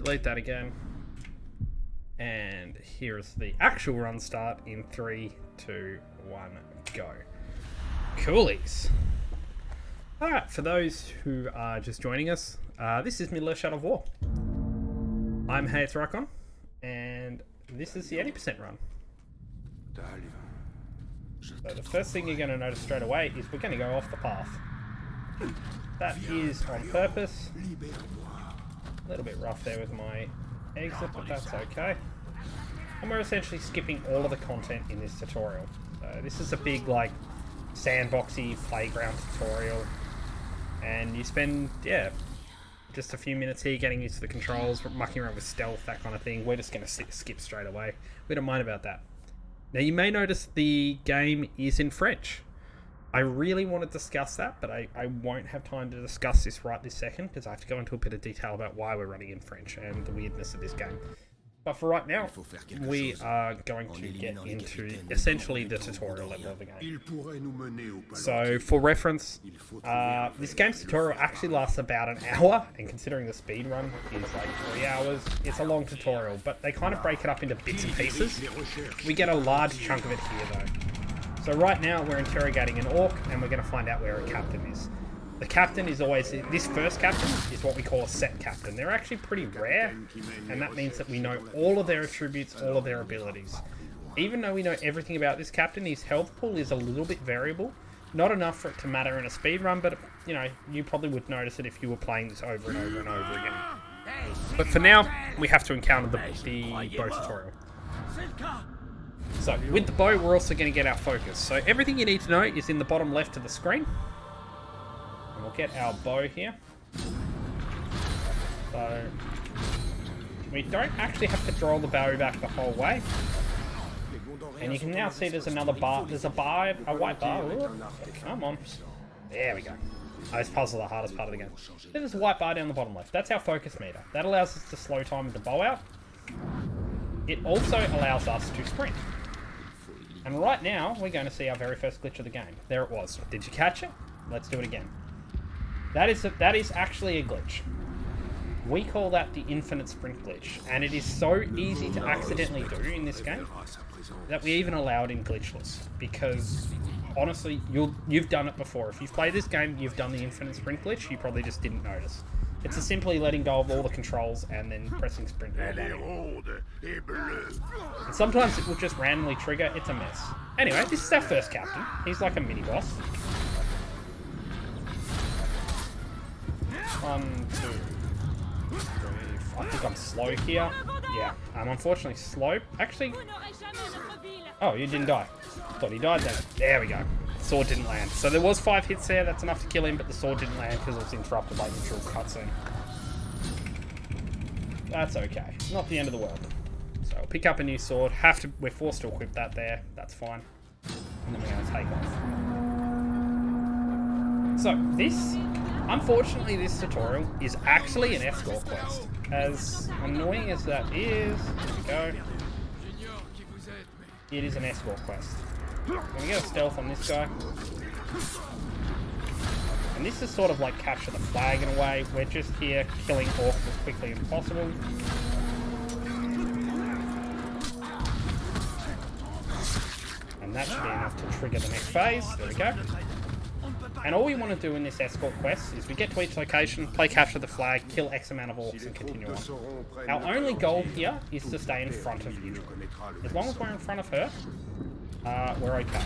delete that again. And here's the actual run start in 3, 2, 1, go. Coolies. Alright, for those who are just joining us, this is Middle Earth Shadow of War. I'm Hayes Rykon, and this is the 80% run. So the first thing you're going to notice straight away is we're going to go off the path. That is on purpose. A little bit rough there with my exit, but that's okay. And we're essentially skipping all of the content in this tutorial. So this is a big, like, sandboxy playground tutorial. And you spend, just a few minutes here getting used to the controls, mucking around with stealth, that kind of thing. We're just going to skip straight away. We don't mind about that. Now, you may notice the game is in French. I really want to discuss that, but I won't have time to discuss this right this second, because I have to go into a bit of detail about why we're running in French and the weirdness of this game. But for right now, we are going to get into essentially the tutorial level of the game. So, for reference, this game's tutorial actually lasts about an hour, and considering the speed run is like 3 hours, it's a long tutorial, but they kind of break it up into bits and pieces. We get a large chunk of it here, though. So right now, we're interrogating an orc, and we're going to find out where a captain is. The captain is always... This first captain is what we call a set captain. They're actually pretty rare, and that means that we know all of their attributes, all of their abilities. Even though we know everything about this captain, his health pool is a little bit variable. Not enough for it to matter in a speed run, but, you know, you probably would notice it if you were playing this over and over and over again. But for now, we have to encounter the bow tutorial. So, with the bow, we're also going to get our focus. So, everything you need to know is in the bottom left of the screen. And we'll get our bow here. So, we don't actually have to draw the bow back the whole way. And you can now see there's another bar. There's a white bar. Ooh, come on. There we go. This puzzle the hardest part of the game. There's a white bar down the bottom left. That's our focus meter. That allows us to slow time with the bow out. It also allows us to sprint. And right now, we're going to see our very first glitch of the game. There it was. Did you catch it? Let's do it again. That is actually a glitch. We call that the infinite sprint glitch. And it is so easy to accidentally do in this game that we even allow it in glitchless. Because, honestly, you've done it before. If you've played this game, you've done the infinite sprint glitch. You probably just didn't notice. It's a simply letting go of all the controls and then pressing sprint. And sometimes it will just randomly trigger. It's a mess. Anyway, this is our first captain. He's like a mini-boss. 1, 2, 3, 4. I think I'm slow here. Yeah, I'm unfortunately slow. Actually... Oh, you didn't die. Thought he died then. There we go. Sword didn't land. So there was 5 hits there. That's enough to kill him, but the sword didn't land because it was interrupted by the neutral cutscene. That's okay. Not the end of the world. So I'll pick up a new sword. We're forced to equip that there. That's fine. And then we're going to take off. So this, unfortunately, this tutorial is actually an escort quest. As annoying as that is, there we go. It is an escort quest. I'm going to get a stealth on this guy. And this is sort of like capture the flag in a way. We're just here killing orcs as quickly as possible. And that should be enough to trigger the next phase. There we go. And all we want to do in this escort quest is we get to each location, play capture the flag, kill X amount of orcs and continue on. Our only goal here is to stay in front of Hydra. As long as we're in front of her, we're okay.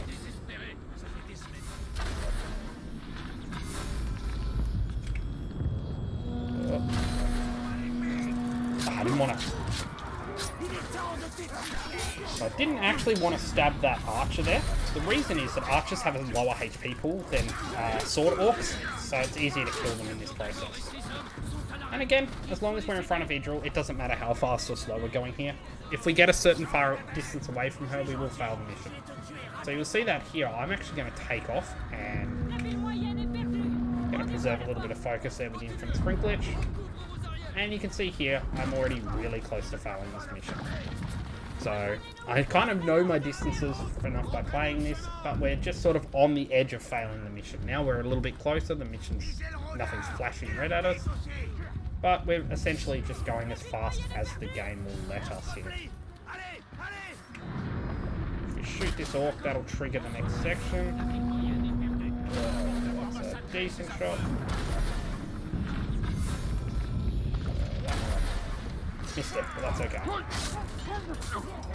I didn't want to... So I didn't actually want to stab that archer there. The reason is that archers have a lower HP pool than sword orcs, so it's easier to kill them in this process. And again, as long as we're in front of Idril, it doesn't matter how fast or slow we're going here. If we get a certain far distance away from her, we will fail the mission. So you'll see that here. I'm actually going to take off and going to preserve a little bit of focus there with the infinite sprint glitch. And you can see here, I'm already really close to failing this mission. So I kind of know my distances enough by playing this, but we're just sort of on the edge of failing the mission. Now we're a little bit closer. The mission's, nothing's flashing red at us. But we're essentially just going as fast as the game will let us here. If we shoot this orc, that'll trigger the next section. That's a decent shot. Missed it, but that's okay.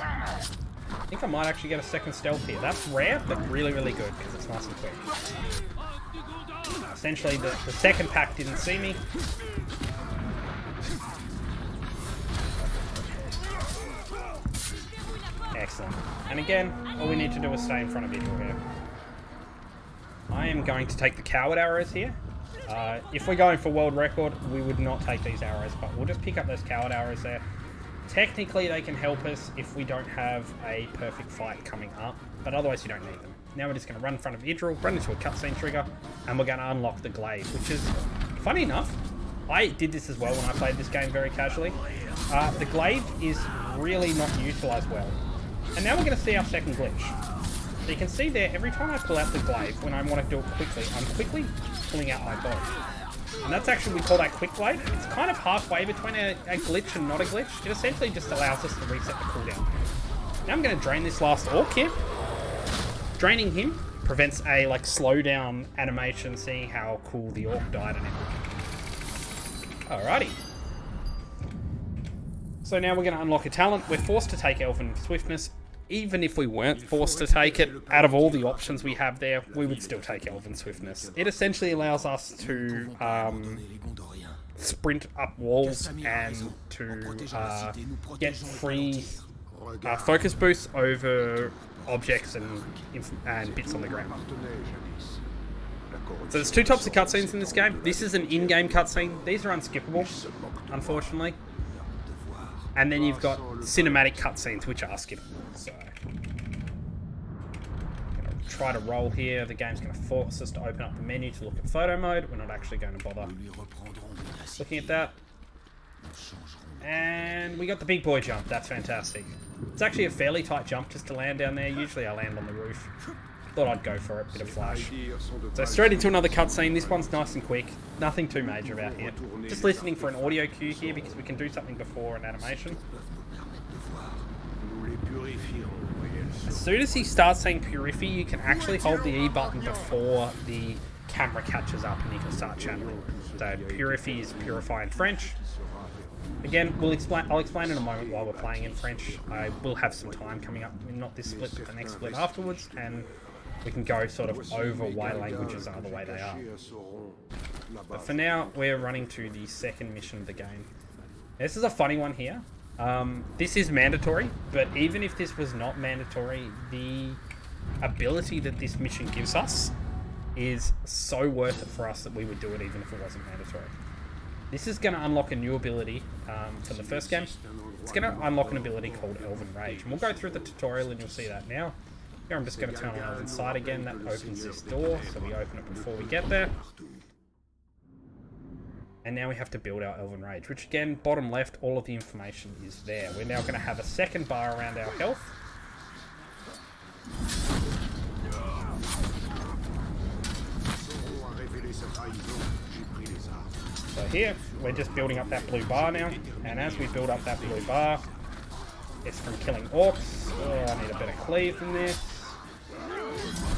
I think I might actually get a second stealth here. That's rare, but really, really good because it's nice and quick. Essentially, the second pack didn't see me. Excellent. And again, all we need to do is stay in front of Vigil here. I am going to take the coward arrows here. If we're going for world record, we would not take these arrows, but we'll just pick up those coward arrows there. Technically, they can help us if we don't have a perfect fight coming up, but otherwise you don't need them. Now we're just going to run in front of Idril, run into a cutscene trigger, and we're going to unlock the glaive, which is, funny enough, I did this as well when I played this game very casually. The glaive is really not utilised well. And now we're going to see our second glitch. So you can see there, every time I pull out the glaive, when I want to do it quickly, I'm quickly pulling out my bow. And that's actually, we call that quick glaive. It's kind of halfway between a glitch and not a glitch. It essentially just allows us to reset the cooldown. Now I'm going to drain this last orc here. Draining him prevents a slowdown animation, seeing how cool the orc died and everything. Alrighty. So now we're going to unlock a talent. We're forced to take Elven Swiftness. Even if we weren't forced to take it, out of all the options we have there, we would still take Elven Swiftness. It essentially allows us to sprint up walls and to get free focus boosts over objects and bits on the ground. So there's two types of cutscenes in this game. This is an in-game cutscene. These are unskippable, unfortunately. And then you've got cinematic cutscenes, which are skippable. So, I'm going to try to roll here. The game's going to force us to open up the menu to look at photo mode. We're not actually going to bother looking at that. And we got the big boy jump. That's fantastic. It's actually a fairly tight jump just to land down there. Usually I land on the roof. Thought I'd go for it, bit of flash. So straight into another cutscene. This one's nice and quick. Nothing too major about here. Just listening for an audio cue here because we can do something before an animation. As soon as he starts saying purify, you can actually hold the E button before the camera catches up and you can start channeling. So purify is purify in French. Again, I'll explain in a moment while we're playing in French. I will have some time coming up, not this split, but the next split afterwards, and we can go sort of over why languages are the way they are. But for now, we're running to the second mission of the game. This is a funny one here. This is mandatory, but even if this was not mandatory, the ability that this mission gives us is so worth it for us that we would do it even if it wasn't mandatory. This is going to unlock a new ability for the first game. It's going to unlock an ability called Elven Rage, and we'll go through the tutorial and you'll see that now. Here I'm just going to turn on Elven Sight again. That opens this door, so we open it before we get there. And now we have to build our Elven Rage, which again, bottom left, all of the information is there. We're now going to have a second bar around our health. So here, we're just building up that blue bar now, and as we build up that blue bar, it's from killing orcs. Oh, I need a better cleave than this.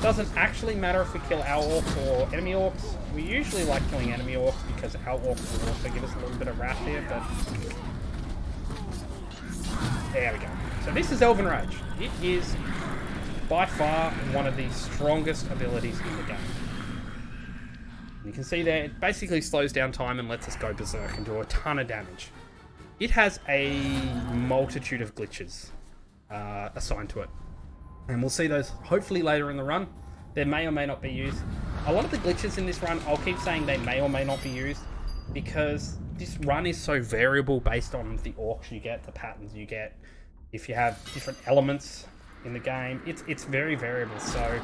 Doesn't actually matter if we kill our orcs or enemy orcs. We usually like killing enemy orcs because our orcs will also give us a little bit of wrath here, but... There we go. So this is Elven Rage. It is by far one of the strongest abilities in the game. You can see there, it basically slows down time and lets us go berserk and do a ton of damage. It has a multitude of glitches assigned to it. And we'll see those hopefully later in the run. They may or may not be used. A lot of the glitches in this run, I'll keep saying they may or may not be used because this run is so variable based on the orcs you get, the patterns you get. If you have different elements in the game, it's very variable. So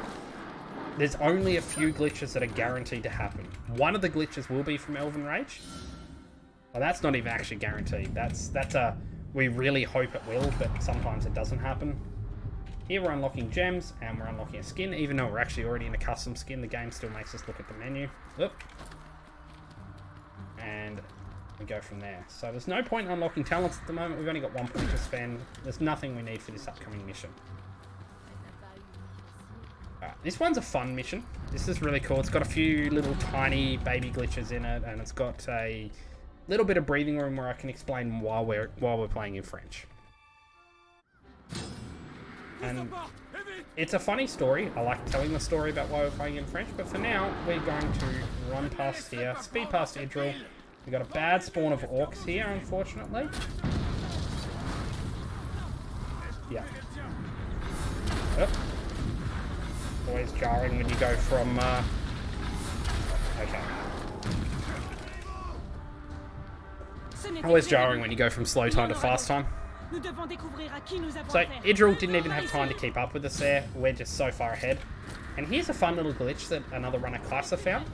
there's only a few glitches that are guaranteed to happen. One of the glitches will be from Elven Rage. Well, that's not even actually guaranteed. That's we really hope it will, but sometimes it doesn't happen. Here we're unlocking gems, and we're unlocking a skin. Even though we're actually already in a custom skin, the game still makes us look at the menu. Oop. And we go from there. So there's no point in unlocking talents at the moment. We've only got 1 point to spend. There's nothing we need for this upcoming mission. Alright, this one's a fun mission. This is really cool. It's got a few little tiny baby glitches in it, and it's got a little bit of breathing room where I can explain why we're playing in French. And it's a funny story. I like telling the story about why we're playing in French, but for now, we're going to run past here, speed past Idril. We've got a bad spawn of orcs here, unfortunately. Yeah. Oh. Always jarring when you go from, okay. Always jarring when you go from slow time to fast time. So Idril didn't even have time to keep up with us there. We're just so far ahead. And here's a fun little glitch that another runner Kaiser found.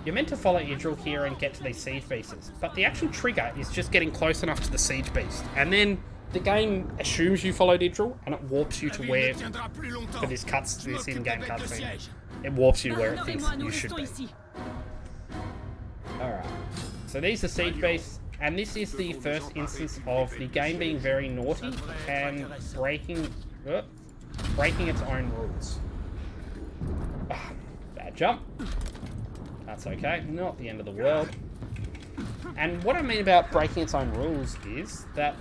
You're meant to follow Idril here and get to these siege beasts, but the actual trigger is just getting close enough to the siege beast. And then the game assumes you followed Idril and it warps you to where, for this in-game cutscene, it warps you to where it thinks you should be. Alright, so these are siege beasts. And this is the first instance of the game being very naughty and breaking its own rules. Bad jump. That's okay, not the end of the world. And what I mean about breaking its own rules is that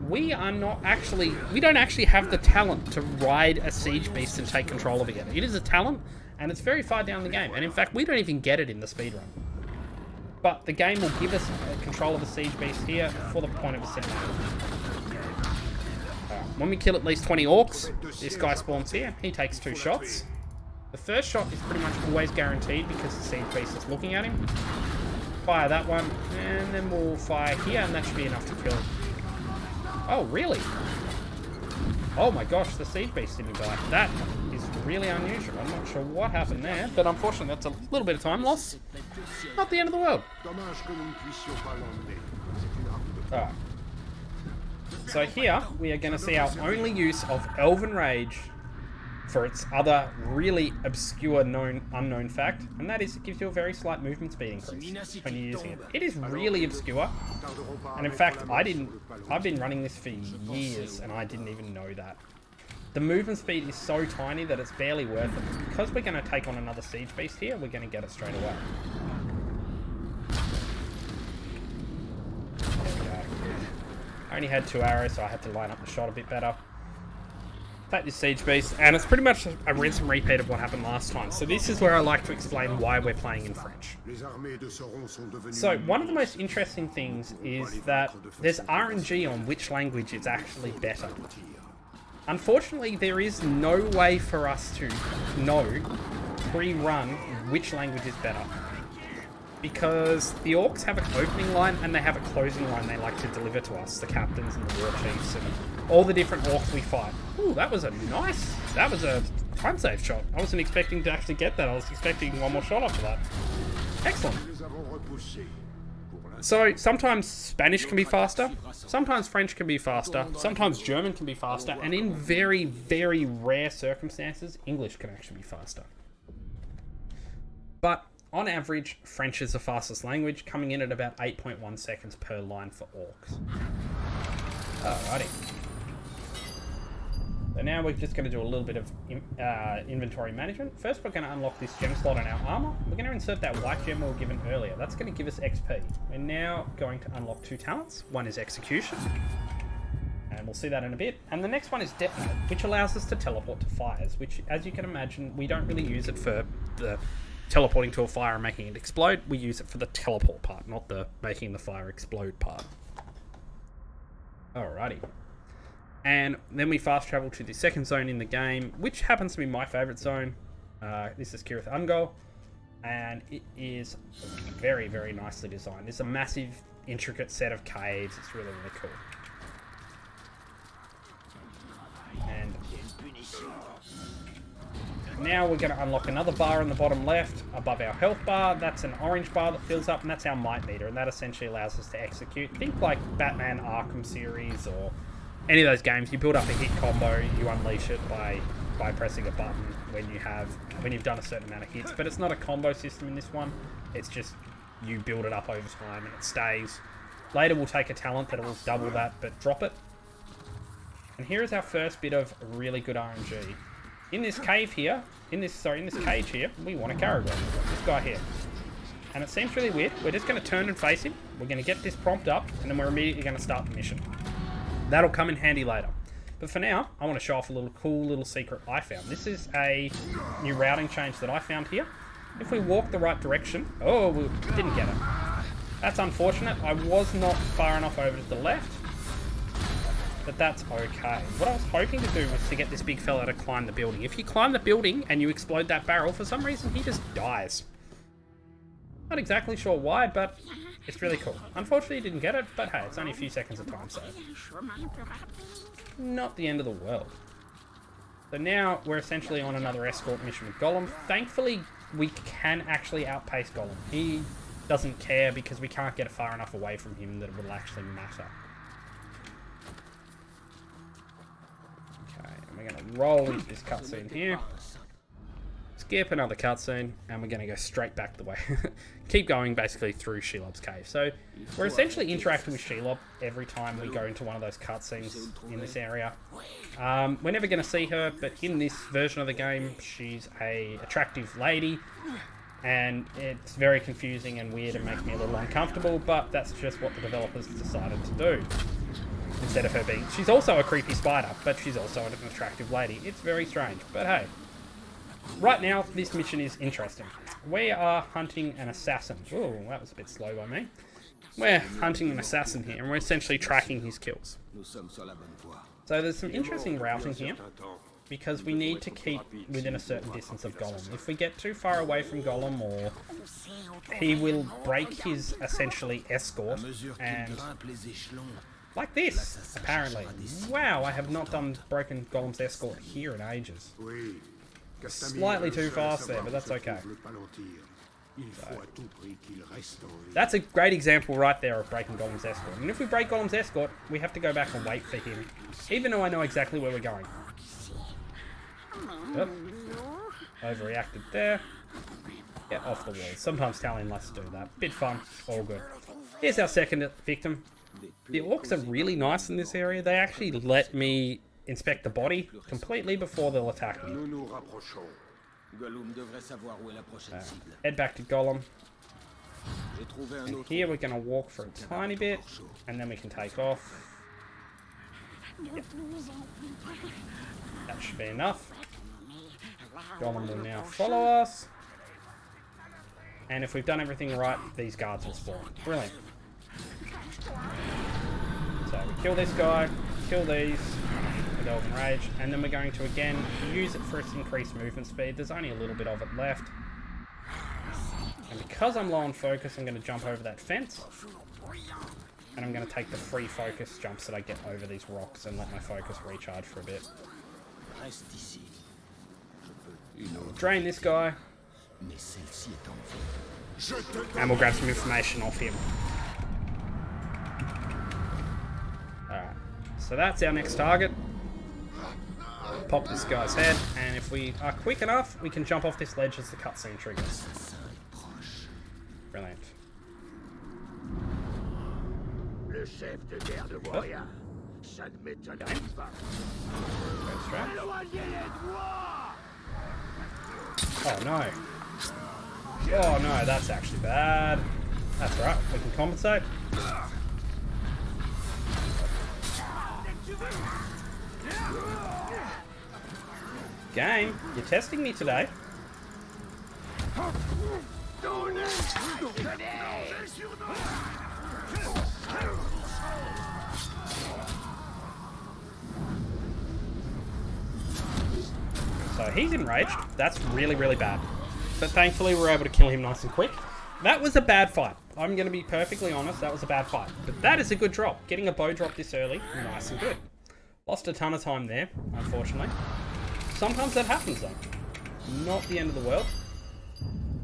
we don't actually have the talent to ride a siege beast and take control of it yet. It is a talent, and it's very far down the game. And in fact, we don't even get it in the speedrun. But the game will give us control of the siege beast here for the point of a cinematic. When we kill at least 20 orcs, this guy spawns here. He takes 2 shots. The first shot is pretty much always guaranteed because the siege beast is looking at him. Fire that one, and then we'll fire here, and that should be enough to kill him. Oh, really? Oh my gosh, the siege beast didn't die. That is really unusual. I'm not sure what happened there, but unfortunately that's a little bit of time loss. Not the end of the world. Alright. So here, we are going to see our only use of Elven Rage for its other really obscure unknown fact, and that is it gives you a very slight movement speed increase when you're using it. It is really obscure, and in fact I've been running this for years and I didn't even know that. The movement speed is so tiny that it's barely worth it. Because we're going to take on another siege beast here, we're going to get it straight away. There we go. I only had 2 arrows, so I had to line up the shot a bit better. Take this siege beast, and it's pretty much a rinse and repeat of what happened last time. So this is where I like to explain why we're playing in French. So one of the most interesting things is that there's RNG on which language is actually better. Unfortunately, there is no way for us to know pre-run which language is better. Because the orcs have an opening line and they have a closing line they like to deliver to us, the captains and the warchiefs and all the different orcs we fight. Ooh, that was a time save shot. I wasn't expecting to actually get that. I was expecting one more shot after that. Excellent. So sometimes Spanish can be faster, sometimes French can be faster, sometimes German can be faster, and in very, very rare circumstances, English can actually be faster. But on average, French is the fastest language, coming in at about 8.1 seconds per line for orcs. Alrighty. So now we're just going to do a little bit of inventory management. First, we're going to unlock this gem slot on our armor. We're going to insert that white gem we were given earlier. That's going to give us XP. We're now going to unlock 2 talents. One is Execution, and we'll see that in a bit. And the next one is Detonate, which allows us to teleport to fires, which, as you can imagine, we don't really use it for the teleporting to a fire and making it explode. We use it for the teleport part, not the making the fire explode part. Alrighty. And then we fast travel to the second zone in the game, which happens to be my favourite zone. This is Kirith Angol, and it is very, very nicely designed. It's a massive, intricate set of caves. It's really, really cool. And now we're going to unlock another bar in the bottom left above our health bar. That's an orange bar that fills up, and that's our might meter, and that essentially allows us to execute. Think like Batman Arkham series or any of those games. You build up a hit combo, you unleash it by pressing a button when you've done a certain amount of hits. But it's not a combo system in this one. It's just you build it up over time and it stays. Later we'll take a talent that will double that, but drop it. And here is our first bit of really good RNG. In this cave here, in this cage here, we want a Karagor. This guy here. And it seems really weird. We're just going to turn and face him. We're going to get this prompt up, and then we're immediately going to start the mission. That'll come in handy later. But for now, I want to show off a cool little secret I found. This is a new routing change that I found here. If we walk the right direction... Oh, we didn't get it. That's unfortunate. I was not far enough over to the left. But that's okay. What I was hoping to do was to get this big fella to climb the building. If you climb the building and you explode that barrel, for some reason he just dies. Not exactly sure why, but it's really cool. Unfortunately, he didn't get it, but hey, it's only a few seconds of time, so not the end of the world. So now we're essentially on another escort mission with Gollum. Thankfully, we can actually outpace Gollum. He doesn't care because we can't get far enough away from him that it will actually matter. Okay, and we're going to roll into this cutscene here. Skip another cutscene, and we're going to go straight back the way. Keep going, basically, through Shelob's cave. So, we're essentially interacting with Shelob every time we go into one of those cutscenes in this area. We're never going to see her, but in this version of the game, she's a attractive lady, and it's very confusing and weird and makes me a little uncomfortable, but that's just what the developers decided to do. Instead of her being... She's also a creepy spider, but she's also an attractive lady. It's very strange, but hey. Right now, this mission is interesting. We are hunting an assassin. Oh, that was a bit slow by me. We're hunting an assassin here, and we're essentially tracking his kills. So there's some interesting routing here, because we need to keep within a certain distance of Gollum. If we get too far away from Gollum, or he will break his, essentially, escort, and... like this, apparently. Wow, I have not broken Gollum's escort here in ages. Slightly too fast there, but that's okay. So, that's a great example right there of breaking Gollum's escort. And if we break Gollum's escort, we have to go back and wait for him, even though I know exactly where we're going. Yep. Overreacted there. Get off the wall. Sometimes Talion likes to do that. Bit fun. All good. Here's our second victim. The orcs are really nice in this area. They actually let me inspect the body completely before they'll attack me. Head back to Gollum. And here we're going to walk for a tiny bit, and then we can take off. Yep. That should be enough. Gollum will now follow us. And if we've done everything right, these guards will spawn. Brilliant. So we kill this guy, kill these. The Elven Rage, and then we're going to again use it for its increased movement speed. There's only a little bit of it left. And because I'm low on focus, I'm going to jump over that fence. And I'm going to take the free focus jumps that I get over these rocks and let my focus recharge for a bit. We'll drain this guy. And we'll grab some information off him. Alright, so that's our next target. Pop this guy's head, and if we are quick enough, we can jump off this ledge as the cutscene triggers. Brilliant. Oh no. Oh no, that's actually bad. That's right, we can compensate. Game, you're testing me today. So he's enraged. That's really, really bad. But thankfully we're able to kill him nice and quick. That was a bad fight. I'm going to be perfectly honest, that was a bad fight. But that is a good drop. Getting a bow drop this early, nice and good. Lost a ton of time there, unfortunately. Sometimes that happens though. Not the end of the world.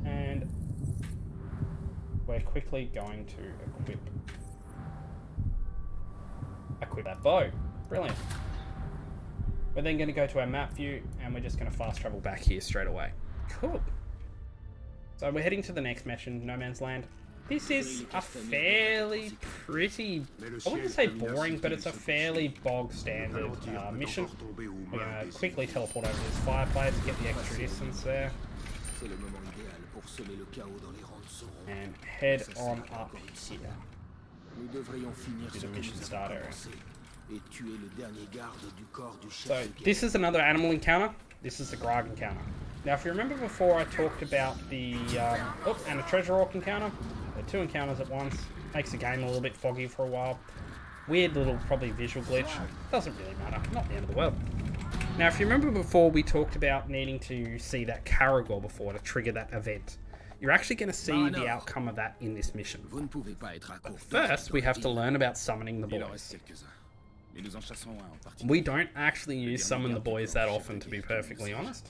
And we're quickly going to equip that bow. Brilliant. We're then going to go to our map view, and we're just going to fast travel back here straight away. Cool. So we're heading to the next mission, No Man's Land. This is a fairly pretty, I wouldn't say boring, but it's a fairly bog standard mission. We're going to quickly teleport over this fireplace, get the extra distance there. And head on up here to the mission start area. So this is another animal encounter. This is the Grog encounter. Now if you remember before, I talked about the and a treasure orc encounter. The two encounters at once makes the game a little bit foggy for a while. Weird little probably visual glitch. Doesn't really matter, not the end of the world. Now if you remember before, we talked about needing to see that Caragor before to trigger that event. You're actually going to see the outcome of that in this mission. But first, we have to learn about summoning the boys. We don't actually use summon the boys that often, to be perfectly honest.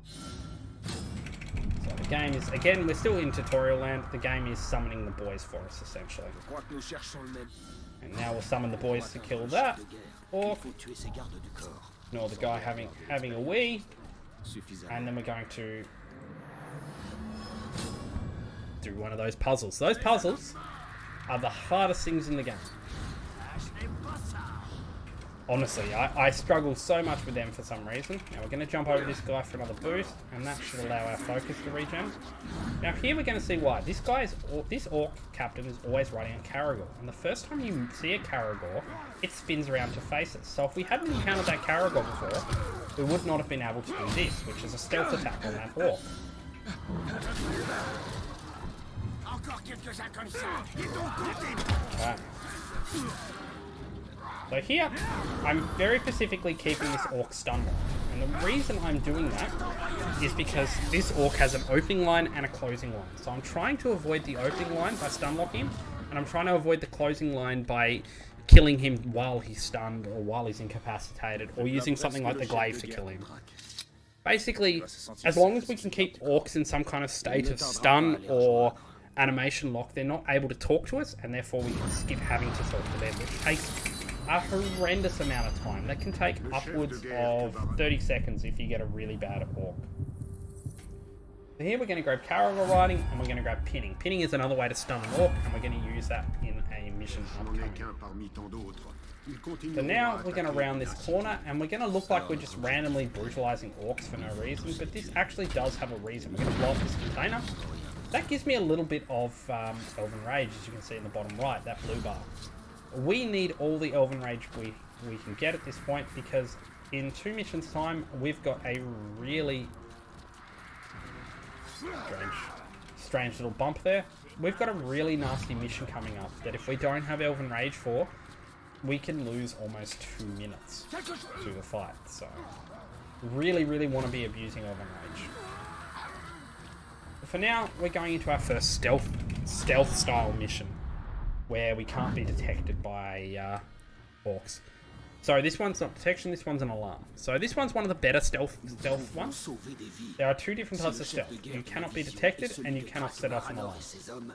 So the game is, again, we're still in tutorial land. The game is summoning the boys for us, essentially. And now we'll summon the boys to kill that orc. Ignore the guy having a wee. And then we're going to do one of those puzzles. Those puzzles are the hardest things in the game. Honestly, I struggle so much with them for some reason. Now we're going to jump over this guy for another boost, and that should allow our focus to regen. Now here we're going to see why. This orc captain is always riding a Caragor, and the first time you see a Caragor, it spins around to face it. So if we hadn't encountered that Caragor before, we would not have been able to do this, which is a stealth attack on that orc. Okay. So here, I'm very specifically keeping this orc stun locked. And the reason I'm doing that is because this orc has an opening line and a closing line. So I'm trying to avoid the opening line by stun locking him, and I'm trying to avoid the closing line by killing him while he's stunned or while he's incapacitated, or using something like the glaive to kill him. Basically, as long as we can keep orcs in some kind of state of stun or animation lock, they're not able to talk to us, and therefore we can skip having to talk to them, which takes a horrendous amount of time. That can take upwards of 30 seconds if you get a really bad orc. So here we're going to grab Caragor riding, and we're going to grab pinning. Pinning is another way to stun an orc, and we're going to use that in a mission upcoming. So now we're going to round this corner, and we're going to look like we're just randomly brutalizing orcs for no reason, but this actually does have a reason. We're going to blow up this container. That gives me a little bit of Elven Rage, as you can see in the bottom right, that blue bar. We need all the Elven Rage we can get at this point, because in 2 missions time, we've got a really strange little bump there. We've got a really nasty mission coming up that if we don't have Elven Rage for, we can lose almost 2 minutes to the fight. So, really want to be abusing Elven Rage. But for now, we're going into our first stealth style mission, where we can't be detected by orcs. So this one's not detection, this one's an alarm. So this one's one of the better stealth ones. There are 2 different types of stealth. You cannot be detected, and you cannot set off an alarm.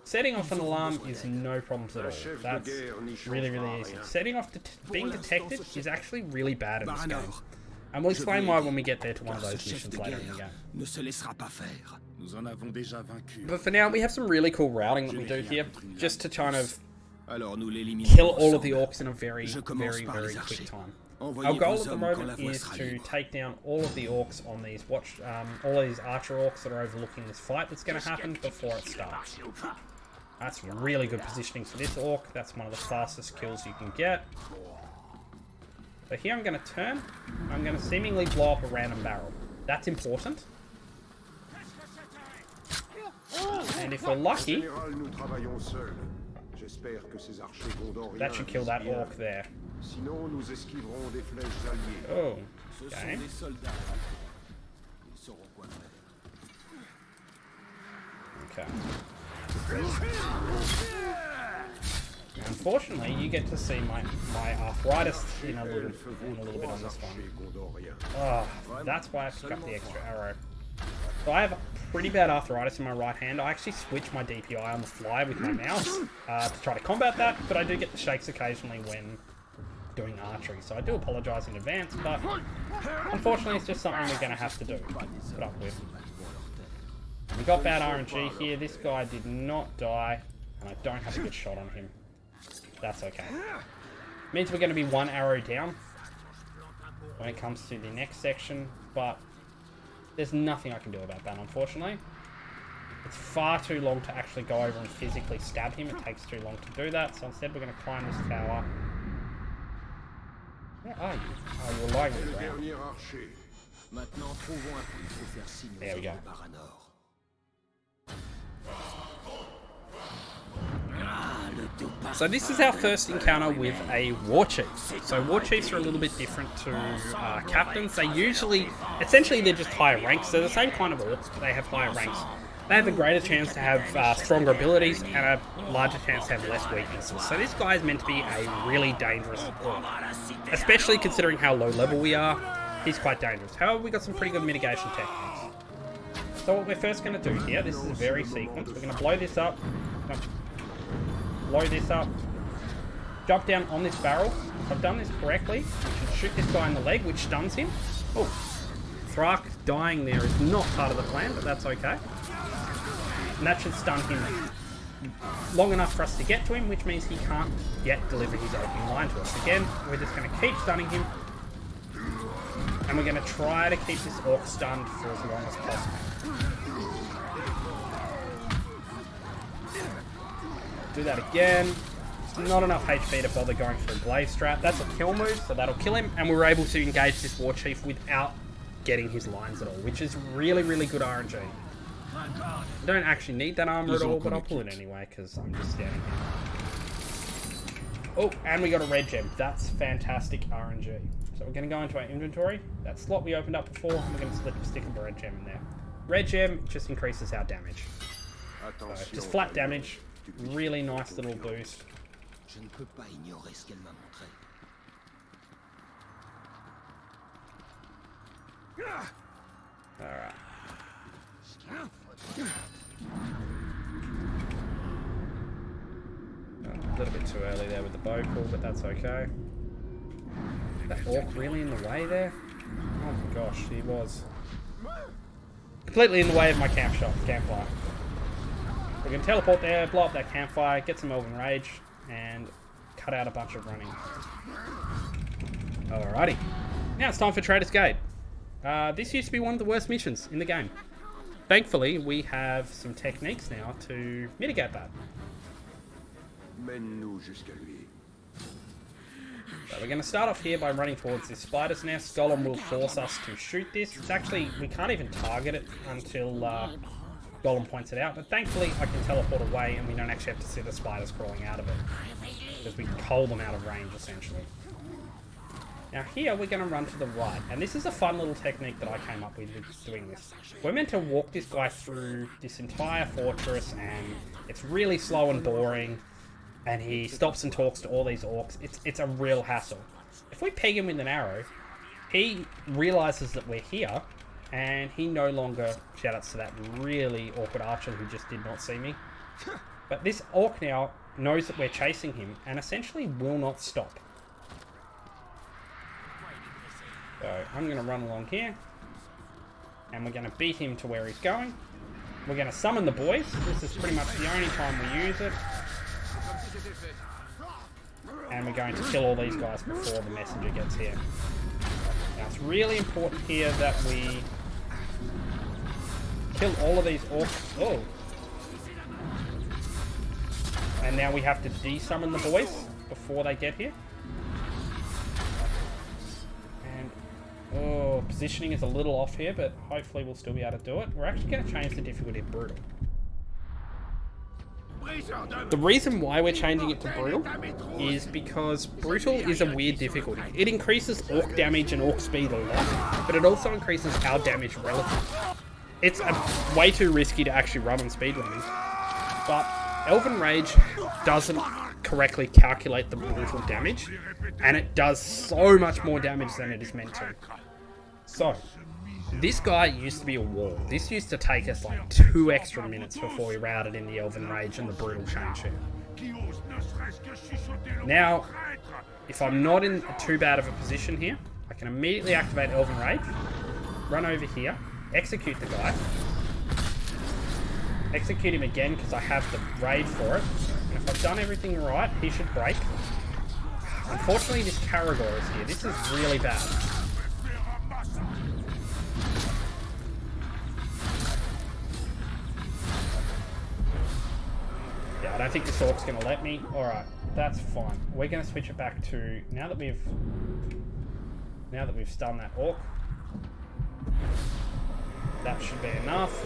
Setting off an alarm is no problems at all. That's really easy. Setting off being detected is actually really bad in this game. And we'll explain why when we get there to one of those missions later in the game. But for now, we have some really cool routing that we do here, just to kind of kill all of the orcs in a very quick time. Our goal at the moment is to take down all of the orcs on these all of these archer orcs that are overlooking this fight that's going to happen before it starts. That's really good positioning for this orc. That's one of the fastest kills you can get. So here I'm going to turn. I'm going to seemingly blow up a random barrel. That's important. And if we're lucky, that should kill that orc there. Oh, okay. Okay. Unfortunately, you get to see my arthritis in a little bit on this one. Oh, that's why I picked up the extra arrow. So I have pretty bad arthritis in my right hand. I actually switch my DPI on the fly with my mouse to try to combat that, but I do get the shakes occasionally when doing archery. So I do apologise in advance, but unfortunately it's just something we're going to have to do. Put up with. We got bad RNG here. This guy did not die. And I don't have a good shot on him. That's okay. Means we're going to be 1 arrow down when it comes to the next section, but there's nothing I can do about that, unfortunately. It's far too long to actually go over and physically stab him. It takes too long to do that, so instead we're going to climb this tower. Where are you? Oh, you're lying on the ground. There we go. So this is our first encounter with a Warchief. So Warchiefs are a little bit different to captains. They usually, essentially they're just higher ranks. They're the same kind of orcs, but they have higher ranks. They have a greater chance to have stronger abilities and a larger chance to have less weaknesses. So this guy is meant to be a really dangerous orc. Especially considering how low level we are, he's quite dangerous. However, we've got some pretty good mitigation techniques. So what we're first going to do here, this is very sequenced. We're going to blow this up. Blow this up, jump down on this barrel. If I've done this correctly, I should shoot this guy in the leg, which stuns him. Oh, Thrak dying there is not part of the plan, but that's okay. And that should stun him long enough for us to get to him, which means he can't yet deliver his opening line to us. Again, we're just going to keep stunning him, and we're going to try to keep this orc stunned for as long as possible. Do that again. Not enough HP to bother going for a blaze strat. That's a kill move, so that'll kill him. And we were able to engage this Warchief without getting his lines at all, which is really, really good RNG. I don't actually need that armor at all, but I'll pull it anyway, because I'm just standing here. Oh, and we got a red gem. That's fantastic RNG. So we're going to go into our inventory. That slot we opened up before, and we're going to stick a red gem in there. Red gem just increases our damage. So just flat damage. Really nice little boost. Alright. A little bit too early there with the bow pull, but that's okay. That orc really in the way there? Oh my gosh, he was. Completely in the way of my campfire. We're going to teleport there, blow up that campfire, get some Elven Rage, and cut out a bunch of running. Alrighty. Now it's time for Trader's Gate. This used to be one of the worst missions in the game. Thankfully, we have some techniques now to mitigate that. So we're going to start off here by running towards this spider's nest. Golem will force us to shoot this. It's actually, we can't even target it until Golem points it out, but thankfully I can teleport away and we don't actually have to see the spiders crawling out of it, because we cull them out of range essentially. Now here we're going to run to the right, and this is a fun little technique that I came up with doing this. We're meant to walk this guy through this entire fortress, and it's really slow and boring, and he stops and talks to all these orcs. It's a real hassle. If we peg him with an arrow, he realizes that we're here, and he no longer, shoutouts to that really awkward archer who just did not see me. But this orc now knows that we're chasing him and essentially will not stop. So I'm going to run along here, and we're going to beat him to where he's going. We're going to summon the boys. This is pretty much the only time we use it. And we're going to kill all these guys before the messenger gets here. Now it's really important here that we kill all of these orcs. Oh. And now we have to de-summon the boys before they get here. And, oh, positioning is a little off here, but hopefully we'll still be able to do it. We're actually going to change the difficulty to brutal. The reason why we're changing it to brutal is because brutal is a weird difficulty. It increases orc damage and orc speed a lot, but it also increases our damage relatively. It's way too risky to actually run on speedrunners, but Elven Rage doesn't correctly calculate the brutal damage, and it does so much more damage than it is meant to. So, this guy used to be a wall. This used to take us like 2 extra minutes before we routed in the Elven Rage and the brutal change here. Now, if I'm not in too bad of a position here, I can immediately activate Elven Rage, run over here, execute the guy, Execute him again because I have the raid for it. And if I've done everything right, he should break. Unfortunately, this Caragor is here. This is really bad. Yeah, I don't think this Orc's going to let me. Alright, that's fine. We're going to switch it back to... Now that we've stunned that Orc. That should be enough.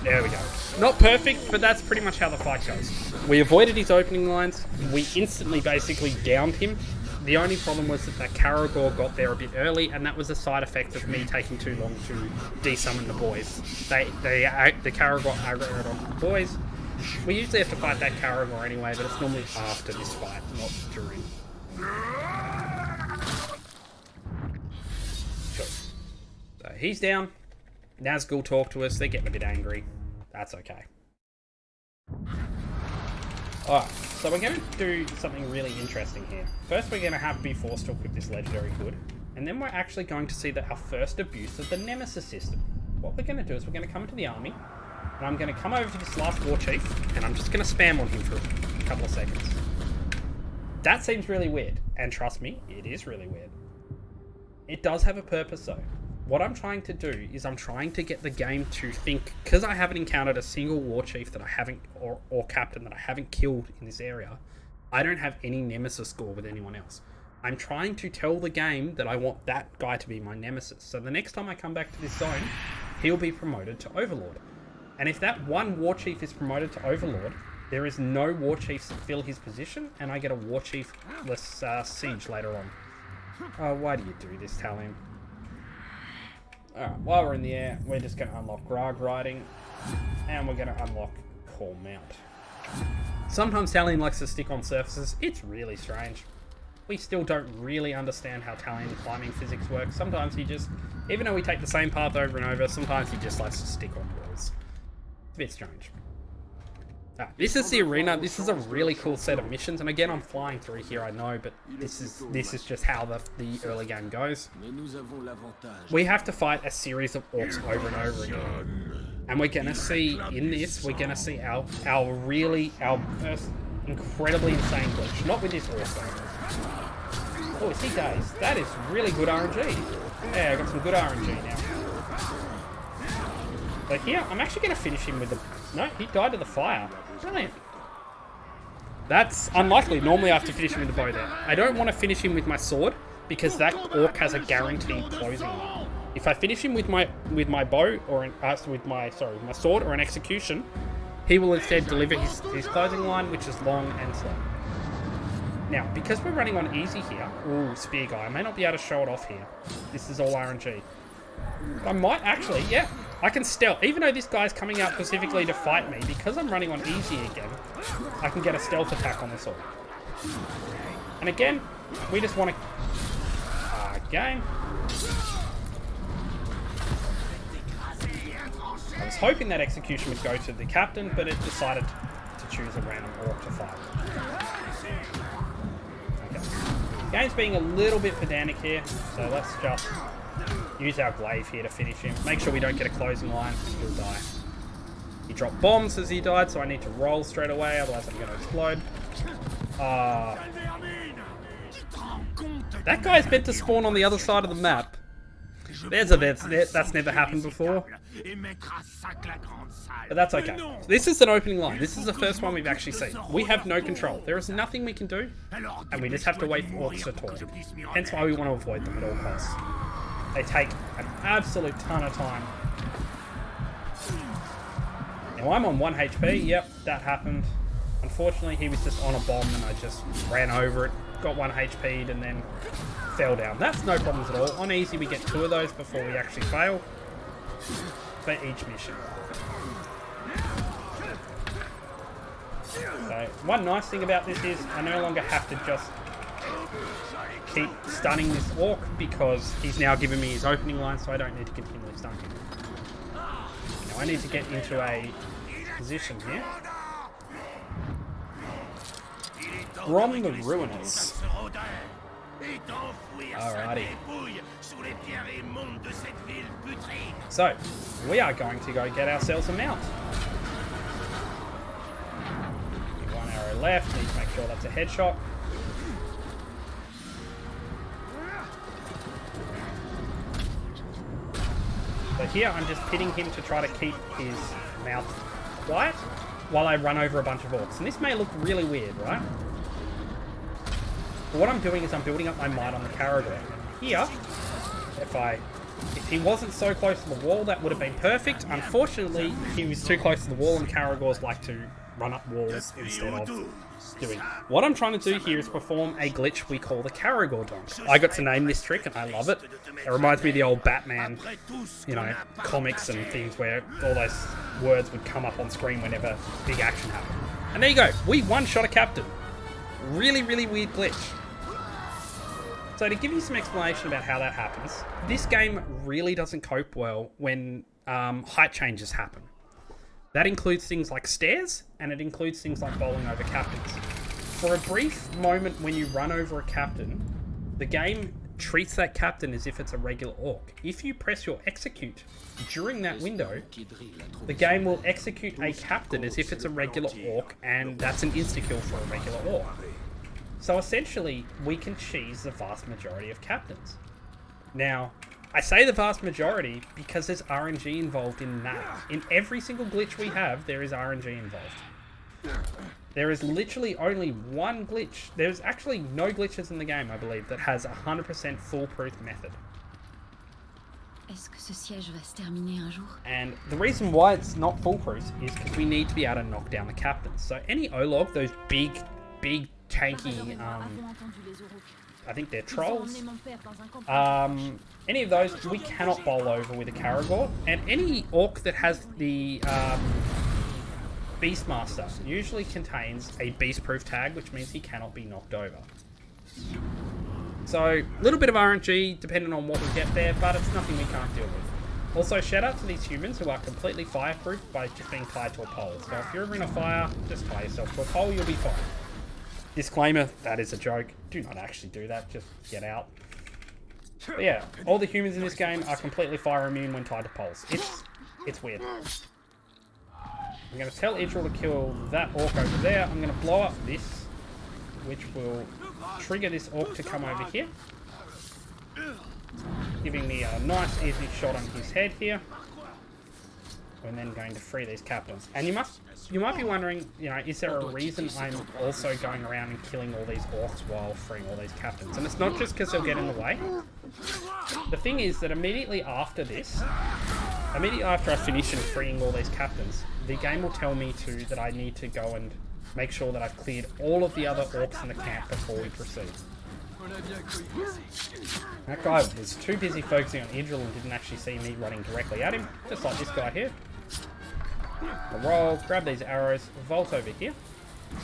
There we go. Not perfect, but that's pretty much how the fight goes. We avoided his opening lines. We instantly basically downed him. The only problem was that Caragor got there a bit early, and that was a side effect of me taking too long to desummon the boys. The Caragor aggroed onto the boys. We usually have to fight that Caragor anyway, but it's normally after this fight, not during. Sure. So he's down. Nazgul talk to us. They're getting a bit angry. That's okay. Alright, so we're going to do something really interesting here. First, we're going to have to be forced to equip this legendary hood. And then we're actually going to see our first abuse of the Nemesis system. What we're going to do is we're going to come into the army. And I'm going to come over to this last Warchief. And I'm just going to spam on him for a couple of seconds. That seems really weird. And trust me, it is really weird. It does have a purpose though. What I'm trying to do is I'm trying to get the game to think, because I haven't encountered a single Warchief that I haven't, or Captain that I haven't killed in this area, I don't have any Nemesis score with anyone else. I'm trying to tell the game that I want that guy to be my Nemesis. So the next time I come back to this zone, he'll be promoted to Overlord. And if that one Warchief is promoted to Overlord, there is no Warchiefs that fill his position, and I get a Warchief-less siege later on. Oh, why do you do this, Talion? Alright, while we're in the air, we're just going to unlock Grog Riding, and we're going to unlock Call Mount. Sometimes Talion likes to stick on surfaces. It's really strange. We still don't really understand how Talion climbing physics works. Sometimes he just, even though we take the same path over and over, sometimes he just likes to stick on walls. It's a bit strange. This is the arena. This is a really cool set of missions, and again, I'm flying through here, I know, but this is just how the early game goes. We have to fight a series of orcs over and over again, and we're gonna see in this, we're gonna see our first incredibly insane glitch. Not with this orc though. Oh, is he dazed? That is really good RNG. Yeah, I got some good RNG now. So here, I'm actually gonna finish him with the. No, he died to the fire. Brilliant. That's unlikely. Normally I have to finish him with the bow there. I don't want to finish him with my sword because that orc has a guaranteed closing line. If I finish him with my bow or with my sword or an execution, he will instead deliver his closing line, which is long and slow. Now, because we're running on easy here, ooh, spear guy. I may not be able to show it off here. This is all RNG. I might actually, yeah. I can stealth, even though this guy's coming out specifically to fight me, because I'm running on easy again, I can get a stealth attack on this orc. And again, we just want to... Again. I was hoping that execution would go to the captain, but it decided to choose a random orc to fight. Okay. The game's being a little bit pedantic here, so let's just... use our glaive here to finish him. Make sure we don't get a closing line. He'll die. He dropped bombs as he died, so I need to roll straight away, otherwise I'm going to explode. That guy's meant to spawn on the other side of the map. That's never happened before. But that's okay. This is an opening line. This is the first one we've actually seen. We have no control. There is nothing we can do, and we just have to wait for orcs to talk. Hence why we want to avoid them at all costs. They take an absolute ton of time. Now I'm on 1 HP. Yep, that happened. Unfortunately, he was just on a bomb and I just ran over it. Got 1 HP'd and then fell down. That's no problems at all. On easy, we get 2 of those before we actually fail. For each mission. So, one nice thing about this is I no longer have to just keep stunning this orc because he's now given me his opening line, so I don't need to continually stun him. Now I need to get into a position here. From the Ruiners. Alrighty. So, we are going to go get ourselves a mount. One arrow left, need to make sure that's a headshot. So here I'm just pitting him to try to keep his mouth quiet while I run over a bunch of orcs. And this may look really weird, right? But what I'm doing is I'm building up my might on the Caragor. Here, if he wasn't so close to the wall, that would have been perfect. Unfortunately, he was too close to the wall, and Caragors like to run up walls instead of doing. What I'm trying to do here is perform a glitch we call the Caragor dunk. I got to name this trick, and I love it. It reminds me of the old Batman, you know, comics and things where all those words would come up on screen whenever big action happened. And there you go. We one-shot a captain. Really, really weird glitch. So to give you some explanation about how that happens, this game really doesn't cope well when height changes happen. That includes things like stairs, and it includes things like bowling over captains. For a brief moment when you run over a captain, the game treats that captain as if it's a regular orc. If you press your execute during that window, the game will execute a captain as if it's a regular orc, and that's an insta-kill for a regular orc. So essentially, we can cheese the vast majority of captains. Now, I say the vast majority because there's RNG involved in that. In every single glitch we have, there is RNG involved. There is literally only one glitch. There's actually no glitches in the game, I believe, that has 100% foolproof method. And the reason why it's not foolproof is because we need to be able to knock down the captains. So any Olog, those big tanky, I think they're trolls. Any of those we cannot bowl over with a Caragor, and any orc that has the Beastmaster usually contains a beast-proof tag, which means he cannot be knocked over. So a little bit of RNG depending on what we get there, but it's nothing we can't deal with. Also, shout out to these humans who are completely fireproof by just being tied to a pole. So if you're ever in a fire, just tie yourself to a pole, you'll be fine. Disclaimer, that is a joke. Do not actually do that, just get out. But yeah, all the humans in this game are completely fire immune when tied to poles. It's weird. I'm going to tell Idril to kill that orc over there. I'm going to blow up this, which will trigger this orc to come over here, giving me a nice easy shot on his head here. We're then going to free these captains. And you might be wondering, you know, is there a reason I'm also going around and killing all these orcs while freeing all these captains? And it's not just because they'll get in the way. The thing is that immediately after I finish and freeing all these captains, the game will tell me that I need to go and make sure that I've cleared all of the other orcs in the camp before we proceed. That guy was too busy focusing on Idril and didn't actually see me running directly at him, just like this guy here. I'll roll, grab these arrows, vault over here,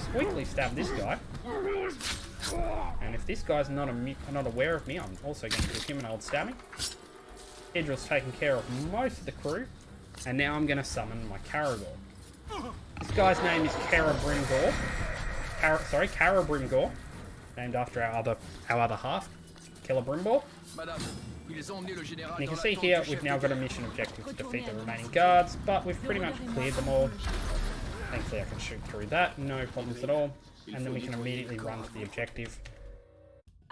squeakily stab this guy. And if this guy's not aware of me, I'm also going to give him an old stabbing. Idril's taking care of most of the crew, and now I'm going to summon my Caragor. This guy's name is Carabrimgor, named after our other half, Celebrimbor. And you can see here we've now got a mission objective to defeat the remaining guards, but we've pretty much cleared them all. Thankfully I can shoot through that, no problems at all. And then we can immediately run to the objective.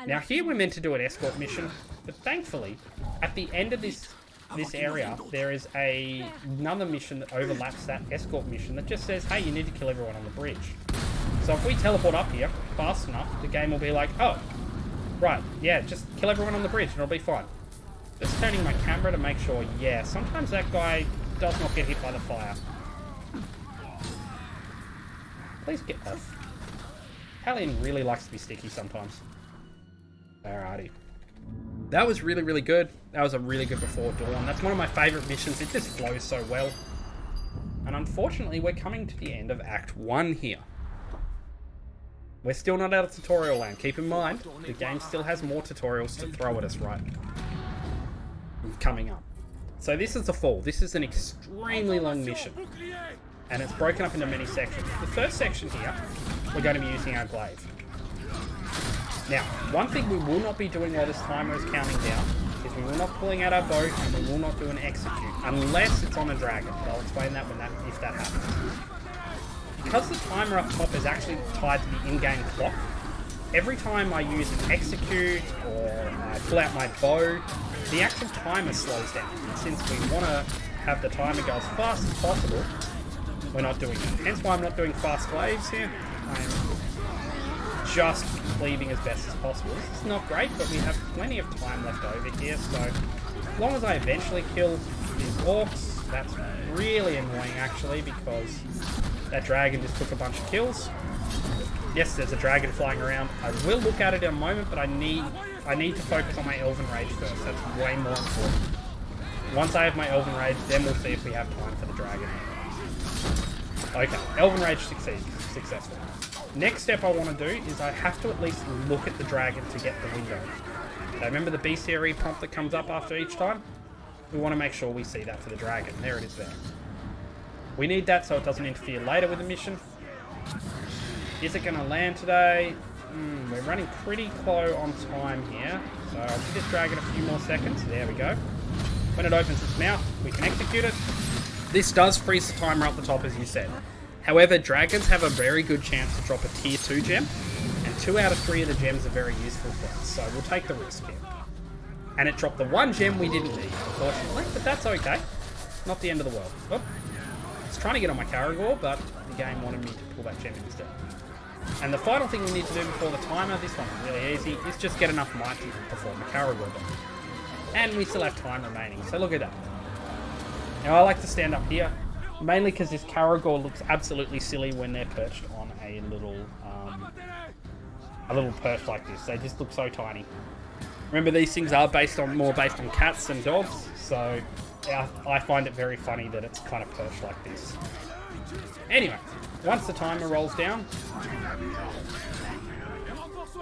Now here we're meant to do an escort mission, but thankfully at the end of this area there is another mission that overlaps that escort mission that just says, hey, you need to kill everyone on the bridge. So if we teleport up here fast enough, the game will be like, oh, right, yeah, just kill everyone on the bridge and it'll be fine. Just turning my camera to make sure, yeah, sometimes that guy does not get hit by the fire. Please get off. Hellion really likes to be sticky sometimes. Alrighty. That was really, really good. That was a really good Before Dawn. That's one of my favourite missions. It just flows so well. And unfortunately, we're coming to the end of Act 1 here. We're still not out of tutorial land. Keep in mind, the game still has more tutorials to throw at us, right? Coming up. So this is the fall. This is an extremely long mission. And it's broken up into many sections. The first section here, we're going to be using our glaive. Now, one thing we will not be doing while this timer is counting down is we will not pulling out our bow and we will not do an execute unless it's on a dragon. But I'll explain that if that happens. Because the timer up top is actually tied to the in-game clock, every time I use an execute or I pull out my bow, the actual timer slows down. And since we want to have the timer go as fast as possible, we're not doing that. Hence why I'm not doing fast glaives here. I'm just cleaving as best as possible. This is not great, but we have plenty of time left over here, so as long as I eventually kill these orcs, that's really annoying actually, because that dragon just took a bunch of kills. Yes, there's a dragon flying around. I will look at it in a moment, but I need to focus on my Elven Rage first. That's way more important. Once I have my Elven Rage, then we'll see if we have time for the dragon. Okay, Elven Rage successful. Next step I want to do is I have to at least look at the dragon to get the window. So remember the BCRE prompt that comes up after each time? We want to make sure we see that for the dragon. There it is there. We need that so it doesn't interfere later with the mission. Is it going to land today? We're running pretty close on time here. So I'll give this dragon a few more seconds. There we go. When it opens its mouth, we can execute it. This does freeze the timer up the top, as you said. However, dragons have a very good chance to drop a tier 2 gem, and 2 out of 3 of the gems are very useful for us, so we'll take the risk here. And it dropped the 1 gem we didn't need, unfortunately, but that's okay. Not the end of the world. Oh, I was trying to get on my Caragor, but the game wanted me to pull that gem instead. And the final thing we need to do before the timer, this one's really easy, is just get enough might to perform a Caragor bomb. And we still have time remaining, so look at that. Now I like to stand up here, mainly because this Caragor looks absolutely silly when they're perched on a little perch like this. They just look so tiny. Remember, these things are more based on cats and dogs, so yeah, I find it very funny that it's kind of perched like this. Anyway, once the timer rolls down,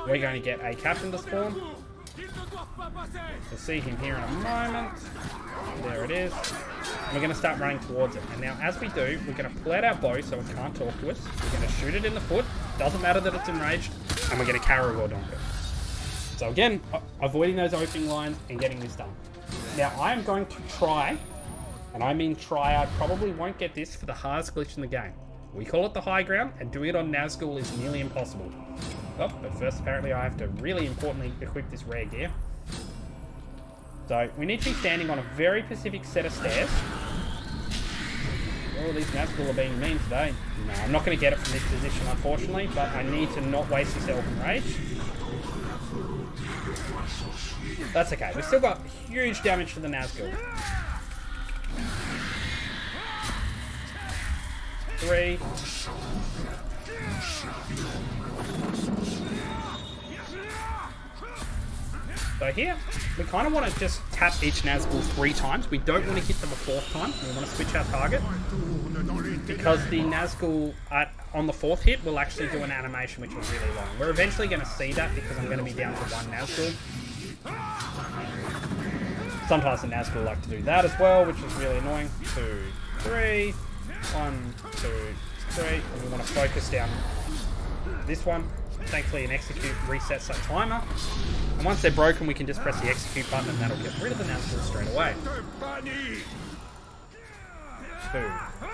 we're going to get a captain to spawn. We'll see him here in a moment. There it is. And we're going to start running towards it. And now, as we do, we're going to pull out our bow so it can't talk to us. We're going to shoot it in the foot. Doesn't matter that it's enraged. And we're going to Caragor donk it. So again, avoiding those opening lines and getting this done. Now, I am going to try, and I mean try, I probably won't get this for the hardest glitch in the game. We call it the high ground, and doing it on Nazgul is nearly impossible. Oh, but first, apparently, I have to really importantly equip this rare gear. So, we need to be standing on a very specific set of stairs. Oh, these Nazgul are being mean today. No, I'm not going to get it from this position, unfortunately, but I need to not waste this Elven Rage. That's okay. We've still got huge damage to the Nazgul. 3. So here, we kind of want to just tap each Nazgul 3 times. We don't want to hit them a 4th time. We want to switch our target. Because the Nazgul on the 4th hit will actually do an animation which is really long. We're eventually going to see that because I'm going to be down to 1 Nazgul. Sometimes the Nazgul like to do that as well, which is really annoying. 2, 3. 1, 2, 3. And we want to focus down this one. Thankfully, an execute resets that timer. And once they're broken, we can just press the execute button and that'll get rid of the Nazgul straight away. 2,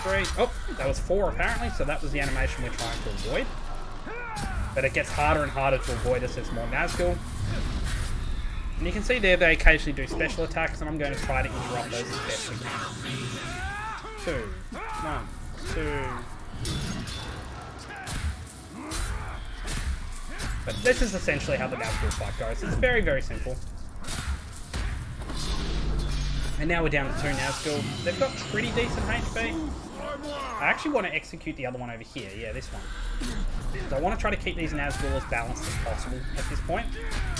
3. Oh, that was 4 apparently, so that was the animation we're trying to avoid. But it gets harder and harder to avoid as there's more Nazgul. And you can see there they occasionally do special attacks, and I'm going to try to interrupt those as best we can. 2, 1, 2. But this is essentially how the Nazgul fight goes. It's very, very simple. And now we're down to 2 Nazgul. They've got pretty decent HP. I actually want to execute the other one over here. Yeah, this one. So I want to try to keep these Nazgul as balanced as possible at this point.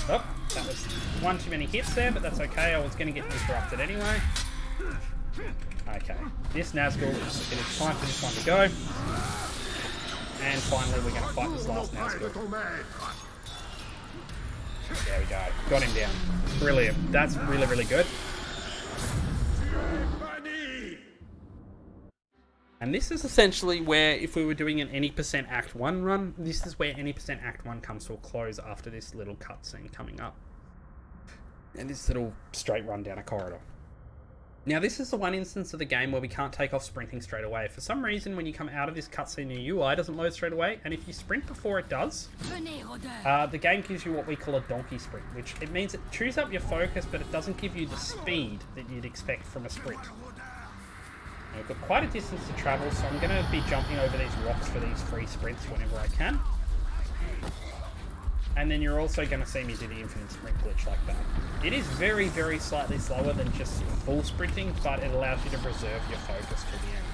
Oh, that was one too many hits there, but that's okay. I was going to get interrupted anyway. Okay, this Nazgul, it is time for this one to go. And finally, we're going to fight this last Nazgul. There we go. Got him down. Brilliant. That's really, really good. And this is essentially where, if we were doing an any % Act 1 run, this is where any % Act 1 comes to a close after this little cutscene coming up. And this little straight run down a corridor. Now, this is the one instance of the game where we can't take off sprinting straight away. For some reason, when you come out of this cutscene, your UI doesn't load straight away, and if you sprint before it does, the game gives you what we call a donkey sprint, which it means it chews up your focus, but it doesn't give you the speed that you'd expect from a sprint. Now, we've got quite a distance to travel, so I'm going to be jumping over these rocks for these free sprints whenever I can. And then you're also going to see me do the infinite sprint glitch like that. It is very, very slightly slower than just full sprinting, but it allows you to preserve your focus to the end.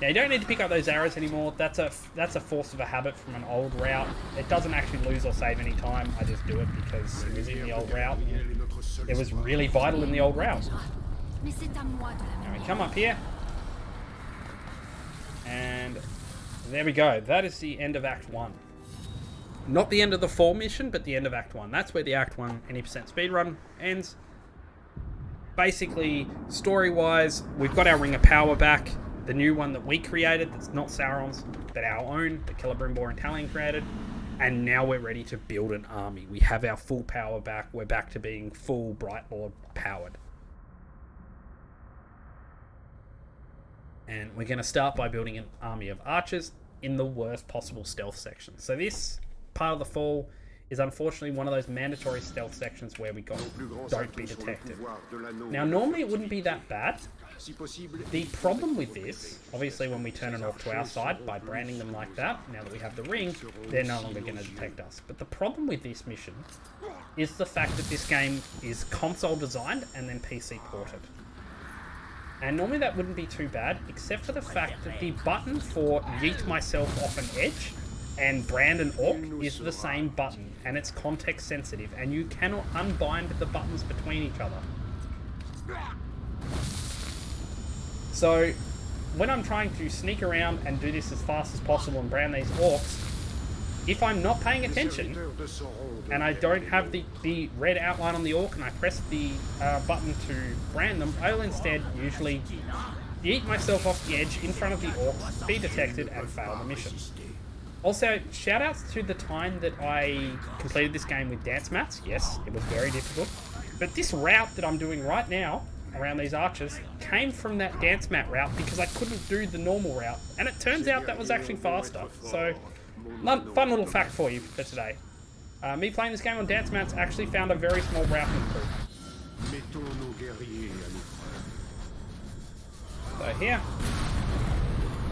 Now, you don't need to pick up those arrows anymore. That's a force of a habit from an old route. It doesn't actually lose or save any time. I just do it because it was in the old route. It was really vital in the old route. Now we come up here. And there we go. That is the end of Act 1. Not the end of the 4 mission, but the end of Act 1. That's where the Act 1 any % speedrun ends. Basically, story-wise, we've got our Ring of Power back. The new one that we created, that's not Sauron's, but our own, that Celebrimbor and Talion created. And now we're ready to build an army. We have our full power back. We're back to being full Bright Lord powered. And we're going to start by building an army of archers in the worst possible stealth section. So this part of the fall is unfortunately one of those mandatory stealth sections where we don't be detected. Now, normally it wouldn't be that bad. The problem with this, obviously when we turn an orc to our side by branding them like that, now that we have the ring, they're no longer going to detect us. But the problem with this mission is the fact that this game is console designed and then PC ported. And normally that wouldn't be too bad, except for the fact that the button for yeet myself off an edge and brand an orc is the same button, and it's context sensitive, and you cannot unbind the buttons between each other. So when I'm trying to sneak around and do this as fast as possible and brand these orcs, if I'm not paying attention and I don't have the red outline on the orc and I press the button to brand them, I'll instead usually yeet myself off the edge in front of the orc, be detected, and fail the mission. Also, shoutouts to the time that I completed this game with dance mats. Yes, it was very difficult. But this route that I'm doing right now around these archers came from that dance mat route because I couldn't do the normal route. And it turns out that was actually faster. So, fun little fact for you for today. Me playing this game on dance mats actually found a very small routing improvement. So here,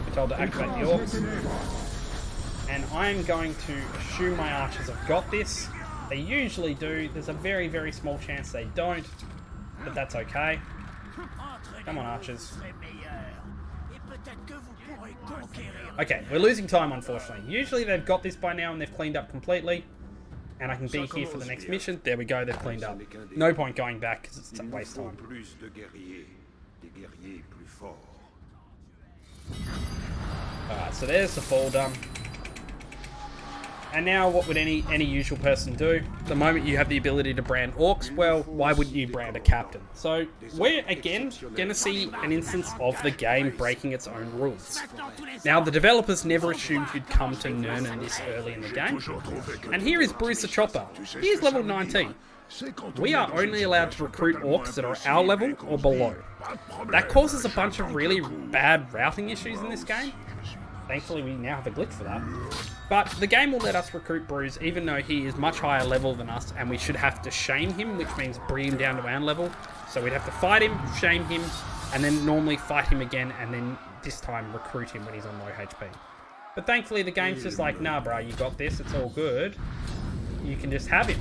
we're told to activate the orcs. And I'm going to assume my archers have got this. They usually do. There's a very, very small chance they don't, but that's okay. Come on, archers. Okay, we're losing time, unfortunately. Usually they've got this by now and they've cleaned up completely. And I can be here for the next mission. There we go, they've cleaned up. No point going back because it's a waste of time. Alright, so there's the fall done. And now what would any usual person do? The moment you have the ability to brand orcs, well, why wouldn't you brand a captain? So we're again going to see an instance of the game breaking its own rules. Now, the developers never assumed you'd come to Nurnen this early in the game. And here is Bruce the Chopper. He is level 19. We are only allowed to recruit orcs that are our level or below. That causes a bunch of really bad routing issues in this game. Thankfully, we now have a glitch for that. But the game will let us recruit Bruce, even though he is much higher level than us, and we should have to shame him, which means bring him down to our level. So we'd have to fight him, shame him, and then normally fight him again, and then this time recruit him when he's on low HP. But thankfully, the game's just like, nah, bro, you got this, it's all good. You can just have him.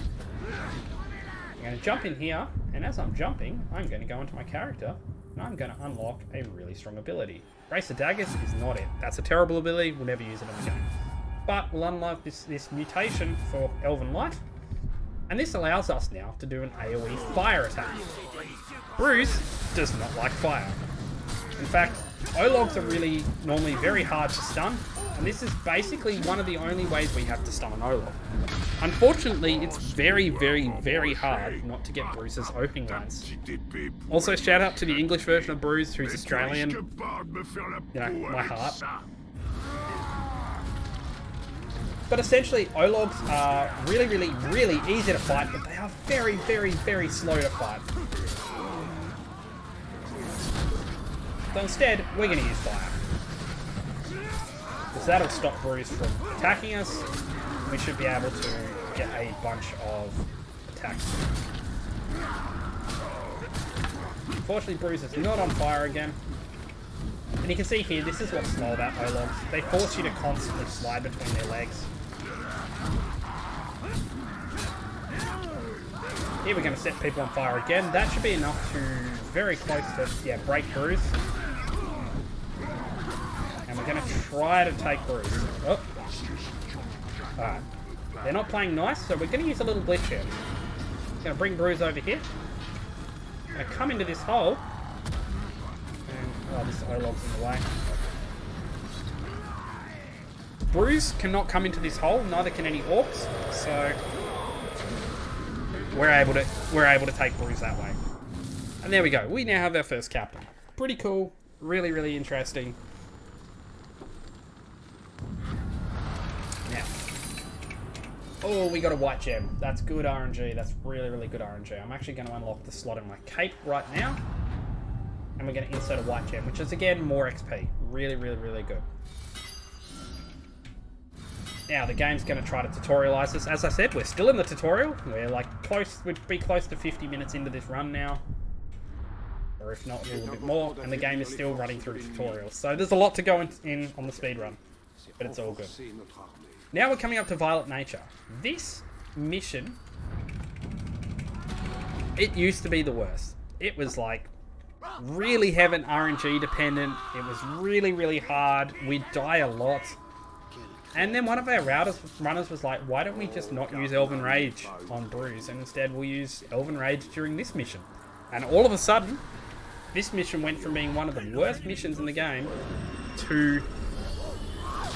I'm going to jump in here, and as I'm jumping, I'm going to go into my character, and I'm going to unlock a really strong ability. Brace of Daggers is not it. That's a terrible ability. We'll never use it in the game. But we'll unlock this mutation for Elven Light. And this allows us now to do an AoE fire attack. Bruce does not like fire. In fact, Ologs are really normally very hard to stun. And this is basically one of the only ways we have to stun an Olog. Unfortunately, it's very, very, very hard not to get Bruce's opening lines. Also, shout out to the English version of Bruce, who's Australian. You know, my heart. But essentially, Ologs are really, really, really easy to fight, but they are very, very, very slow to fight. So instead, we're going to use fire. Because that'll stop Bruce from attacking us. We should be able to get a bunch of attacks. Unfortunately, Bruce is not on fire again. And you can see here, this is what's slow about Ologs. They force you to constantly slide between their legs. Here we're going to set people on fire again. That should be enough to very close to, yeah, break Bruce. And we're going to try to take Bruce. Oh. Alright. They're not playing nice, so we're going to use a little glitch here. Going to bring Bruce over here. Going to come into this hole. And, oh, this Olog's in the way. Bruce cannot come into this hole, neither can any orcs, so we're able to take Bruce that way. And there we go. We now have our first captain. Pretty cool. Really, really interesting. Now. Oh, we got a white gem. That's good RNG. That's really, really good RNG. I'm actually going to unlock the slot in my cape right now. And we're going to insert a white gem, which is, again, more XP. Really, really, really good. Now, the game's going to try to tutorialize this. As I said, we're still in the tutorial. We're like close, we'd be close to 50 minutes into this run now. Or if not, a little bit more. And the game is still running through tutorials. So there's a lot to go in on the speed run. But it's all good. Now we're coming up to Violent Nature. This mission, it used to be the worst. It was like really heavy RNG dependent. It was really, really hard. We'd die a lot. And then one of our runners was like, why don't we just not use Elven Rage on Bruce, and instead we'll use Elven Rage during this mission. And all of a sudden, this mission went from being one of the worst missions in the game to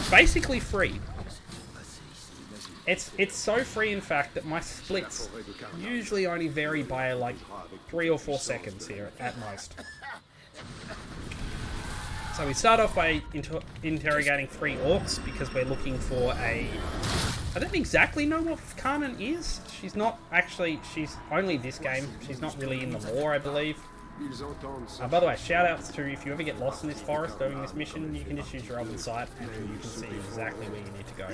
basically free. It's so free, in fact, that my splits usually only vary by like 3 or 4 seconds here at most. So we start off by interrogating 3 orcs because we're looking for a... I don't exactly know what Carmen is. She's not actually... She's only this game. She's not really in the lore, I believe. By the way, shout outs to if you ever get lost in this forest doing this mission, you can just use your oven sight and you can see exactly where you need to go.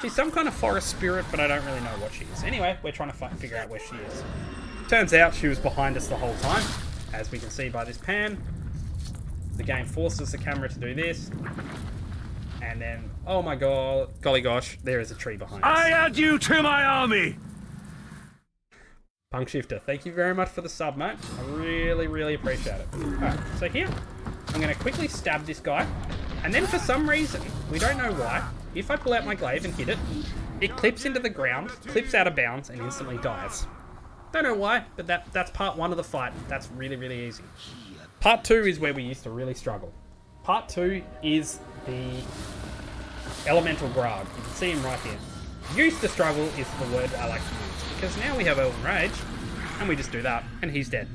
She's some kind of forest spirit, but I don't really know what she is. Anyway, we're trying to figure out where she is. Turns out she was behind us the whole time, as we can see by this pan. The game forces the camera to do this. And then, oh my god, golly gosh, there is a tree behind us. I add you to my army! Punk Shifter, thank you very much for the sub, mate. I really, really appreciate it. Alright, so here, I'm going to quickly stab this guy. And then for some reason, we don't know why, if I pull out my glaive and hit it, it clips into the ground, clips out of bounds, and instantly dies. Don't know why, but that's part 1 of the fight. That's really, really easy. Part 2 is where we used to really struggle. Part 2 is the Elemental Grog. You can see him right here. Used to struggle is the word I like to use, because now we have Elven Rage, and we just do that, and he's dead.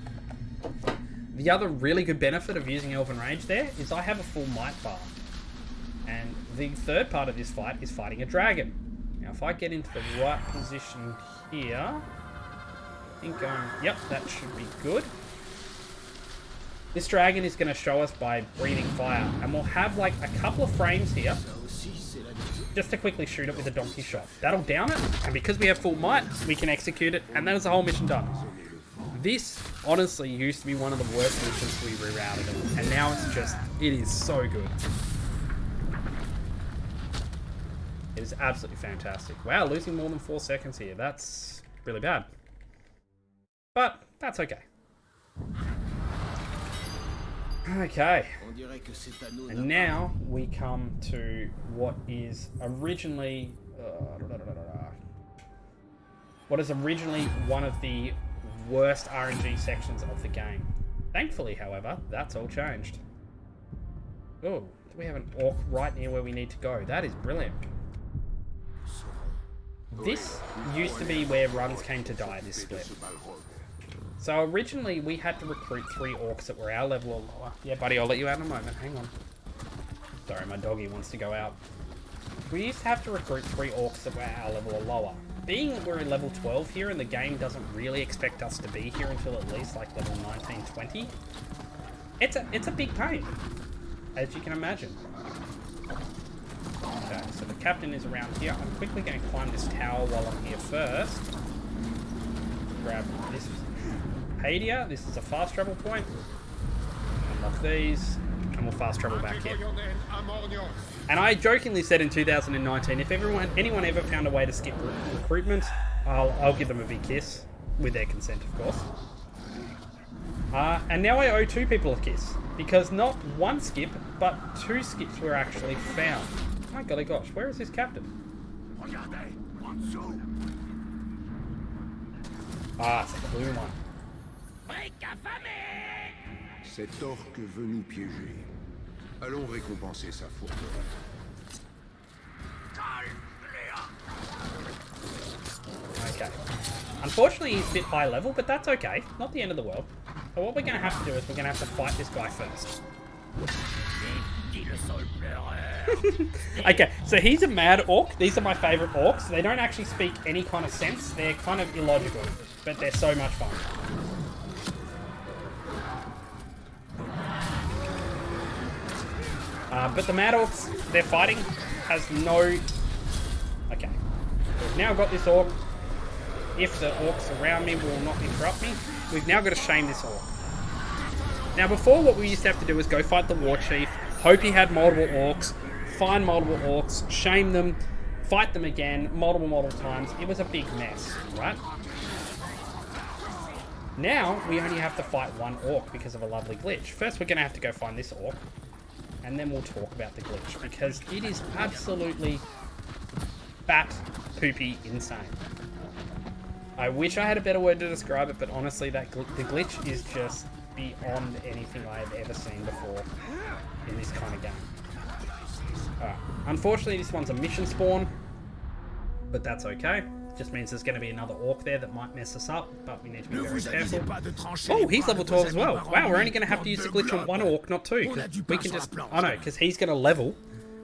The other really good benefit of using Elven Rage there is I have a full might bar. And the third part of this fight is fighting a dragon. Now if I get into the right position here, I think yep, that should be good. This dragon is going to show us by breathing fire, and we'll have like a couple of frames here just to quickly shoot it with a donkey shot. That'll down it, and because we have full might, we can execute it, and that is the whole mission done. This, honestly, used to be one of the worst missions we rerouted it, and now it's just, it is so good. It is absolutely fantastic. Wow, losing more than 4 seconds here. That's really bad. But, that's okay. Okay, and now we come to what is originally one of the worst RNG sections of the game. Thankfully, however, that's all changed. Oh, we have an orc right near where we need to go. That is brilliant. This used to be where runs came to die, this split. So originally we had to recruit 3 orcs that were our level or lower. Yeah, buddy, I'll let you out in a moment. Hang on. Sorry, my doggy wants to go out. We used to have to recruit 3 orcs that were our level or lower. Being that we're at level 12 here and the game doesn't really expect us to be here until at least like level 19, 20, it's a big pain, as you can imagine. Okay, so the captain is around here. I'm quickly going to climb this tower while I'm here first. Grab this Hadia. This is a fast travel point. Unlock these, and we'll fast travel back here. And I jokingly said in 2019, if anyone ever found a way to skip recruitment, I'll give them a big kiss, with their consent, of course. And now I owe 2 people a kiss, because not 1 skip, but 2 skips were actually found. My golly gosh, where is this captain? Ah, it's a blue one. Cet orc veut nous piéger. Allons récompenser sa fourberie. Okay. Unfortunately, he's a bit high level, but that's okay. Not the end of the world. So what we're going to have to do is we're going to have to fight this guy first. Okay, so he's a mad orc. These are my favourite orcs. They don't actually speak any kind of sense. They're kind of illogical, but they're so much fun. But the mad orcs, their fighting has no... Okay. We've now got this orc. If the orcs around me will not interrupt me, we've now got to shame this orc. Now before, what we used to have to do was go fight the Warchief, hope he had multiple orcs, find multiple orcs, shame them, fight them again, multiple times. It was a big mess, right? Now, we only have to fight 1 orc because of a lovely glitch. First, we're going to have to go find this orc, and then we'll talk about the glitch, because it is absolutely bat poopy insane. I wish I had a better word to describe it, but honestly, the glitch is just beyond anything I have ever seen before in this kind of game. Alright, unfortunately this one's a mission spawn, but that's okay. It just means there's going to be another orc there that might mess us up, but we need to be very careful. Oh, he's level 12 as well. Wow, we're only going to have to use the glitch on 1 orc, not 2, because we can just... Oh no, because he's going to level.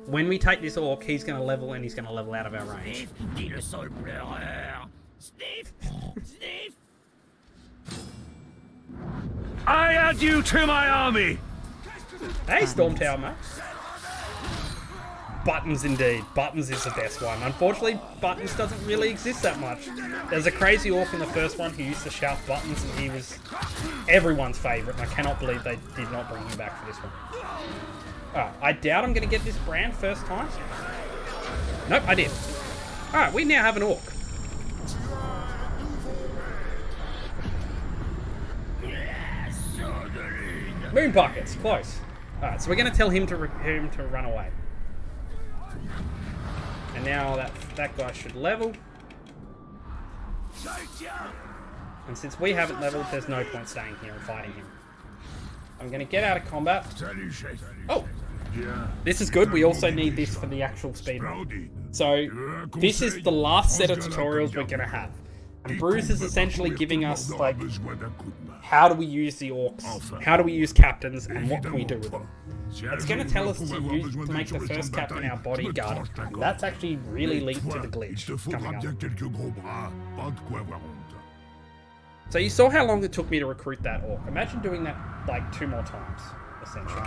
When we take this orc, he's going to level, and he's going to level out of our range. I add you to my army! Hey, Storm Tower, mate. Buttons indeed. Buttons is the best one. Unfortunately, Buttons doesn't really exist that much. There's a crazy orc in the first one who used to shout Buttons, and he was everyone's favourite, and I cannot believe they did not bring him back for this one. I doubt I'm going to get this brand first time. Nope, I did. Alright, we now have an orc. Moon buckets, close. Alright, so we're going to tell him to run away. And now that guy should level. And since we haven't leveled, there's no point staying here and fighting him. I'm going to get out of combat. Oh! This is good. We also need this for the actual speedrun. So, this is the last set of tutorials we're going to have. And Bruce is essentially giving us, like, how do we use the orcs, how do we use captains, and what can we do with them. It's going to tell us to make the first captain our bodyguard, and that's actually really linked to the glitch coming up. So you saw how long it took me to recruit that orc. Imagine doing that, like, 2 more times, essentially.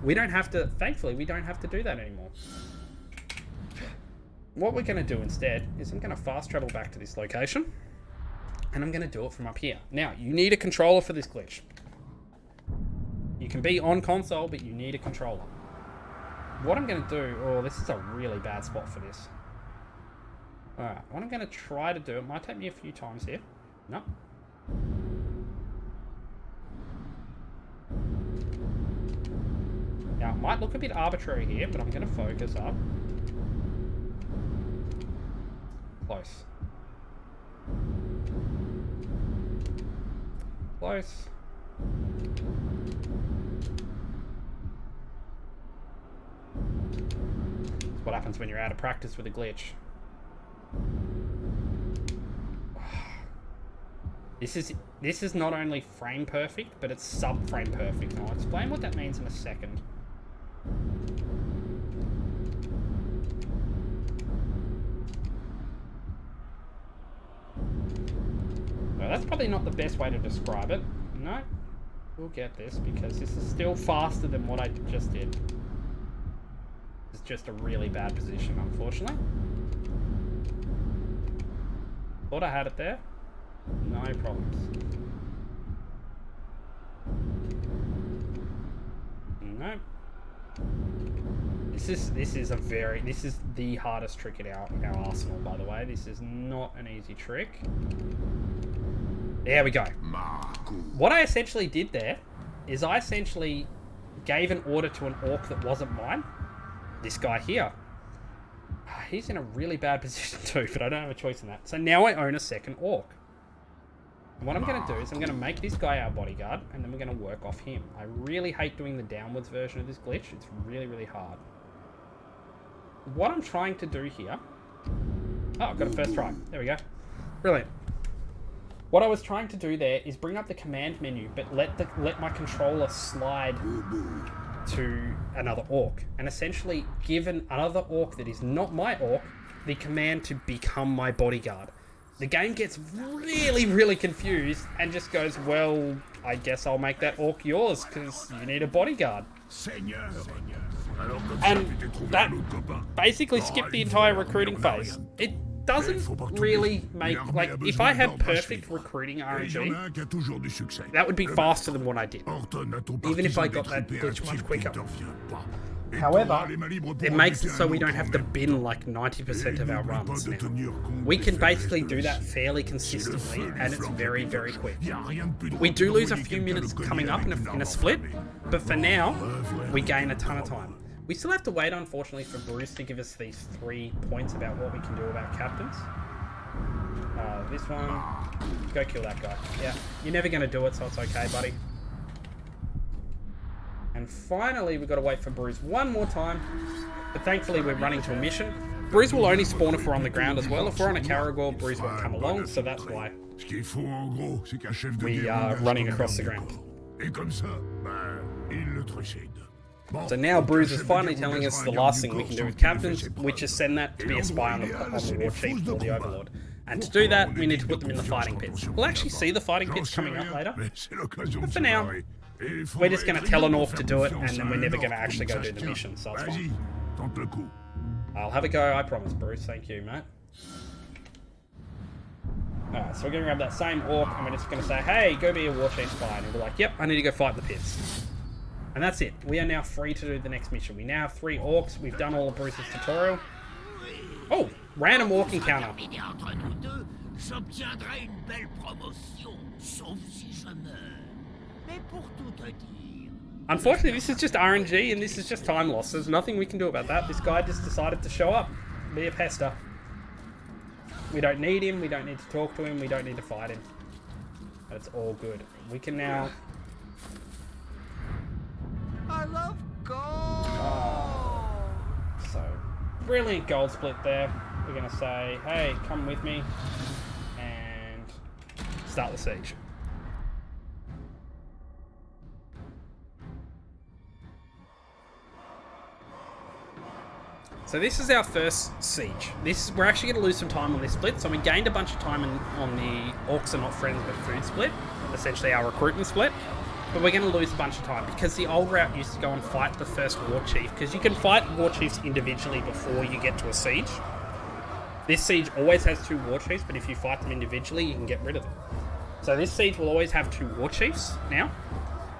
We don't have to, thankfully, we don't have to do that anymore. What we're going to do instead is I'm going to fast travel back to this location, and I'm going to do it from up here. Now, you need a controller for this glitch. You can be on console, but you need a controller. What I'm going to do... Oh, this is a really bad spot for this. Alright, what I'm going to try to do... It might take me a few times here. No. Now, it might look a bit arbitrary here, but I'm going to focus up. Close. Close. That's what happens when you're out of practice with a glitch. This is not only frame perfect, but it's sub-frame perfect. And I'll explain what that means in a second. Well, that's probably not the best way to describe it. No, we'll get this because this is still faster than what I just did. It's just a really bad position, unfortunately. Thought I had it there. No problems. Nope. This is the hardest trick in our arsenal, by the way. This is not an easy trick. There we go. What I essentially did there is I essentially gave an order to an orc that wasn't mine. This guy here. He's in a really bad position too, but I don't have a choice in that. So now I own a second orc. And what I'm going to do is I'm going to make this guy our bodyguard, and then we're going to work off him. I really hate doing the downwards version of this glitch. It's really, really hard. What I'm trying to do here... Oh, I've got a first try. There we go. Brilliant. What I was trying to do there is bring up the command menu, but let my controller slide to another orc, and essentially give another orc that is not my orc the command to become my bodyguard. The game gets really, really confused and just goes, well, I guess I'll make that orc yours because you need a bodyguard. And that basically skipped the entire recruiting phase. It doesn't really make, like, if I had perfect recruiting RNG, that would be faster than what I did, even if I got that glitch much quicker. However, it makes it so we don't have to bin like 90% of our runs now. We can basically do that fairly consistently, and it's very, very quick. We do lose a few minutes coming up in a split, but for now, we gain a ton of time. We still have to wait, unfortunately, for Bruce to give us these 3 points about what we can do about captains. This one, go kill that guy. Yeah, you're never going to do it, so it's okay, buddy. And finally, we've got to wait for Bruce one more time. But thankfully, we're running to a mission. Bruce will only spawn if we're on the ground as well. If we're on a Caragor, Bruce won't come along, so that's why we are running across the ground. So now Bruce is finally telling us the last thing we can do with captains, which is send that to be a spy on the Warchief or the Overlord. And to do that, we need to put them in the fighting pits. We'll actually see the fighting pits coming up later. But for now, we're just going to tell an orc to do it, and then we're never going to actually go do the mission, so it's fine. I'll have a go, I promise, Bruce. Thank you, mate. Alright, so we're going to grab that same orc, and we're just going to say, hey, go be a Warchief spy. And we'll be like, yep, I need to go fight the pits. And that's it. We are now free to do the next mission. We now have 3 orcs. We've done all of Bruce's tutorial. Oh, random orc encounter. Unfortunately, this is just RNG and this is just time loss. There's nothing we can do about that. This guy just decided to show up, be a pester. We don't need him. We don't need to talk to him. We don't need to fight him. That's all good. We can now... I love gold! So, brilliant gold split there. We're going to say, hey, come with me. And start the siege. So this is our first siege. We're actually going to lose some time on this split. So we gained a bunch of time on the Orcs Are Not Friends But Food split. Essentially our recruitment split. But we're going to lose a bunch of time because the old route used to go and fight the first Warchief. Because you can fight Warchiefs individually before you get to a siege. This siege always has 2 Warchiefs, but if you fight them individually, you can get rid of them. So this siege will always have 2 Warchiefs now.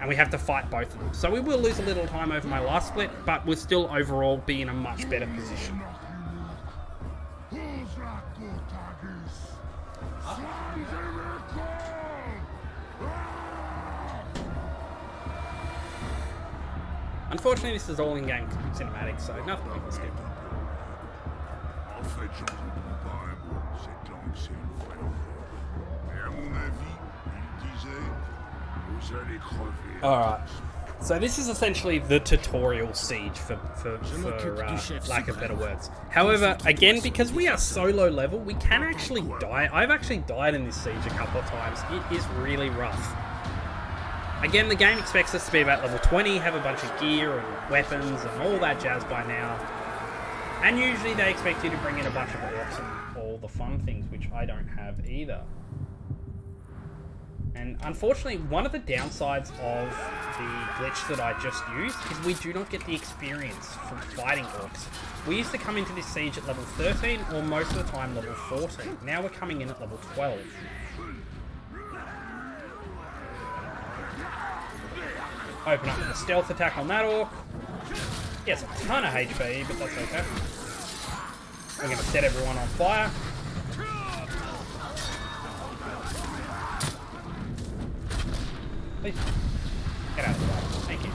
And we have to fight both of them. So we will lose a little time over my last split, but we'll still overall be in a much better position. Unfortunately, this is all in-game cinematic, so nothing we can skip. Alright, So this is essentially the tutorial siege for lack of better words. However, again, because we are so low level, we can actually die. I've actually died in this siege a couple of times. It is really rough. Again, the game expects us to be about level 20, have a bunch of gear and weapons and all that jazz by now. And usually they expect you to bring in a bunch of orcs and all the fun things, which I don't have either. And unfortunately, one of the downsides of the glitch that I just used is we do not get the experience from fighting orcs. We used to come into this siege at level 13, or most of the time level 14. Now we're coming in at level 12. Open up with a stealth attack on that orc. He has a ton of HP, but that's okay. We're going to set everyone on fire. Please. Get out of the way. Thank you.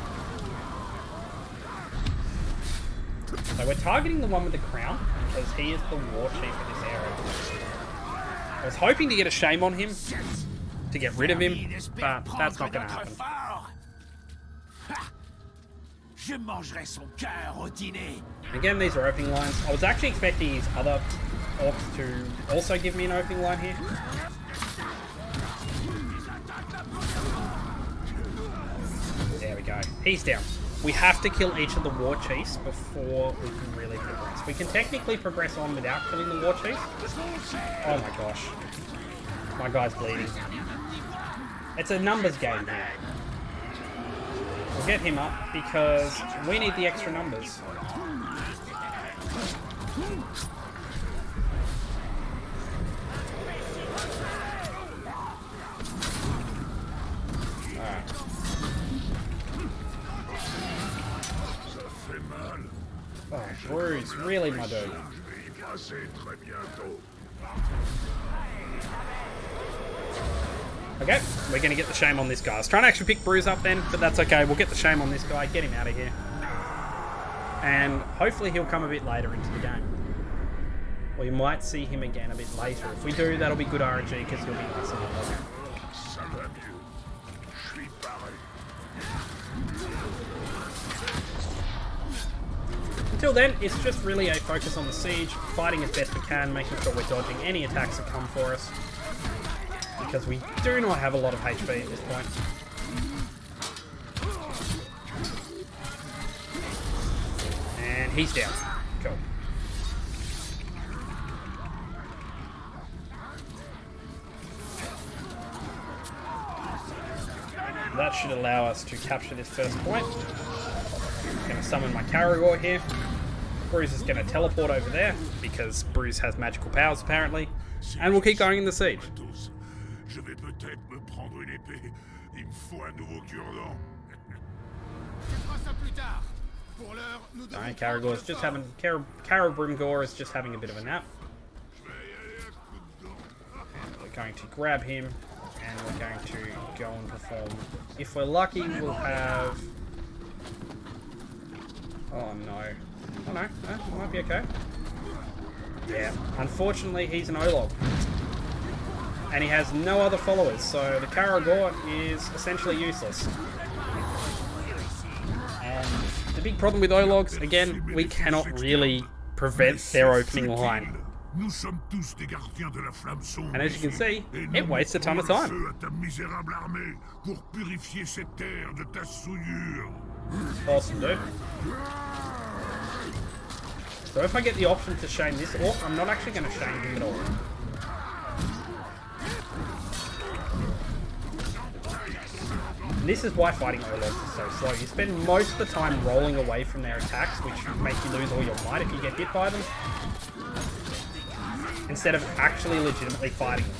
So we're targeting the one with the crown because he is the war chief of this area. I was hoping to get a shame on him to get rid of him, but that's not going to happen. Again, these are opening lines. I was actually expecting his other orcs to also give me an opening line here. There we go. He's down. We have to kill each of the war chiefs before we can really progress. We can technically progress on without killing the war chiefs. Oh my gosh. My guy's bleeding. It's a numbers game here. We'll get him up because we need the extra numbers. Alright. Oh, Bruce, really, my dude? Okay, we're going to get the shame on this guy. I was trying to actually pick Bruce up then, but that's okay. We'll get the shame on this guy, get him out of here. And hopefully he'll come a bit later into the game. We might see him again a bit later. If we do, that'll be good RNG because he'll be nice and low. Until then, it's just really a focus on the siege, fighting as best we can, making sure we're dodging any attacks that come for us. Because we do not have a lot of HP at this point. And he's down. Cool. That should allow us to capture this first point. I'm going to summon my Karagor here. Bruce is going to teleport over there because Bruce has magical powers apparently. And we'll keep going in the siege. Alright, Karagor's just having... Karabrimgor is just having a bit of a nap. And we're going to grab him and we're going to go and perform. If we're lucky, we'll have... Oh no. Oh no, it might be okay. Yeah, unfortunately he's an Olog. And he has no other followers, so the Karagor is essentially useless. And the big problem with Ologs, again, we cannot really prevent their opening line. And as you can see, it wastes a ton of time. Awesome, dude. So if I get the option to shame this orc, I'm not actually going to shame him at all. And this is why fighting Ologs is so slow. You spend most of the time rolling away from their attacks, which make you lose all your might if you get hit by them, instead of actually legitimately fighting them.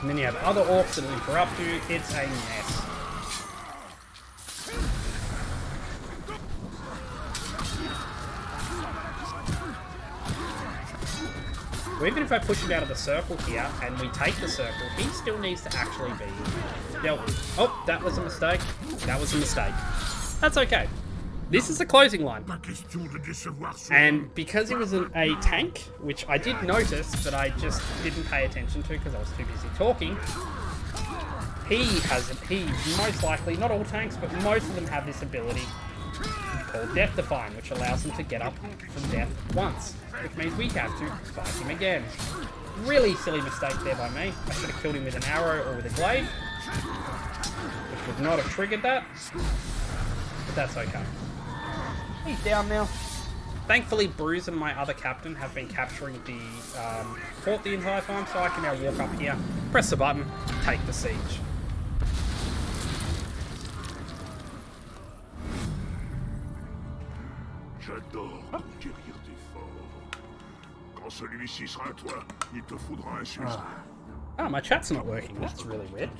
And then you have other orcs that will interrupt you. It's a mess. So even if I push him out of the circle here and we take the circle, he still needs to actually be dealt with. Oh, that was a mistake. That was a mistake. That's okay. This is a closing line. And because he was a tank, which I did notice, but I just didn't pay attention to because I was too busy talking, he most likely, not all tanks, but most of them have this ability called Death Defying, which allows them to get up from death once, which means we have to fight him again. Really silly mistake there by me. I should have killed him with an arrow or with a glaive, which would not have triggered that, but that's okay. He's down now. Thankfully, Bruce and my other captain have been capturing the fort the entire time, so I can now walk up here, press the button, take the siege. J'adore conquérir des forts. Quand celui-ci sera à toi, il te faudra un suicide. Oh, my chat's not working. That's really weird.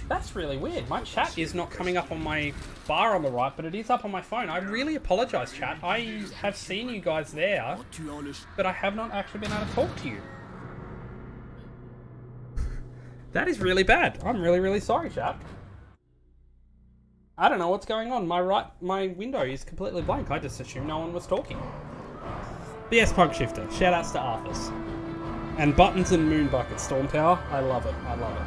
That's really weird. My chat is not coming up on my bar on the right, but it is up on my phone. I really apologise, chat. I have seen you guys there, but I have not actually been able to talk to you. That is really bad. I'm really, really sorry, chat. I don't know what's going on. My window is completely blank. I just assumed no one was talking. But yes, Punk Shifter. Shoutouts to Arthas. And Buttons and Moon Bucket Storm Tower. I love it. I love it.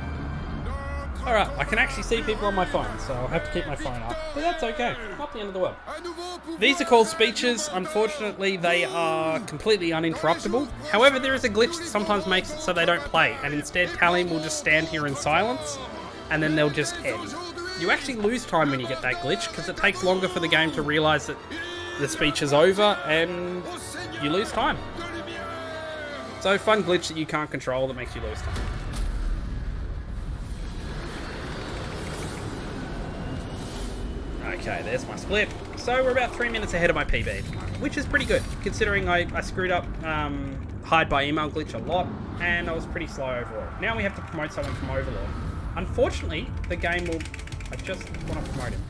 Alright, I can actually see people on my phone, so I'll have to keep my phone up. But that's okay. Not the end of the world. These are called speeches. Unfortunately, they are completely uninterruptible. However, there is a glitch that sometimes makes it so they don't play, and instead Talim will just stand here in silence, and then they'll just end. You actually lose time when you get that glitch, because it takes longer for the game to realise that the speech is over, and you lose time. So, fun glitch that you can't control that makes you lose time. Okay, there's my split. So we're about 3 minutes ahead of my PB, which is pretty good, considering I screwed up hide by email glitch a lot, and I was pretty slow overall. Now we have to promote someone from Overlord. Unfortunately, the game will... I just want to promote him.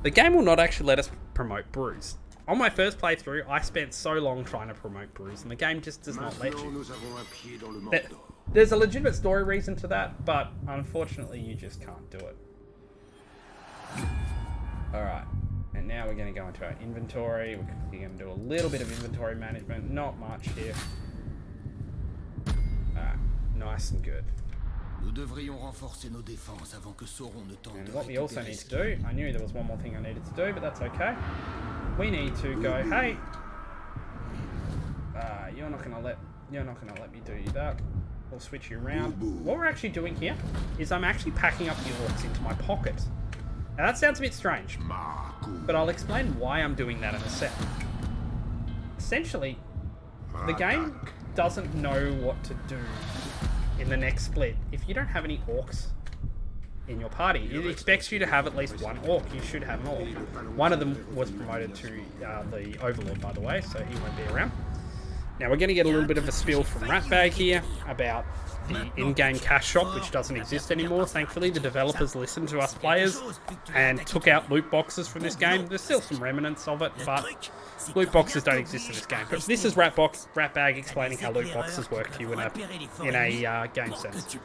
The game will not actually let us promote Bruce. On my first playthrough, I spent so long trying to promote Bruce, and the game just does not let you. There's a legitimate story reason to that, but unfortunately you just can't do it. Alright, and now we're going to go into our inventory. We're going to do a little bit of inventory management, not much here. Alright, nice and good. And what we also need to do, I knew there was one more thing I needed to do, but that's okay. We need to go, hey, you're not gonna let me do that. We'll switch you around. What we're actually doing here is I'm actually packing up the orcs into my pocket. Now that sounds a bit strange, but I'll explain why I'm doing that in a sec. Essentially, the game doesn't know what to do in the next split. If you don't have any orcs in your party, it expects you to have at least one orc. You should have an orc. One of them was promoted to the Overlord, by the way, so he won't be around. Now we're going to get a little bit of a spiel from Ratbag here about the in-game cash shop, which doesn't exist anymore. Thankfully, the developers listened to us players and took out loot boxes from this game. There's still some remnants of it, but loot boxes don't exist in this game. But this is Ratbag explaining how loot boxes work to you in a game sense.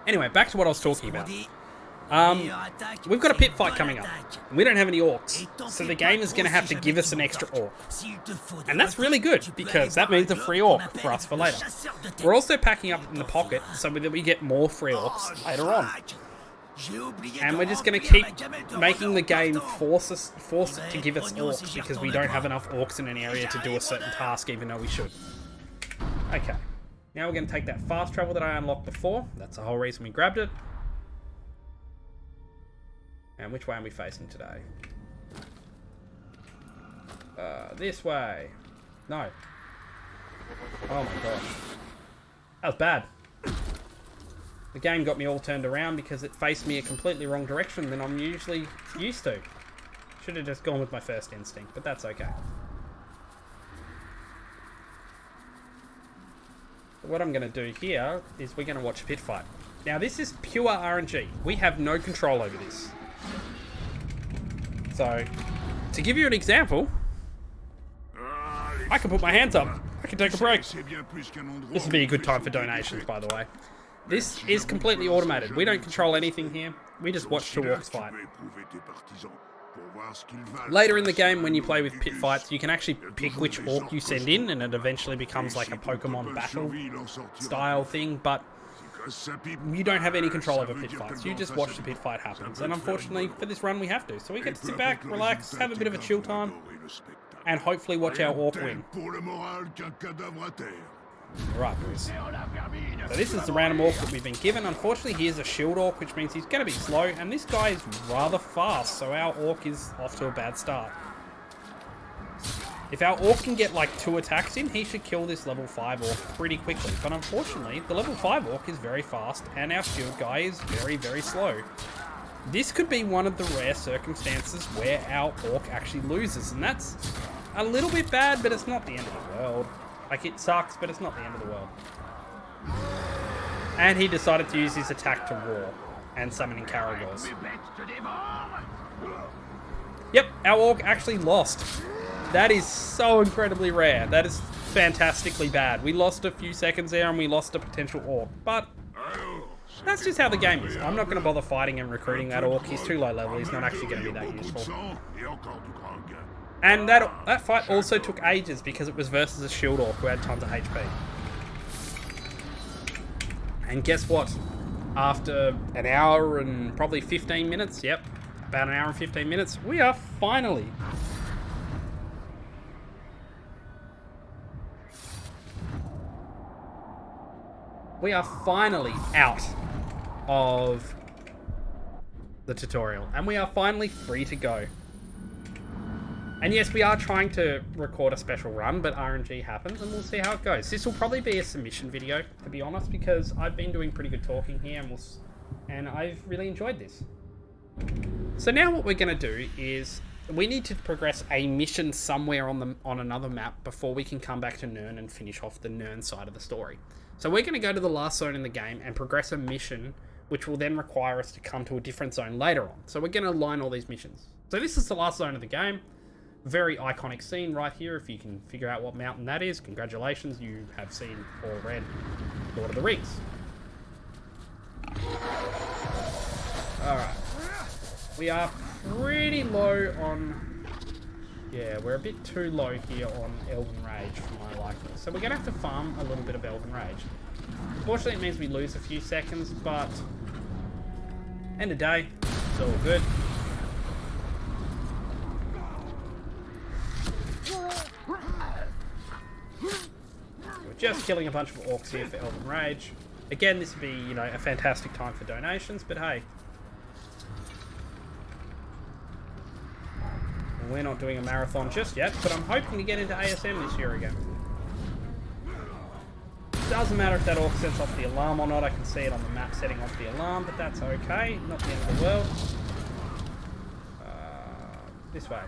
Anyway, back to what I was talking about. We've got a pit fight coming up. We don't have any orcs, so the game is going to have to give us an extra orc. And that's really good, because that means a free orc for us for later. We're also packing up in the pocket so that we get more free orcs later on. And we're just going to keep making the game force it to give us orcs, because we don't have enough orcs in an area to do a certain task, even though we should. Okay, now we're going to take that fast travel that I unlocked before. That's the whole reason we grabbed it. And which way are we facing today? This way. No. Oh my gosh. That was bad. The game got me all turned around because it faced me a completely wrong direction than I'm usually used to. Should have just gone with my first instinct, but that's okay. But what I'm going to do here is we're going to watch a pit fight. Now this is pure RNG. We have no control over this. So, to give you an example, I can put my hands up. I can take a break. This would be a good time for donations, by the way. This is completely automated. We don't control anything here. We just watch two orcs fight. Later in the game, when you play with pit fights, you can actually pick which orc you send in, and it eventually becomes like a Pokemon battle style thing. But you don't have any control over pit fights. You just watch the pit fight happens. And unfortunately, for this run, we have to. So we get to sit back, relax, have a bit of a chill time, and hopefully watch our orc win. Alright, boys. So this is the random orc that we've been given. Unfortunately, he is a shield orc, which means he's going to be slow, and this guy is rather fast, so our orc is off to a bad start. If our orc can get like 2 attacks in, he should kill this level 5 orc pretty quickly. But unfortunately, the level 5 orc is very fast, and our shield guy is very, very slow. This could be one of the rare circumstances where our orc actually loses, and that's a little bit bad, but it's not the end of the world. Like, it sucks, but it's not the end of the world. And he decided to use his attack to roar and summon in Caragors. Yep, our orc actually lost. That is so incredibly rare. That is fantastically bad. We lost a few seconds there and we lost a potential orc. But that's just how the game is. I'm not going to bother fighting and recruiting that orc. He's too low level. He's not actually going to be that useful. And that fight also took ages because it was versus a shield orc who had tons of HP. And guess what? After an hour and probably 15 minutes, yep, about an hour and 15 minutes, we are finally out of the tutorial. And we are finally free to go. And yes, we are trying to record a special run, but RNG happens, and we'll see how it goes. This will probably be a submission video, to be honest, because I've been doing pretty good talking here, and I've really enjoyed this. So now what we're going to do is we need to progress a mission somewhere on another map before we can come back to Nirn and finish off the Nirn side of the story. So we're going to go to the last zone in the game and progress a mission, which will then require us to come to a different zone later on. So we're going to align all these missions. So this is the last zone of the game. Very iconic scene right here. If you can figure out what mountain that is, congratulations, you have seen or read Lord of the Rings. Alright. We are pretty low on... Yeah, we're a bit too low here on Elven Rage for my liking. So we're going to have to farm a little bit of Elven Rage. Unfortunately, it means we lose a few seconds, but... End of day, it's all good. We're just killing a bunch of orcs here for Elven Rage. Again, this would be, you know, a fantastic time for donations, but hey. We're not doing a marathon just yet, but I'm hoping to get into ASM this year again. Doesn't matter if that orc sets off the alarm or not, I can see it on the map setting off the alarm, but that's okay, not the end of the world. This way.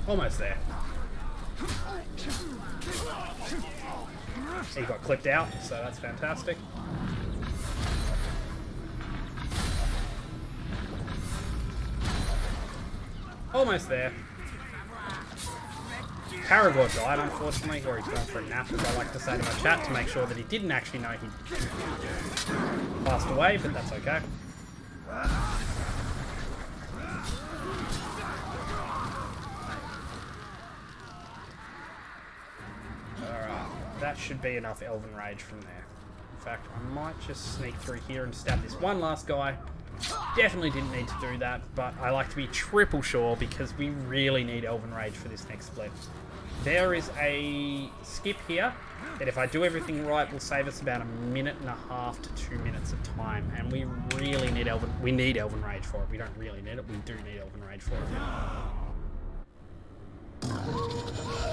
Almost there. He got clipped out, so that's fantastic. Almost there. Caragor died, unfortunately, or he's gone for a nap, as I like to say to my chat, to make sure that he didn't actually know he passed away, but that's okay. Alright, that should be enough Elven Rage from there. In fact, I might just sneak through here and stab this one last guy. Definitely didn't need to do that, but I like to be triple sure because we really need Elven Rage for this next split. There is a skip here that if I do everything right will save us about 1.5 minutes to 2 minutes of time, and we really need Elven Rage for it. We don't really need it, we do need Elven Rage for it.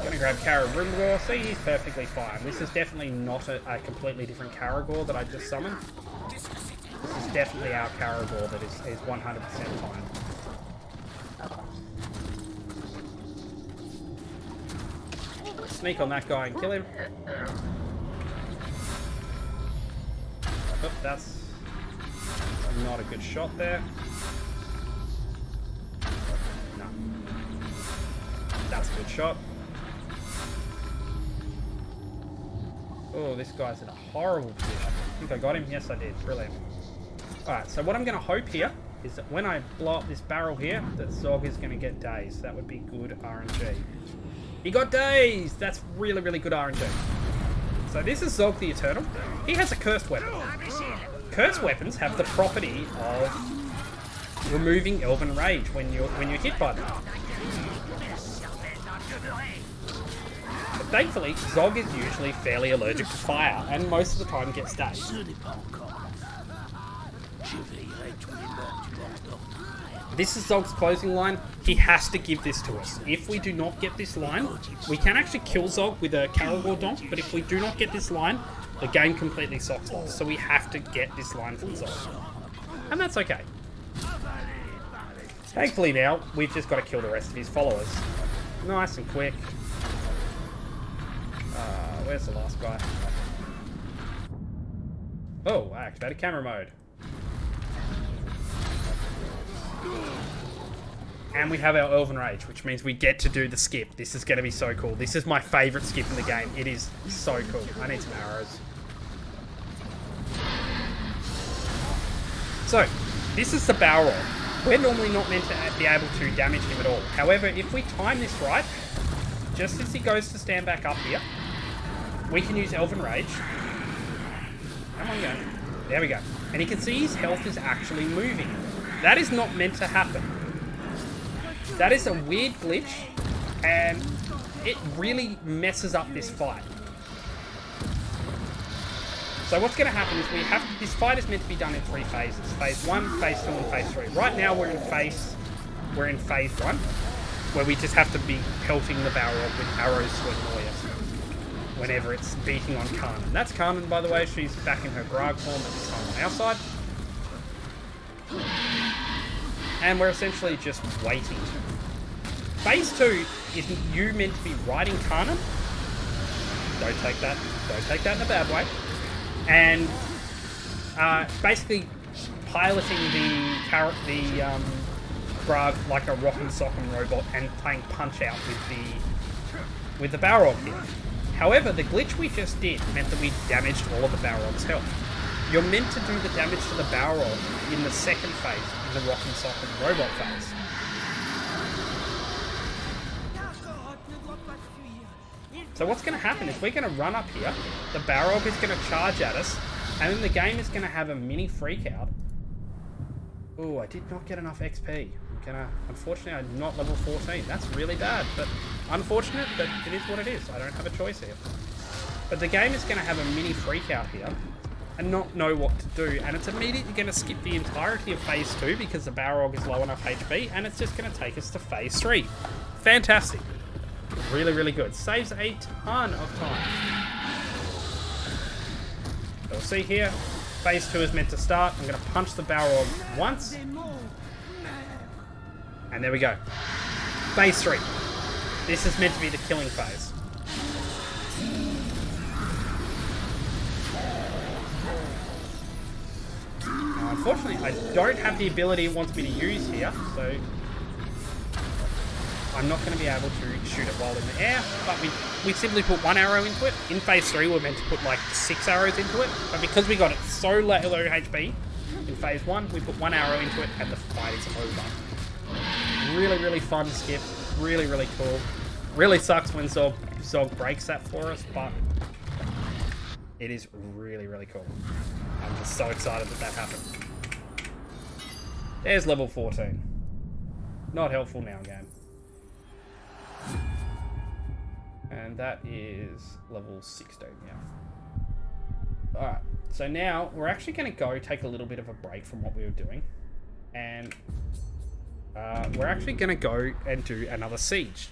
Gonna grab Caragor. See, he's perfectly fine. This is definitely not a completely different Caragor that I just summoned. This is definitely our Caragor that is 100% fine. Sneak on that guy and kill him. Oh, that's not a good shot there. No. That's a good shot. Oh, this guy's in a horrible position. I think I got him. Yes, I did. Brilliant. Alright, so what I'm going to hope here is that when I blow up this barrel here, that Zog is going to get dazed. That would be good RNG. He got dazed! That's really, really good RNG. So this is Zog the Eternal. He has a cursed weapon. Cursed weapons have the property of removing Elven Rage when you're hit by them. But thankfully, Zog is usually fairly allergic to fire, and most of the time gets dazed. This is Zog's closing line. He has to give this to us. If we do not get this line, we can actually kill Zog with a Caragor Donk, but if we do not get this line, the game completely socks off. So we have to get this line from Zog. And that's okay. Thankfully now, we've just got to kill the rest of his followers. Nice and quick. Where's the last guy? Oh, I activated camera mode. And we have our Elven Rage, which means we get to do the skip. This is going to be so cool. This is my favourite skip in the game. It is so cool. I need some arrows. So, this is the Balrog. We're normally not meant to be able to damage him at all. However, if we time this right, just as he goes to stand back up here, we can use Elven Rage. Come on, go. There we go. And you can see his health is actually moving. That is not meant to happen. That is a weird glitch, and it really messes up this fight. So what's going to happen is this fight is meant to be done in 3 phases. Phase 1, Phase 2, and Phase 3. Right now we're in Phase 1, where we just have to be pelting the Balrog with arrows to annoy us whenever it's beating on Carnan. That's Carnan, by the way. She's back in her Grog form at this time on our side. And we're essentially just waiting. Phase 2 is you meant to be riding Carnan. Don't take that in a bad way. And basically piloting the Grog like a rock and sock'em robot and playing Punch Out with the Balrog here. However, the glitch we just did meant that we damaged all of the Balrog's health. You're meant to do the damage to the Balrog in the second phase, in the rock and sock'em robot phase. So what's going to happen is we're going to run up here, the Balrog is going to charge at us, and then the game is going to have a mini freakout. Oh, I did not get enough XP. Unfortunately, I'm not level 14. That's really bad, but unfortunate, but it is what it is. I don't have a choice here. But the game is going to have a mini freakout here and not know what to do, and it's immediately going to skip the entirety of Phase 2 because the Balrog is low enough HP, and it's just going to take us to Phase 3. Fantastic. Really, really good. Saves a ton of time. So we'll see here, Phase 2 is meant to start. I'm going to punch the Balrog once. And there we go. Phase 3. This is meant to be the killing phase. Now, unfortunately, I don't have the ability it wants me to use here, so I'm not going to be able to shoot it while in the air, but we simply put 1 arrow into it. In Phase 3, we're meant to put like 6 arrows into it, but because we got it so low HP, in Phase 1, we put 1 arrow into it and the fight is over. Really, really fun skip. Really, really cool. Really sucks when Zog breaks that for us, but it is really, really cool. I'm just so excited that happened. There's level 14. Not helpful now, game. And that is level 16, yeah. Alright, so now we're actually going to go take a little bit of a break from what we were doing. And we're actually going to go and do another siege.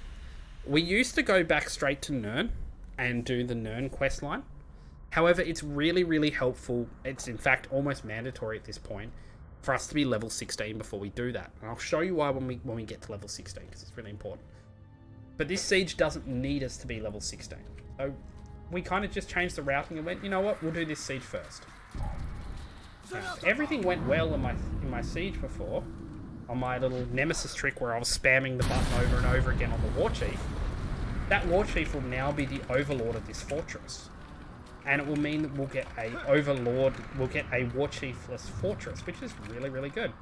We used to go back straight to Nirn and do the Nirn quest line. However, it's really, really helpful. It's in fact almost mandatory at this point for us to be level 16 before we do that. And I'll show you why when we get to level 16, because it's really important. But this siege doesn't need us to be level 16. So we kind of just changed the routing and went, you know what, we'll do this siege first. Now, if everything went well in my siege before, on my little Nemesis trick where I was spamming the button over and over again on the Warchief, that Warchief will now be the overlord of this fortress. And it will mean that we'll get a Warchiefless fortress, which is really, really good.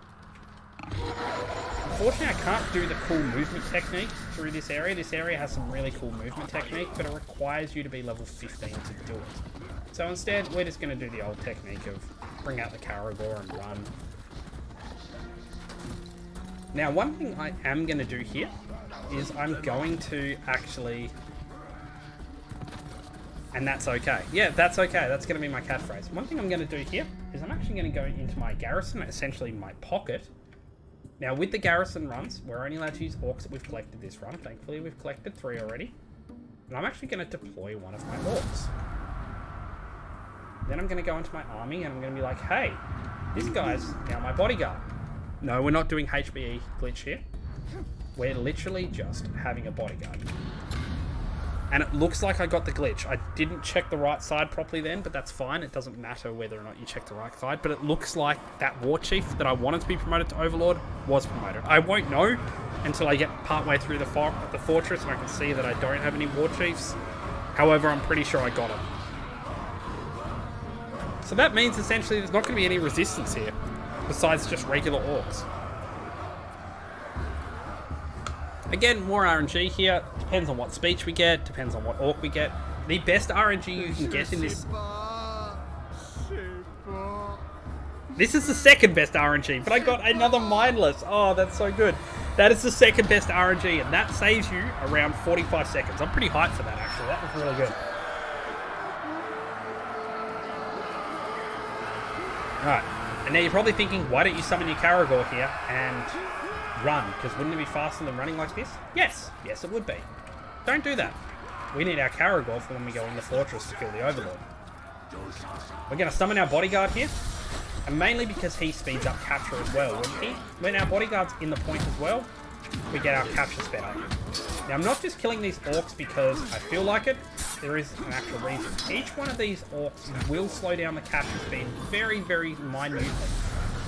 unfortunately, I can't do the cool movement technique through this area. This area has some really cool movement technique, but it requires you to be level 15 to do it. So instead, we're just going to do the old technique of bring out the Caragor and run. Now, one thing I am going to do here is I'm going to actually... And that's okay. Yeah, that's okay. That's going to be my catchphrase. One thing I'm going to do here is I'm actually going to go into my garrison, essentially my pocket. Now, with the garrison runs, we're only allowed to use orcs that we've collected this run. Thankfully, we've collected 3 already. And I'm actually going to deploy one of my orcs. Then I'm going to go into my army and I'm going to be like, hey, this guy's now my bodyguard. No, we're not doing HBE glitch here. We're literally just having a bodyguard. And it looks like I got the glitch. I didn't check the right side properly then, but that's fine. It doesn't matter whether or not you check the right side, but it looks like that Warchief that I wanted to be promoted to Overlord was promoted. I won't know until I get partway through the fortress and I can see that I don't have any Warchiefs. However, I'm pretty sure I got it. So that means essentially there's not going to be any resistance here, besides just regular orcs. Again, more RNG here. Depends on what speech we get, depends on what orc we get. The best RNG you can get in this... This is the second best RNG, but I got another mindless. Oh, that's so good. That is the second best RNG, and that saves you around 45 seconds. I'm pretty hyped for that, actually. That was really good. Alright, and now you're probably thinking, why don't you summon your Caragor here and run? Because wouldn't it be faster than running like this? Yes, yes it would be. Don't do that. We need our Caragor for when we go in the fortress to kill the Overlord. We're going to summon our bodyguard here, and mainly because he speeds up capture as well. When our bodyguard's in the point as well, we get our capture sped up. Now I'm not just killing these orcs because I feel like it. There is an actual reason. Each one of these orcs will slow down the capture speed very, very minutely.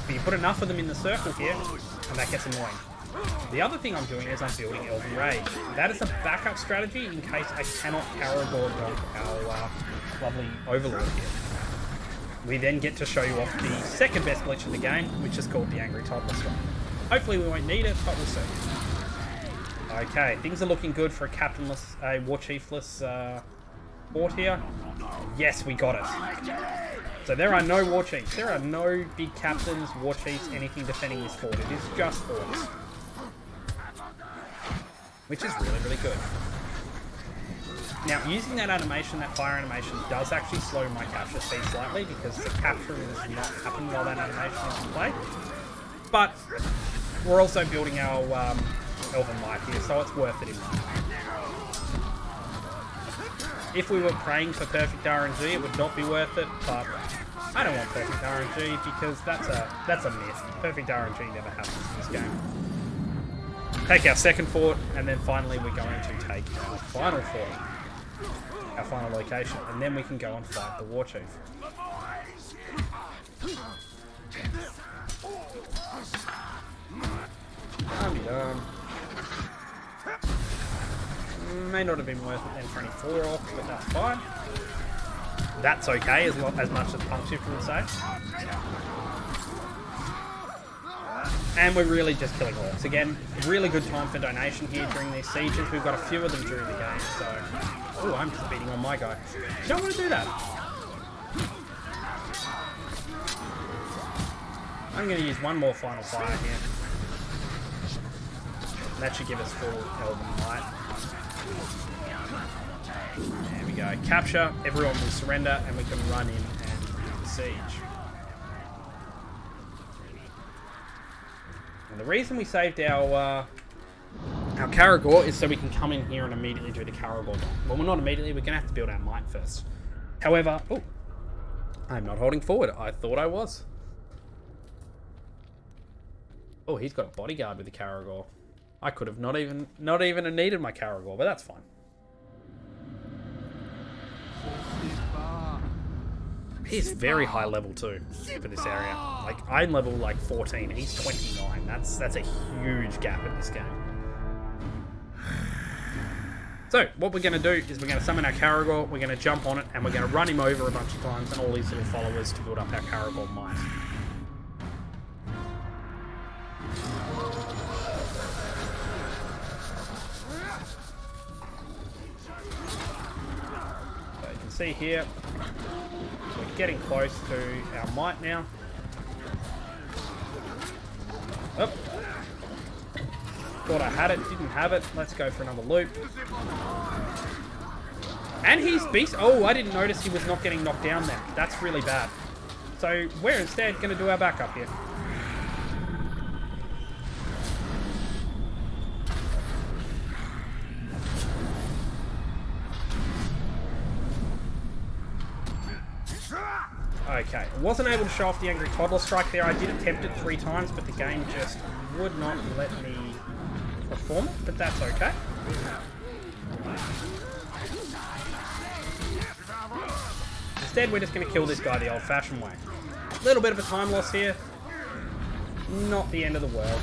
But you put enough of them in the circle here, and that gets annoying. The other thing I'm doing is I'm building Elven Rage. That is a backup strategy in case I cannot Caragor donk our lovely Overlord here. We then get to show you off the second best glitch in the game, which is called the Angry Toddler Strike. Hopefully we won't need it, but we'll see. Okay, things are looking good for a captainless, a Warchiefless fort here. Yes, we got it. So there are no Warchiefs. There are no big captains, Warchiefs, anything defending this fort. It is just orcs. Which is really, really good. Now, using that animation, that fire animation, does actually slow my capture speed slightly because the capturing does not happen while that animation is in play. But we're also building our Elven Light here, so it's worth it in my mind. If we were praying for perfect RNG, it would not be worth it, but I don't want perfect RNG because that's a myth. Perfect RNG never happens in this game. Take our second fort, and then finally we're going to take our final fort, our final location, and then we can go and fight the Warchief. May not have been worth it then for any 4 orcs, but that's fine. That's okay, as much as Pump Shifter would say. And we're really just killing orcs. Again, really good time for donation here during these sieges. We've got a few of them during the game, so... Oh, I'm just beating on my guy. You don't want to do that. I'm going to use one more final fire here. And that should give us full Elven Light. There we go. Capture, everyone will surrender, and we can run in and do the siege. And the reason we saved our Caragor is so we can come in here and immediately do the Caragor. Well, not immediately, we're going to have to build our might first. However, oh, I'm not holding forward. I thought I was. Oh, he's got a bodyguard with the Caragor. I could have not even needed my Caragor, but that's fine. He's very high level too for this area. Like I'm level like 14, he's 29. That's a huge gap in this game. So what we're going to do is we're going to summon our Caragor, we're going to jump on it, and we're going to run him over a bunch of times and all these little followers to build up our Caragor might. see here, we're getting close to our might now. Oh. Thought I had it, didn't have it. Let's go for another loop. And he's beast. Oh, I didn't notice he was not getting knocked down there. That's really bad. So we're instead going to do our backup here. Okay, I wasn't able to show off the Angry Toddler Strike there. I did attempt it 3 times, but the game just would not let me perform it, but that's okay. Instead, we're just going to kill this guy the old-fashioned way. A little bit of a time loss here. Not the end of the world.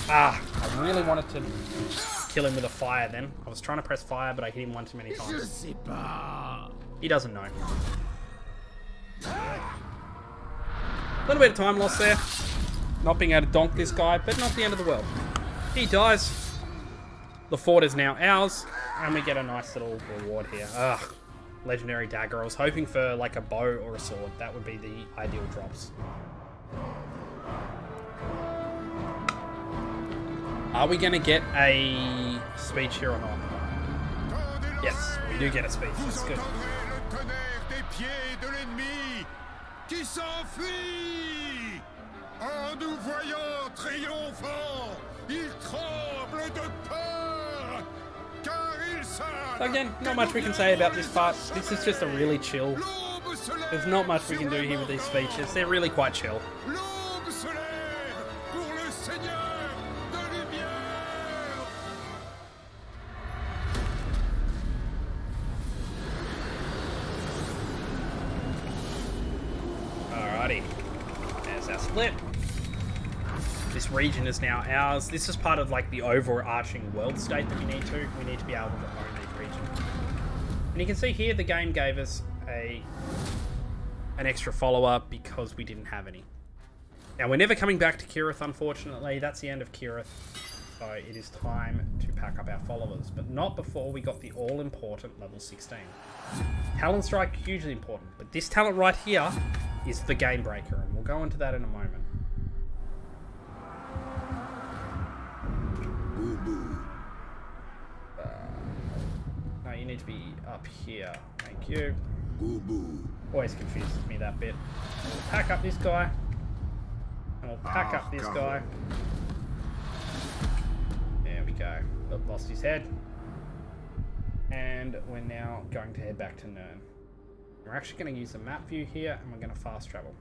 Ah, I really wanted to kill him with a fire then. I was trying to press fire, but I hit him one too many times. He doesn't know. A little bit of time loss there. Not being able to donk this guy, but not the end of the world. He dies. The fort is now ours, and we get a nice little reward here. Ugh. Legendary dagger. I was hoping for like a bow or a sword. That would be the ideal drops. Are we going to get a speech here or not? Yes, we do get a speech. That's good. En nous voyant triomphants, ils tremblent de peur, car ils savent. So again, not much we can say about this part. This is just a really chill. There's not much we can do here with these speeches. They're really quite chill. L'aube se lève pour le Seigneur de lumière. Alrighty. There's our split. This region is now ours. This is part of like the overarching world state that we need to. We need to be able to own these regions. And you can see here the game gave us an extra follow-up because we didn't have any. Now we're never coming back to Kirith, unfortunately. That's the end of Kirith. So it is time to pack up our followers, but not before we got the all-important level 16. Talent Strike, hugely important, but this talent right here is the game breaker, and we'll go into that in a moment. No, you need to be up here. Thank you. Always confuses me, that bit. We'll pack up this guy. And we'll pack up this guy. There we go. Lost his head. And we're now going to head back to Nern. We're actually going to use the map view here, and we're going to fast travel.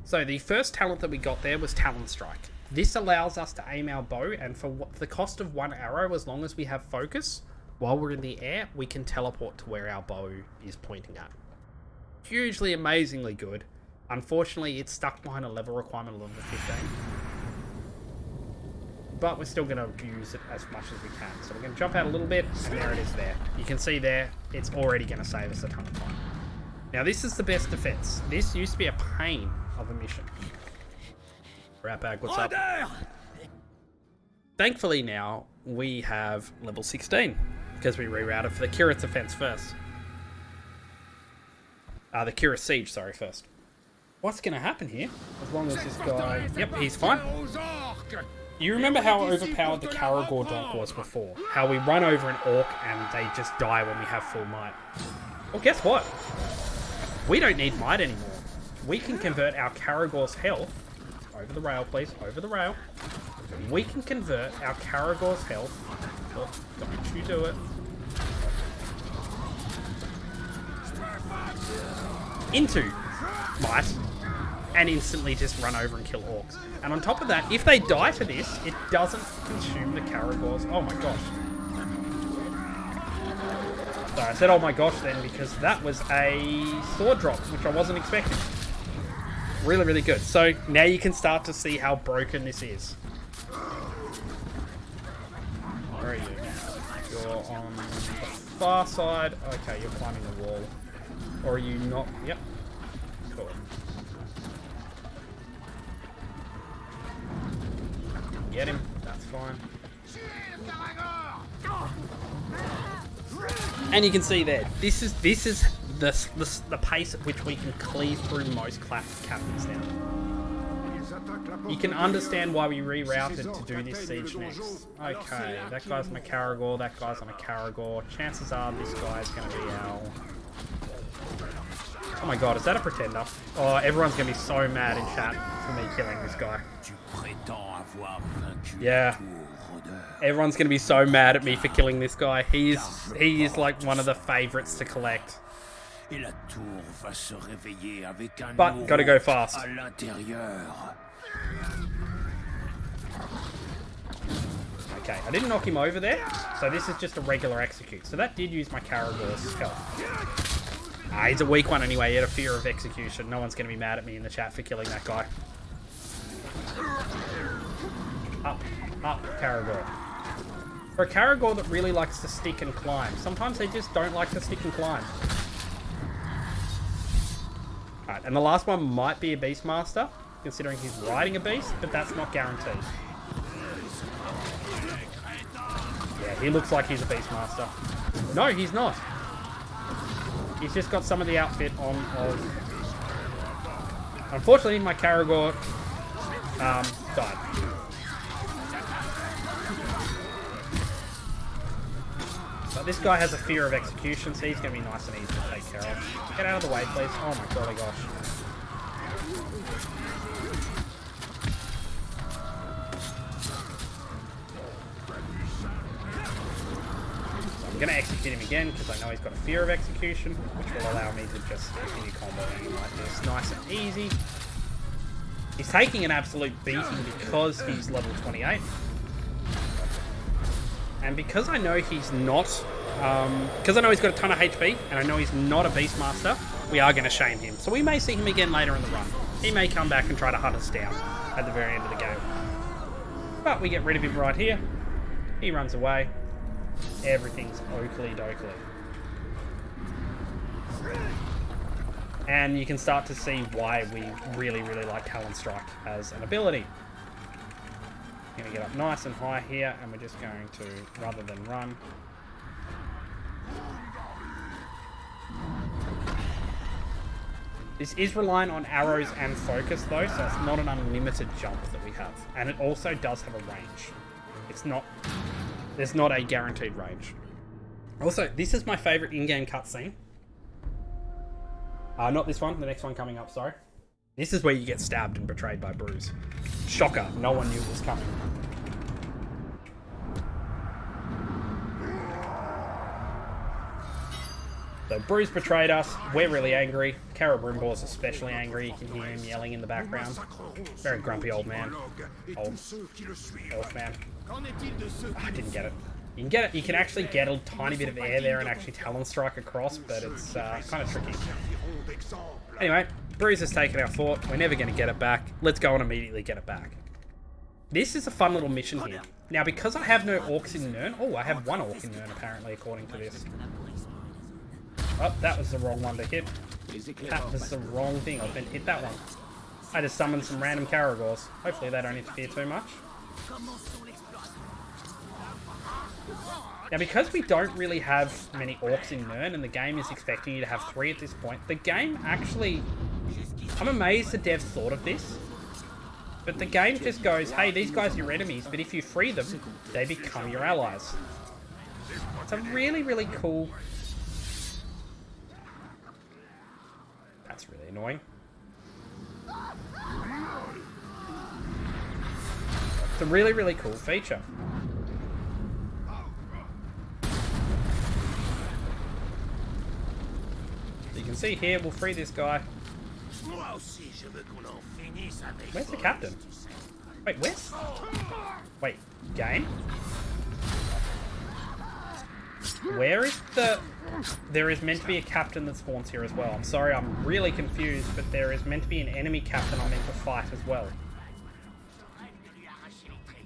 So the first talent that we got there was Talent Strike. This allows us to aim our bow, and for the cost of 1 arrow, as long as we have focus, while we're in the air, we can teleport to where our bow is pointing at. Hugely, amazingly good. Unfortunately, it's stuck behind a level requirement of level 15. But we're still going to use it as much as we can. So we're going to jump out a little bit, and there it is there. You can see there, it's already going to save us a ton of time. Now, this is the best defense. This used to be a pain of a mission. Ratbag, what's up? Thankfully now, we have level 16, because we rerouted for the Kirith defense first. The Kirith siege, sorry, first. What's going to happen here? As long as this guy... Yep, he's fine. You remember how overpowered the Karagor donk was before? How we run over an orc and they just die when we have full might? Well, guess what? We don't need might anymore. We can convert our Karagor's health... Over the rail, please. Over the rail. We can convert our Karagor's health... Oh, don't you do it. Into might. And instantly just run over and kill orcs. And on top of that, if they die to this, it doesn't consume the Karagor's... Oh my gosh. Sorry, I said oh my gosh then because that was a sword drop, which I wasn't expecting. Really, really good. So now you can start to see how broken this is. Where are you? You're on the far side. Okay, you're climbing the wall. Or are you not? Yep. Cool. Get him. That's fine. And you can see there, this is the pace at which we can cleave through most captains now. You can understand why we rerouted to do this siege next. Okay, that guy's on a Caragor, that guy's on a Caragor. Chances are this guy's going to be our... Oh my god, is that a pretender? Oh, everyone's going to be so mad in chat for me killing this guy. Yeah. Everyone's going to be so mad at me for killing this guy. He is like one of the favorites to collect. But, gotta go fast. Okay, I didn't knock him over there, so this is just a regular execute. So that did use my Caragor's health. He's a weak one anyway, he had a fear of execution. No one's going to be mad at me in the chat for killing that guy. Up, Caragor. For a Caragor that really likes to stick and climb, sometimes they just don't like to stick and climb. Alright, and the last one might be a Beastmaster, considering he's riding a beast, but that's not guaranteed. Yeah, he looks like he's a Beastmaster. No, he's not. He's just got some of the outfit on of... Unfortunately, my Caragor died. But this guy has a fear of execution, so he's going to be nice and easy to take care of. Get out of the way, please. Oh my golly gosh. I'm going to execute him again because I know he's got a fear of execution, which will allow me to just continue comboing him like this. Nice and easy. He's taking an absolute beating because he's level 28. And because I know he's not... because I know he's got a ton of HP, and I know he's not a Beastmaster, we are going to shame him. So we may see him again later in the run. He may come back and try to hunt us down at the very end of the game. But we get rid of him right here. He runs away. Everything's oakley dokley. And you can start to see why we really, really like Talon Strike as an ability. We're going to get up nice and high here, and we're just going to, rather than run, this is relying on arrows and focus though, so it's not an unlimited jump that we have. And it also does have a range. There's not a guaranteed range. Also, this is my favourite in-game cutscene. Not this one, the next one coming up, sorry. This is where you get stabbed and betrayed by Bruise. Shocker, no one knew it was coming. So Bruise betrayed us, we're really angry. Carabrimbor's especially angry, you can hear him yelling in the background. Very grumpy old man. Old elf man. I didn't get it. You can get it, you can actually get a tiny bit of air there and actually Talon Strike across, but it's kind of tricky. Anyway, Bruise has taken our fort, we're never going to get it back. Let's go and immediately get it back. This is a fun little mission here. Now because I have no orcs in Nirn, oh I have one orc in Nirn apparently according to this. Oh, that was the wrong one to hit. That was the wrong thing. I meant to hit that one. I just summoned some random Caragors. Hopefully they don't interfere too much. Now because we don't really have many orcs in Nirn and the game is expecting you to have 3 at this point, the game actually... I'm amazed the devs thought of this. But the game just goes, hey, these guys are your enemies, but if you free them, they become your allies. It's a really, really cool... That's really annoying. It's a really, really cool feature. So you can see here, we'll free this guy. Where's the captain? Wait, where's... Wait, game? Where is the... There is meant to be a captain that spawns here as well. I'm sorry, I'm really confused, but there is meant to be an enemy captain I'm meant to fight as well.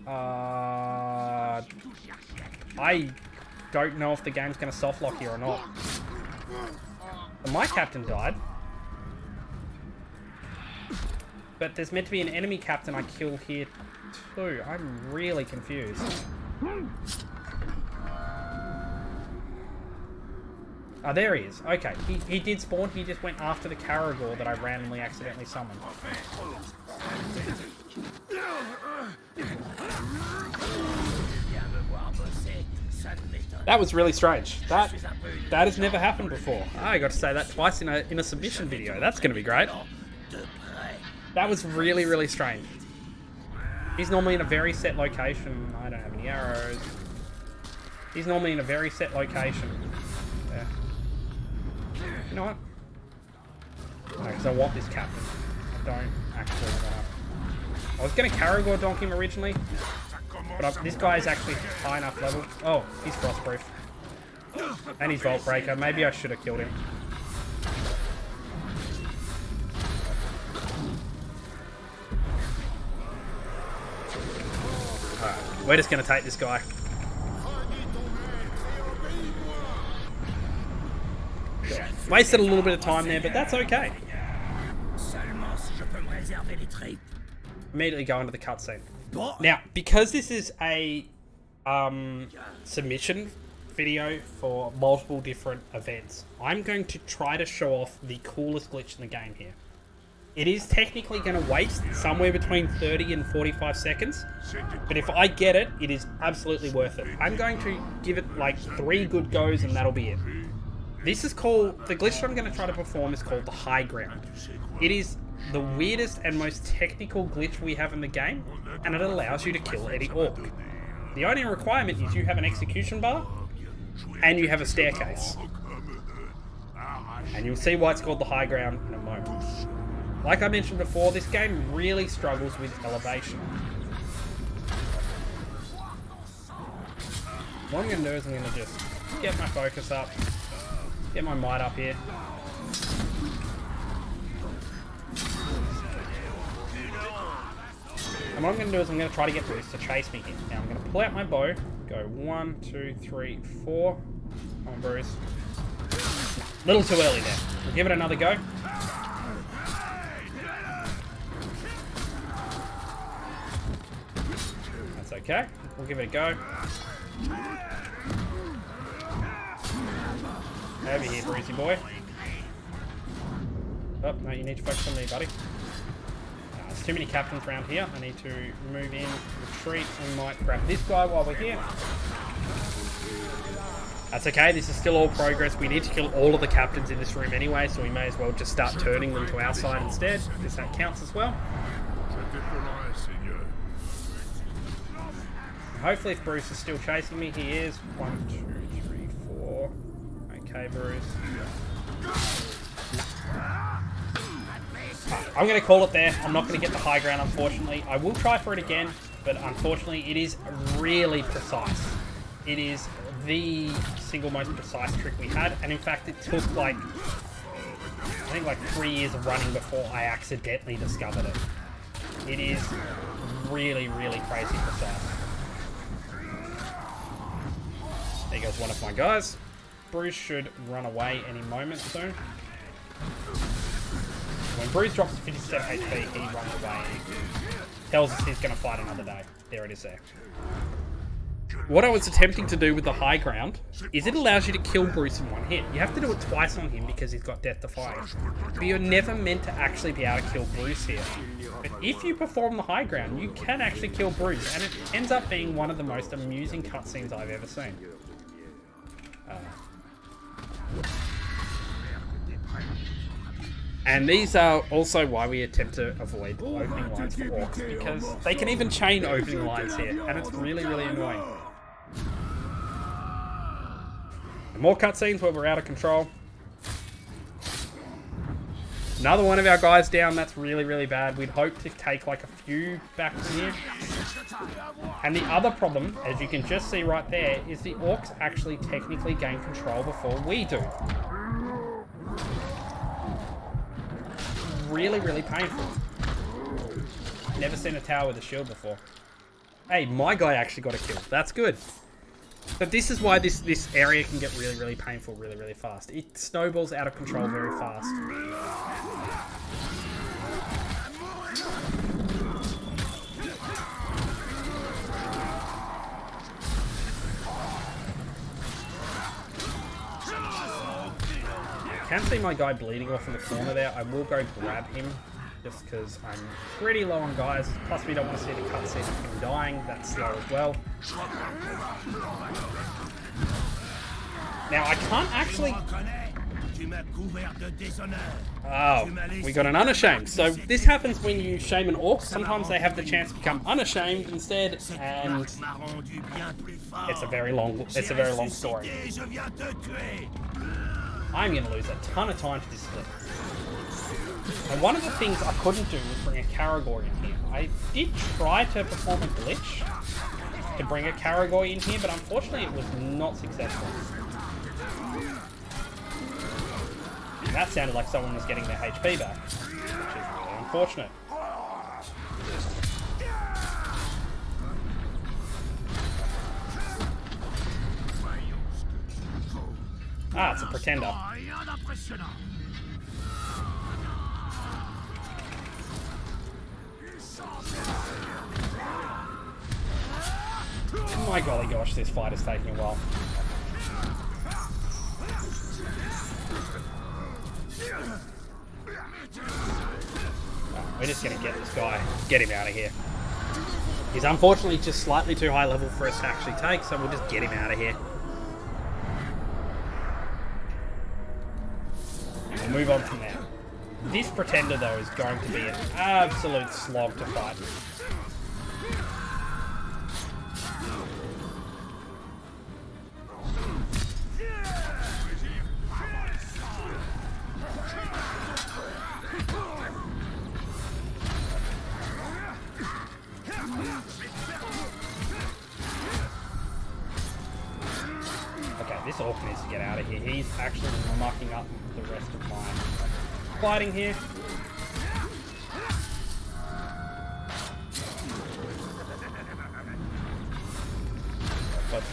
I don't know if the game's going to softlock here or not. But my captain died. But there's meant to be an enemy captain I kill here too. I'm really confused. Oh, there he is. Okay, he did spawn. He just went after the Caragor that I randomly accidentally summoned. That was really strange. That has never happened before. I got to say that twice in a submission video. That's going to be great. That was really, really strange. He's normally in a very set location. I don't have any arrows. He's normally in a very set location. Yeah. You know what? No, because I want this captain. I don't actually want to. I was going to Caragor donk him originally, but this guy is actually high enough level. Oh, he's frostproof. And he's Vault Breaker. Maybe I should have killed him. Alright, we're just going to take this guy. Wasted a little bit of time there, but that's okay. Immediately go into the cutscene. Now, because this is a submission video for multiple different events, I'm going to try to show off the coolest glitch in the game here. It is technically going to waste somewhere between 30 and 45 seconds, but if I get it, it is absolutely worth it. I'm going to give it like 3 good goes and that'll be it. This is called, the glitch I'm going to try to perform is called the high ground. It is the weirdest and most technical glitch we have in the game, and it allows you to kill any orc. The only requirement is you have an execution bar, and you have a staircase. And you'll see why it's called the high ground in a moment. Like I mentioned before, this game really struggles with elevation. What I'm going to do is I'm going to just get my focus up, get my might up here. And what I'm going to do is I'm going to try to get Bruce to chase me here. Now I'm going to pull out my bow, go 1, 2, 3, 4. Come on, Bruce. A little too early there. We'll give it another go. That's okay. We'll give it a go. Over here, Brucey boy. Oh, no, you need to focus on me, buddy. There's too many captains around here. I need to move in, retreat, and might grab this guy while we're here. That's okay, this is still all progress. We need to kill all of the captains in this room anyway, so we may as well just start turning them to our side instead, because that counts as well. Hopefully if Bruce is still chasing me, he is. 1, 2, 3, 4. Okay, Bruce. I'm going to call it there. I'm not going to get the high ground, unfortunately. I will try for it again, but unfortunately it is really precise. It is the single most precise trick we had, and in fact it took like, I think like 3 years of running before I accidentally discovered it. It is really, really crazy precise. There goes one of my guys. Bruce should run away any moment soon. When Bruce drops to 57 HP, he runs away and tells us he's going to fight another day. There it is there. What I was attempting to do with the high ground is it allows you to kill Bruce in one hit. You have to do it twice on him because he's got Death Defying. But you're never meant to actually be able to kill Bruce here. But if you perform the high ground, you can actually kill Bruce, and it ends up being one of the most amusing cutscenes I've ever seen. And these are also why we attempt to avoid opening lines for orcs, because they can even chain opening lines here, and it's really, really annoying. And more cutscenes where we're out of control. Another one of our guys down, that's really, really bad. We'd hope to take like a few back from here. And the other problem, as you can just see right there, is the orcs actually technically gain control before we do. Really, really painful. Never seen a tower with a shield before. Hey, my guy actually got a kill. That's good. But this is why this area can get really, really painful really, really fast. It snowballs out of control very fast. can see my guy bleeding off in the corner there. I will go grab him just because I'm pretty low on guys. Plus, we don't want to see the cutscene of him dying. That's slow as well. Now, I can't actually... Oh, we got an unashamed. So this happens when you shame an orc. Sometimes they have the chance to become unashamed instead, and it's a very long story. I'm going to lose a ton of time to this split. And one of the things I couldn't do was bring a Karagor in here. I did try to perform a glitch to bring a Karagor in here, but unfortunately it was not successful. And that sounded like someone was getting their HP back, which is really unfortunate. Ah, it's a pretender. Oh my golly gosh, this fight is taking a while. We're just going to get this guy, get him out of here. He's unfortunately just slightly too high level for us to actually take, so we'll just get him out of here. And we'll move on from there. This Pretender, though, is going to be an absolute slog to fight. This orc needs to get out of here. He's actually mucking up the rest of my fighting here. But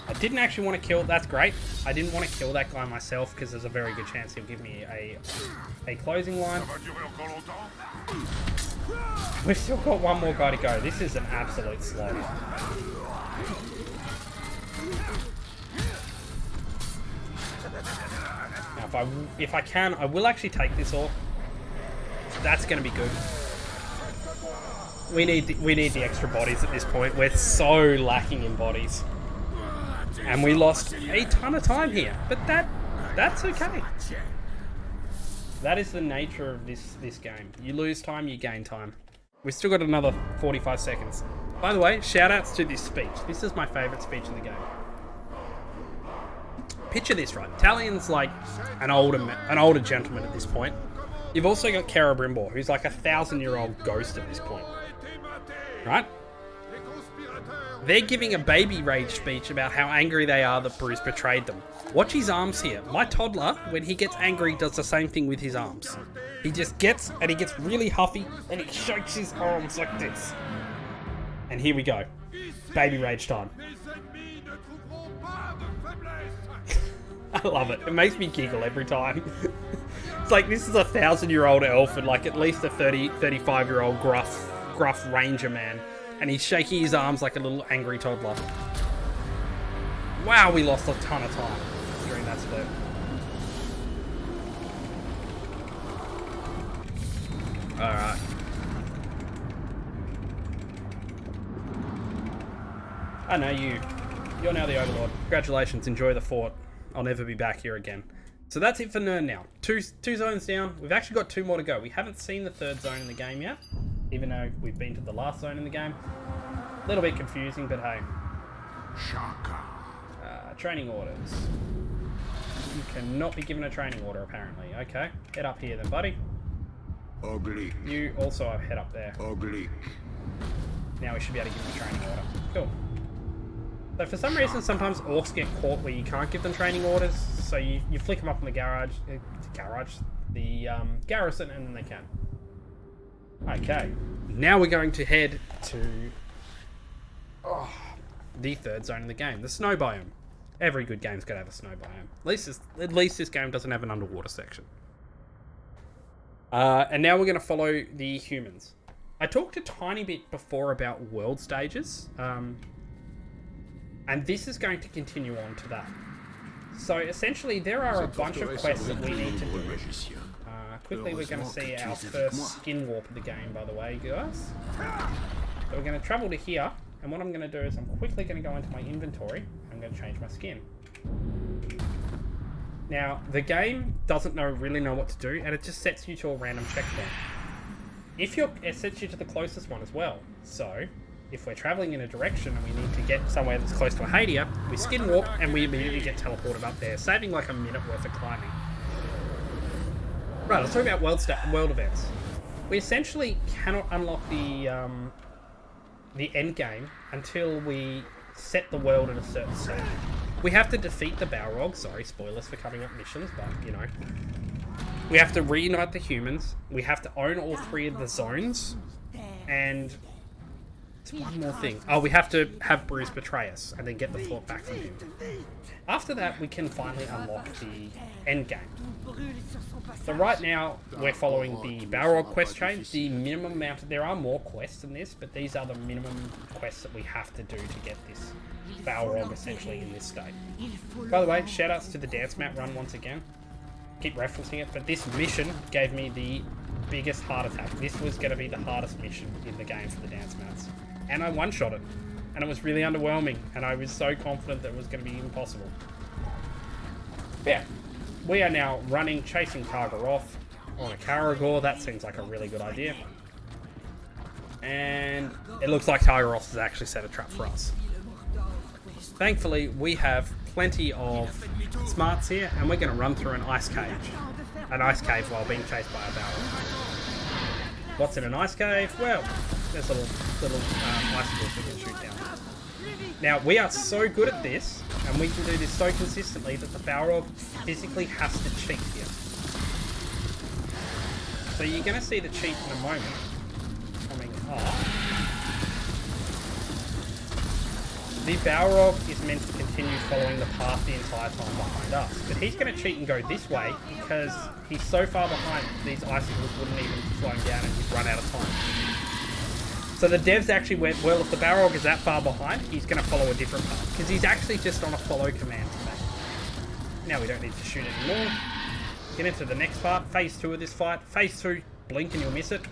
I didn't actually want to kill... That's great. I didn't want to kill that guy myself because there's a very good chance he'll give me a closing line. We've still got one more guy to go. This is an absolute slog. Now, if I can, I will actually take this orc. That's going to be good. We need the extra bodies at this point. We're so lacking in bodies, and we lost a ton of time here. But that's okay. That is the nature of this game. You lose time, you gain time. We've still got another 45 seconds. By the way, shout outs to this speech. This is my favourite speech in the game. Picture this, right? Talion's like an older gentleman at this point. You've also got Celebrimbor, who's like 1,000-year-old ghost at this point. Right? They're giving a baby rage speech about how angry they are that Bruce betrayed them. Watch his arms here. My toddler, when he gets angry, does the same thing with his arms. He just gets really huffy, and he shakes his arms like this. And here we go. Baby rage time. I love it. It makes me giggle every time. It's like this is a 1,000-year-old elf and like at least a 35-year-old gruff ranger man. And he's shaking his arms like a little angry toddler. Wow, we lost a ton of time during that split. Alright. I know you. You're now the Overlord. Congratulations, enjoy the fort. I'll never be back here again. So that's it for Nern now. Two zones down. We've actually got 2 more to go. We haven't seen the 3rd zone in the game yet, even though we've been to the last zone in the game. A little bit confusing, but hey. Training orders. You cannot be given a training order, apparently. Okay, head up here then, buddy. Oblique. You also head up there. Oblique. Now we should be able to give him a training order. Cool. So for some reason, sometimes orcs get caught where you can't give them training orders. So you flick them up in the garrison, and then they can. Okay. Now we're going to head to the 3rd zone in the game, the snow biome. Every good game's got to have a snow biome. At least this game doesn't have an underwater section. And now we're going to follow the humans. I talked a tiny bit before about world stages. And this is going to continue on to that. So essentially, there are a bunch of quests that we need to do. Quickly, we're going to see our first skin warp of the game, by the way, guys. So we're going to travel to here, and what I'm going to do is I'm quickly going to go into my inventory. I'm going to change my skin. Now, the game doesn't really know what to do, and it just sets you to a random checkpoint. It sets you to the closest one as well. So, if we're traveling in a direction and we need to get somewhere that's close to a Hadia, we skin warp and we immediately get teleported up there, saving like a minute worth of climbing. Right, let's talk about world events. We essentially cannot unlock the end game until we set the world at a certain stage. We have to defeat the Balrog. Sorry, spoilers for coming up missions, but you know. We have to reunite the humans. We have to own all 3 of the zones. And it's one more thing. Oh, we have to have Bruce betray us and then get the thought back from him. After that, we can finally unlock the end game. So right now, we're following the Balrog quest chain. The minimum amount, there are more quests than this, but these are the minimum quests that we have to do to get this Balrog essentially in this state. By the way, shoutouts to the dance mat run once again. Keep referencing it, but this mission gave me the biggest heart attack. This was going to be the hardest mission in the game for the dance mats. And I one-shot it. And it was really underwhelming, and I was so confident that it was going to be impossible. But yeah, we are now chasing Targaroth on a Karagor. That seems like a really good idea. And it looks like Targaroth has actually set a trap for us. Thankfully, we have plenty of smarts here, and we're going to run through an ice cave. An ice cave while being chased by a Balrog. What's in an ice cave? Well, there's little icicles we can shoot down. Now, we are so good at this, and we can do this so consistently that the Balrog physically has to cheat here. So you're going to see the cheat in a moment coming up. The Balrog is meant to continue following the path the entire time behind us, but he's going to cheat and go this way because he's so far behind these icicles wouldn't even slow him down and he'd run out of time. So the devs actually went, well, if the Balrog is that far behind, he's going to follow a different path because he's actually just on a follow command today. Now we don't need to shoot anymore. Get into the next part, phase 2 of this fight. Phase 2, blink and you'll miss it.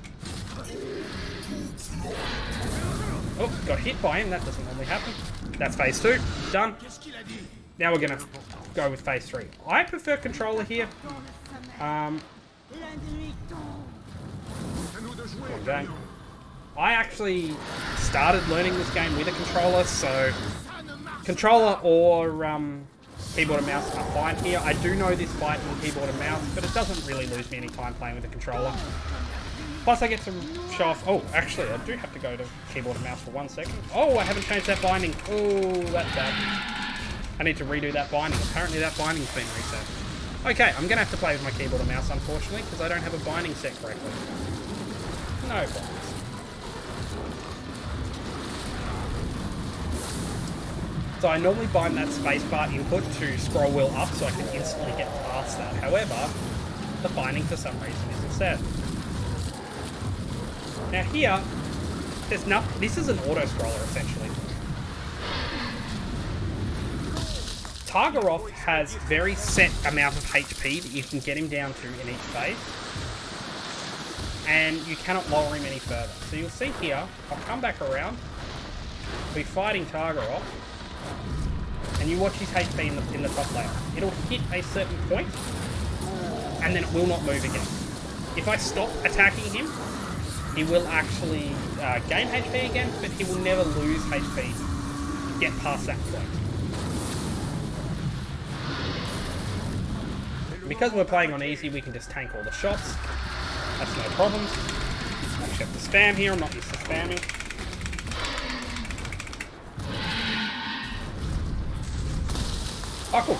Oh, got hit by him. That doesn't normally happen. That's phase 2. Done. Now we're going to go with phase 3. I prefer controller here. I actually started learning this game with a controller, so controller or keyboard and mouse are fine here. I do know this fight in keyboard and mouse, but it doesn't really lose me any time playing with a controller. Plus I get to show off... Oh, actually, I do have to go to keyboard and mouse for 1 second. Oh, I haven't changed that binding. Oh, that's bad. I need to redo that binding. Apparently that binding's been reset. Okay, I'm going to have to play with my keyboard and mouse, unfortunately, because I don't have a binding set correctly. No problem. So I normally bind that spacebar input to scroll wheel up so I can instantly get past that. However, the binding for some reason isn't set. Now here, there's nothing. This is an auto-scroller essentially. Targaroth has very set amount of HP that you can get him down to in each phase. And you cannot lower him any further. So you'll see here, I'll come back around, I'll be fighting Targaroth, and you watch his HP in the top layer. It'll hit a certain point, and then it will not move again. If I stop attacking him, he will actually gain HP again, but he will never lose HP to get past that point. Because we're playing on easy, we can just tank all the shots. That's no problems. I actually have to spam here, I'm not used to spamming. Oh, cool.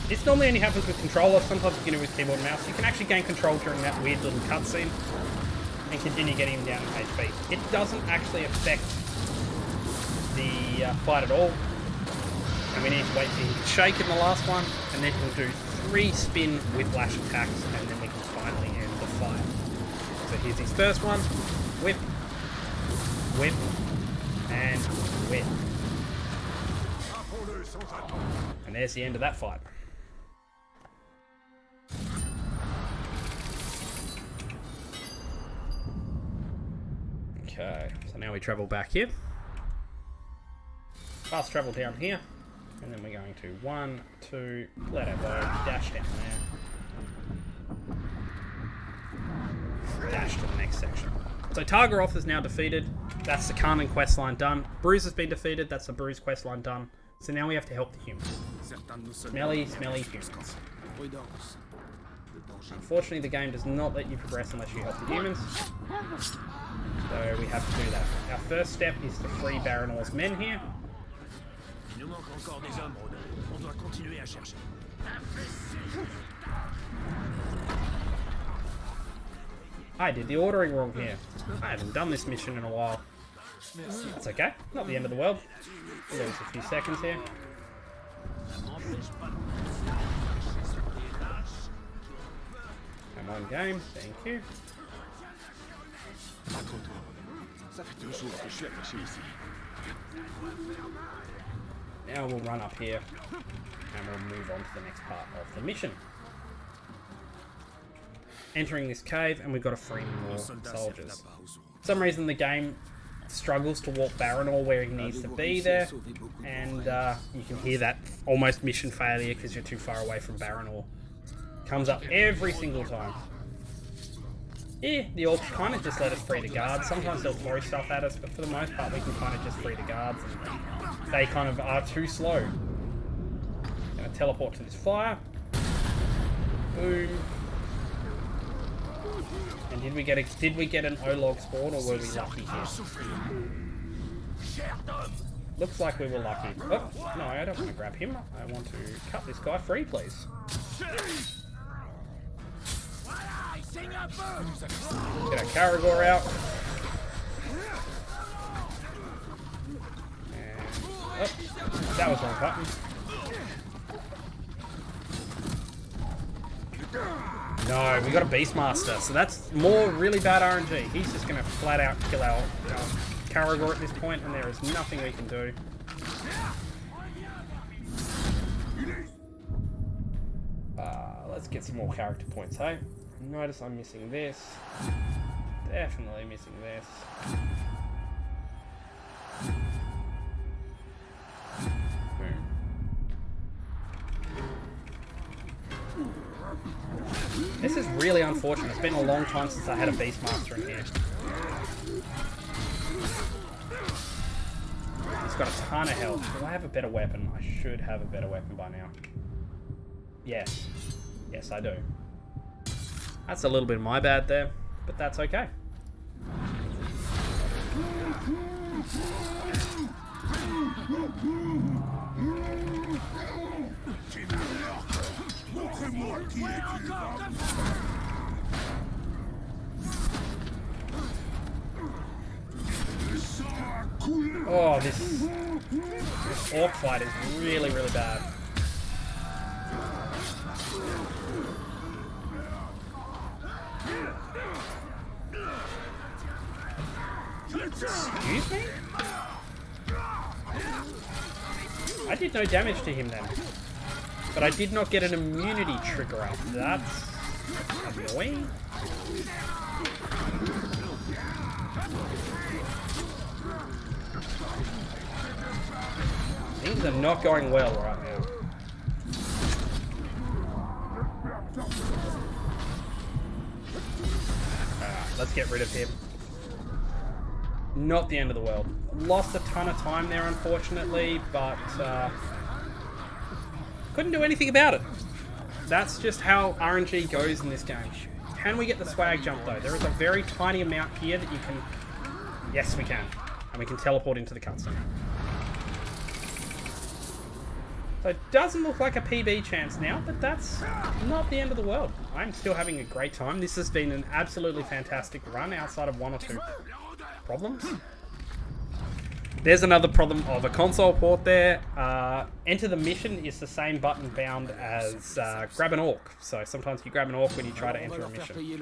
This normally only happens with controller, sometimes you can do it with keyboard and mouse. You can actually gain control during that weird little cutscene and continue getting him down in HP. It doesn't actually affect the fight at all. And we need to wait for him to shake in the last one, and then we'll do 3 spin whiplash attacks, and then we can finally end the fight. So here's his first one. Whip. Whip. And whip. And there's the end of that fight. Okay, so now we travel back here. Fast travel down here. And then we're going to 1, 2, let our bow, dash down there. Dash to the next section. So Targaroth is now defeated. That's the Khan questline done. Bruise has been defeated. That's the Bruise questline done. So now we have to help the humans. Smelly, smelly humans. Unfortunately, the game does not let you progress unless you help the humans. So we have to do that. Our first step is to free Baranor's men here. I did the ordering wrong here. I haven't done this mission in a while. That's okay. Not the end of the world. We'll lose a few seconds here. Come on, game. Thank you. Now we'll run up here and we'll move on to the next part of the mission. Entering this cave, and we've got to free more soldiers. For some reason the game struggles to walk Baranor where he needs to be there, and you can hear that almost mission failure because you're too far away from Baranor. Comes up every single time. Yeah, the orcs kind of just let us free the guards. Sometimes they'll throw stuff at us, but for the most part we can kind of just free the guards, and they kind of are too slow. Gonna teleport to this fire. Boom. And did we get an O-log spawn, or were we lucky here? Looks like we were lucky. Oh, no, I don't want to grab him. I want to cut this guy free, please. Get our Karagor out. And, oh, that was wrong button. No, we got a Beastmaster, so that's more really bad RNG. He's just going to flat out kill our Karagor at this point, and there is nothing we can do. Let's get some more character points, hey? Notice I'm missing this. Definitely missing this. This is really unfortunate. It's been a long time since I had a Beastmaster in here. He's got a ton of health. Do I have a better weapon? I should have a better weapon by now. Yes. Yes, I do. That's a little bit of my bad there, but that's okay. Oh, this orc fight is really, really bad. Excuse me? I did no damage to him then. But I did not get an immunity trigger up. That's annoying. Things are not going well right now. Let's get rid of him. Not the end of the world. Lost a ton of time there, unfortunately, but couldn't do anything about it. That's just how RNG goes in this game. Can we get the swag jump, though? There is a very tiny amount here that you can... Yes, we can. And we can teleport into the cutscene. So it doesn't look like a PB chance now, but that's not the end of the world. I'm still having a great time. This has been an absolutely fantastic run outside of 1 or 2 problems. There's another problem of a console port there. Enter the mission is the same button bound as grab an orc. So sometimes you grab an orc when you try to enter a mission.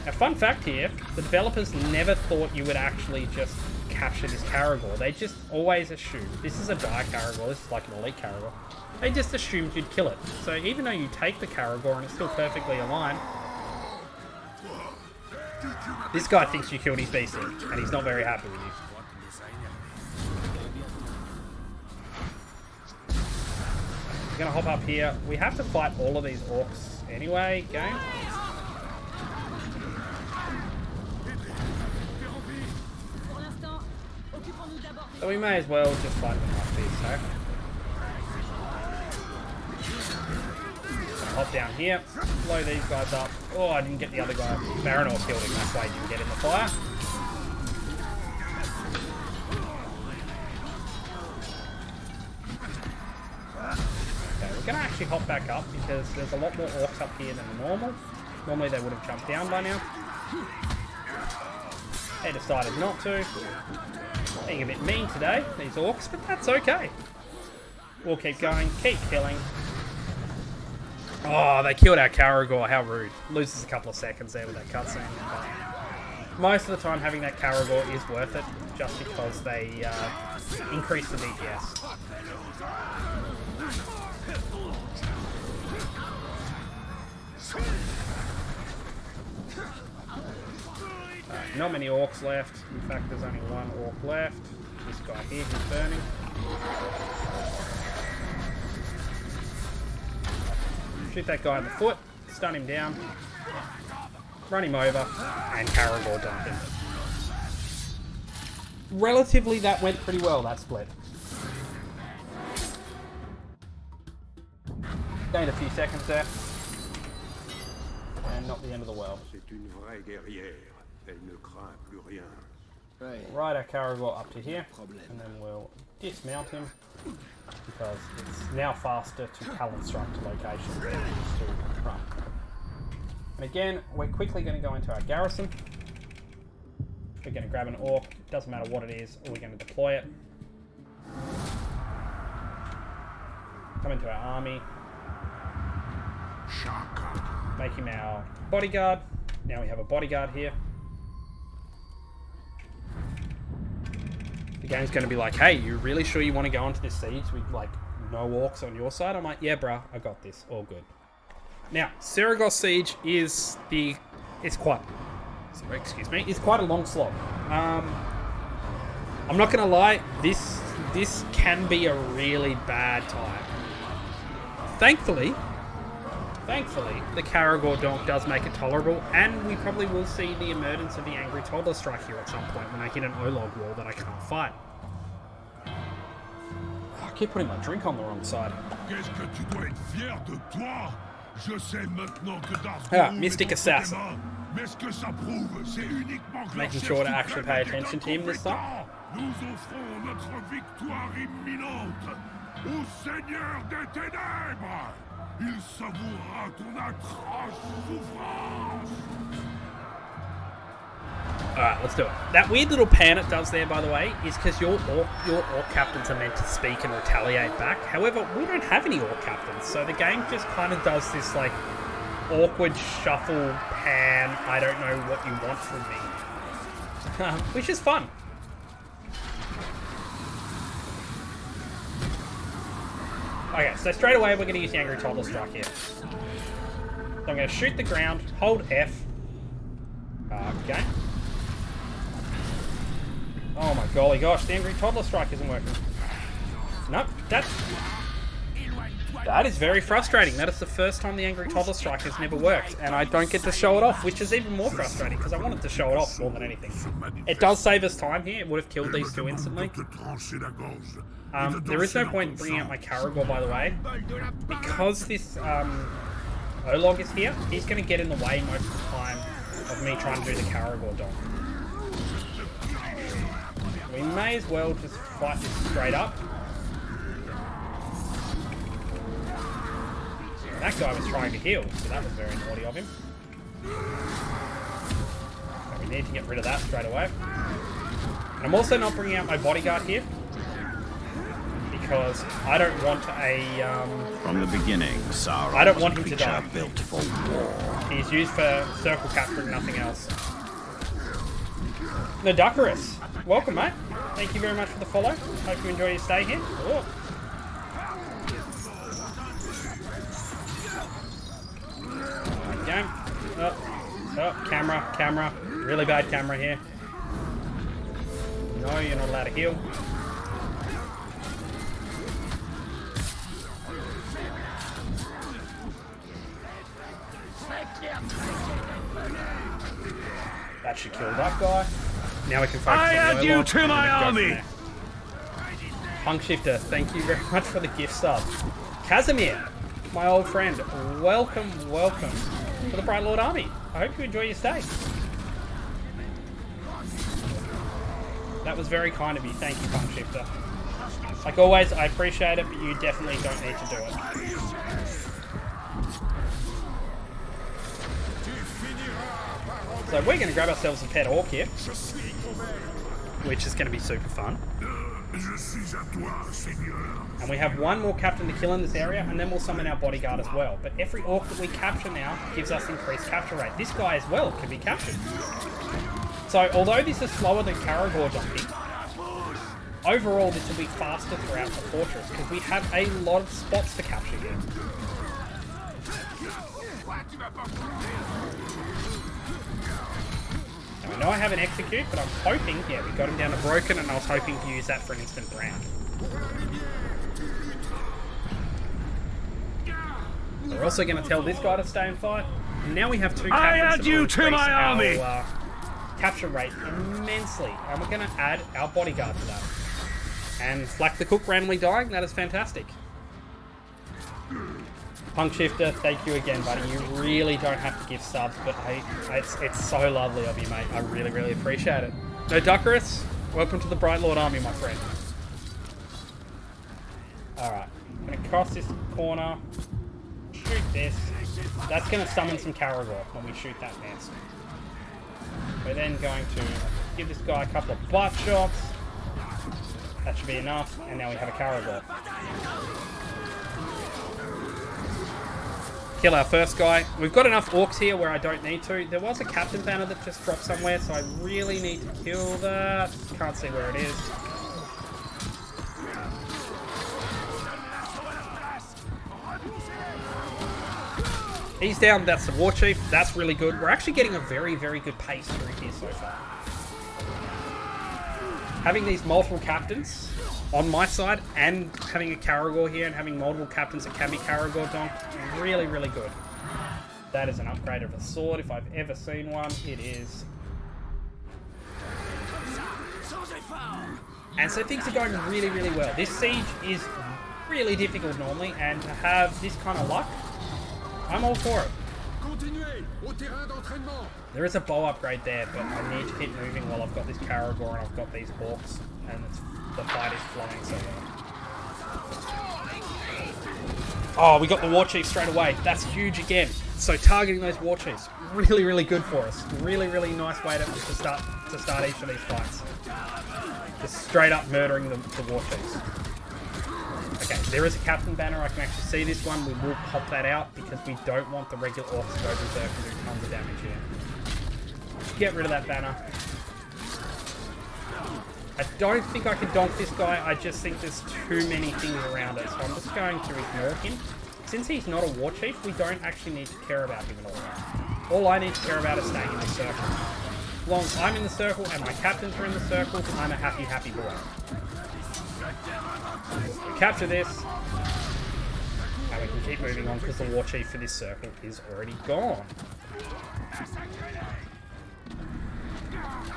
Now, fun fact here, the developers never thought you would actually just capture this Karagor. They just always assumed, this is a dire Karagor, this is like an elite Karagor. They just assumed you'd kill it. So even though you take the Karagor and it's still perfectly aligned, This guy thinks you killed his beastie, and he's not very happy with you. We're gonna hop up here. We have to fight all of these orcs anyway, game. So we may as well just fight them like this, so. Hop down here, blow these guys up. Oh, I didn't get the other guy. Baranor killed him, that's why he didn't get in the fire. Okay, we're gonna actually hop back up because there's a lot more orcs up here than normal. Normally they would have jumped down by now. They decided not to. Being a bit mean today, these orcs, but that's okay. We'll keep going, keep killing. Oh, they killed our Caragor, how rude. Loses a couple of seconds there with that cutscene. But most of the time having that Caragor is worth it, just because they increase the DPS. Not many orcs left. In fact, there's only one orc left. This guy here who's burning. Shoot that guy in the foot, stun him down, run him over, and Caragor dump him. Relatively, that went pretty well, that split. Gained a few seconds there. And not the end of the world. Ride our Caragor up to here, and then we'll dismount him, because it's now faster to talent strike to locations than it is to run. And again, we're quickly going to go into our garrison. We're going to grab an orc, doesn't matter what it is, or we're going to deploy it. Come into our army. Make him our bodyguard. Now we have a bodyguard here. The game's going to be like, hey, you really sure you want to go into this siege with like no orcs on your side? I'm like, yeah, bruh, I got this, all good. Now, Saragoth Siege is it's quite a long slog. I'm not going to lie, this can be a really bad time. Thankfully, the Caragor Donk does make it tolerable, and we probably will see the emergence of the Angry Toddler Strike here at some point when I hit an Olog wall that I can't fight. I keep putting my drink on the wrong side. Mystic Assassin. Making sure to actually pay attention to him this time. Il savourera ton atroce souffrance. Alright, let's do it. That weird little pan it does there, by the way, is because your orc captains are meant to speak and retaliate back. However, we don't have any orc captains, so the game just kind of does this, like, awkward shuffle pan, I don't know what you want from me. Which is fun. Okay, so straight away we're going to use the Angry Toddler Strike here. So I'm going to shoot the ground, hold F. Okay. Oh my golly gosh, the Angry Toddler Strike isn't working. Nope, that is very frustrating. That is the first time the Angry Toddler Strike has never worked, and I don't get to show it off, which is even more frustrating, because I wanted to show it off more than anything. It does save us time here. It would have killed these two instantly. There is no point in bringing out my Caragor, by the way, because this Olog is here. He's going to get in the way most of the time of me trying to do the Caragor dog. We may as well just fight this straight up. That guy was trying to heal, so that was very naughty of him. So we need to get rid of that straight away. And I'm also not bringing out my bodyguard here, because I don't want From the beginning, Sauron I don't want him to die. Built for war. He's used for circle capturing, nothing else. Naducarus, welcome, mate. Thank you very much for the follow. Hope you enjoy your stay here. Oh. Okay. Oh, camera. Really bad camera here. No, you're not allowed to heal. That should kill that guy. Now we can focus on the add you to my army! Punk Shifter, thank you very much for the gift sub. Casimir, my old friend, welcome to the Bright Lord Army. I hope you enjoy your stay. That was very kind of you. Thank you, Punk Shifter. Like always, I appreciate it, but you definitely don't need to do it. So we're going to grab ourselves a pet orc here, which is going to be super fun. And we have one more captain to kill in this area, and then we'll summon our bodyguard as well. But every orc that we capture now gives us increased capture rate. This guy as well can be captured. So although this is slower than Karagor jumping, overall this will be faster throughout the fortress because we have a lot of spots to capture here. Now, I know I have an execute, but I'm hoping, yeah, we got him down to broken, and I was hoping to use that for an instant brand. We're also going to tell this guy to stay and fight. And now we have two captains that will increase our capture rate immensely, and we're going to add our bodyguard to that. And Flack the Cook randomly dying, that is fantastic. Punk Shifter, thank you again, buddy. You really don't have to give subs, but it's so lovely of you, mate. I really, really appreciate it. No Duckerus, welcome to the Bright Lord Army, my friend. Alright, I'm going to cross this corner, shoot this. That's going to summon some Karagor when we shoot that nest. We're then going to give this guy a couple of butt shots. That should be enough, and now we have a Karagor. Kill our first guy. We've got enough orcs here where I don't need to. There was a captain banner that just dropped somewhere, so I really need to kill that. Can't see where it is. He's down. That's the Warchief. That's really good. We're actually getting a very, very good pace through here so far. Having these multiple captains on my side and having a Karagor here and having multiple captains that can be Karagor donked, really, really good. That is an upgrade of a sword if I've ever seen one. It is. And so things are going really, really well. This siege is really difficult normally, and to have this kind of luck, I'm all for it. There is a bow upgrade there, but I need to keep moving while I've got this Karagor and I've got these orcs, and the fight is flowing so well. Oh, we got the Warchief straight away. That's huge again. So targeting those Warchiefs, really, really good for us. Really, really nice way to start each of these fights. Just straight up murdering the Warchiefs. Okay, there is a captain banner. I can actually see this one. We will pop that out because we don't want the regular orcs to go berserk and do tons of damage here. Get rid of that banner. I don't think I can donk this guy. I just think there's too many things around it. So I'm just going to ignore him. Since he's not a Warchief, we don't actually need to care about him at all. All I need to care about is staying in the circle. As long as I'm in the circle and my captains are in the circle, I'm a happy, happy boy. We capture this, and we can keep moving on because the Warchief for this circle is already gone.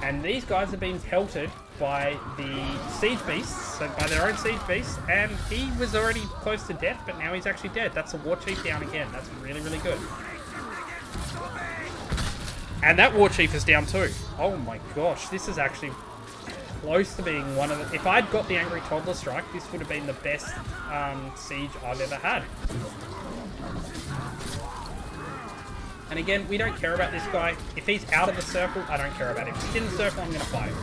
And these guys have been pelted by the siege beasts, so by their own siege beasts, and he was already close to death, but now he's actually dead. That's a Warchief down again. That's really, really good. And that Warchief is down too. Oh my gosh, this is actually close to being one of the... If I'd got the Angry Toddler Strike, this would have been the best siege I've ever had. And again, we don't care about this guy. If he's out of the circle, I don't care about him. If he's in the circle, I'm going to fight him.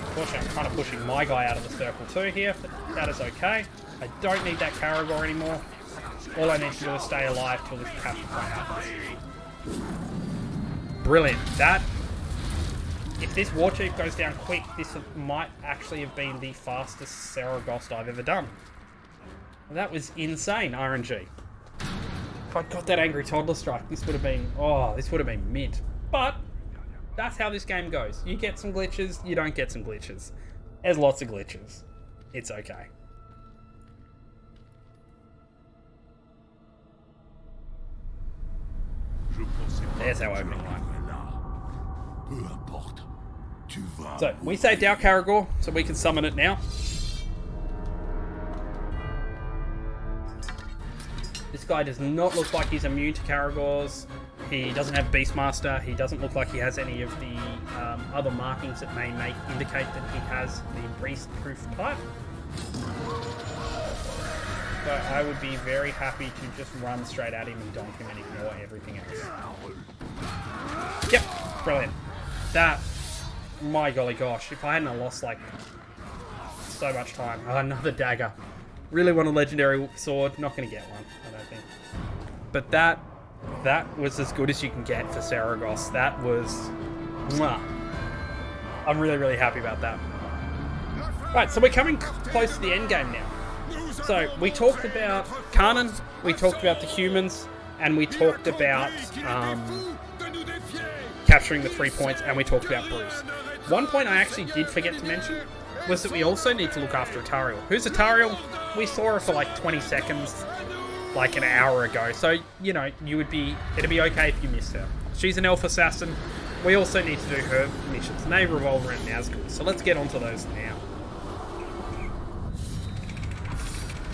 Unfortunately, I'm kind of pushing my guy out of the circle too here, but that is okay. I don't need that Karagor anymore. All I need to do is stay alive till this capture point happens. Brilliant. That... If this Warchief goes down quick, this might actually have been the fastest Saragost I've ever done. That was insane, RNG. If I'd got that angry toddler strike, this would have been, this would have been mint. But that's how this game goes. You get some glitches, you don't get some glitches. There's lots of glitches. It's okay. There's our opening line. So, we saved our Karagor, so we can summon it now. This guy does not look like he's immune to Karagors. He doesn't have Beastmaster. He doesn't look like he has any of the other markings that may indicate that he has the Beast-proof type. So I would be very happy to just run straight at him and donk him and ignore everything else. Yep, brilliant. That, my golly gosh, if I hadn't lost like so much time. Another dagger. Really want a legendary sword, not going to get one, I don't think. But that was as good as you can get for Saragos. That was... Mwah. I'm really, really happy about that. Right, so we're coming close to the end game now. So, we talked about Kanan, we talked about the humans, and we talked about capturing the 3 points, and we talked about Bruce. One point I actually did forget to mention was that we also need to look after Atariel. Who's Atariel? We saw her for like 20 seconds, like an hour ago, so, you know, it'd be okay if you missed her. She's an elf assassin. We also need to do her missions, and they revolve around Nazgul, so let's get onto those now.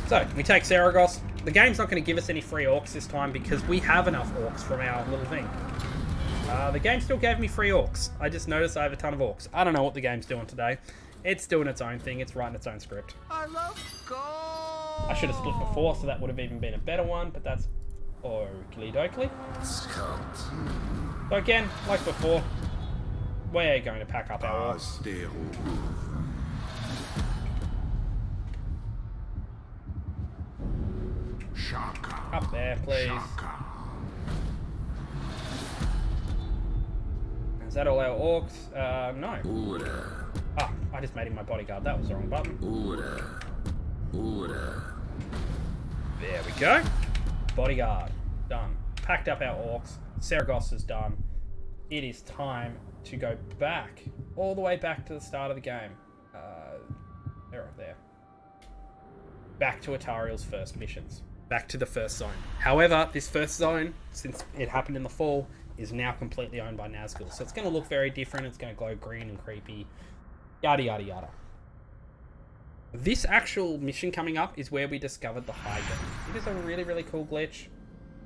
So, we take Saragos. The game's not going to give us any free orcs this time because we have enough orcs from our little thing. The game still gave me free orcs. I just noticed I have a ton of orcs. I don't know what the game's doing today. It's doing its own thing. It's writing its own script. I love gold. I should have split before, so that would have even been a better one, but that's oakley dokley. So again, like before, we're going to pack up our orcs. Up there, please. Is that all our orcs? No. Ah, I just made him my bodyguard. That was the wrong button. There we go. Bodyguard. Done. Packed up our orcs. Saragos is done. It is time to go back. All the way back to the start of the game. They're up there. Back to Atariel's first missions. Back to the first zone. However, this first zone, since it happened in the fall, is now completely owned by Nazgul. So it's going to look very different. It's going to glow green and creepy. Yada, yada, yada. This actual mission coming up is where we discovered the high gate. It is a really, really cool glitch.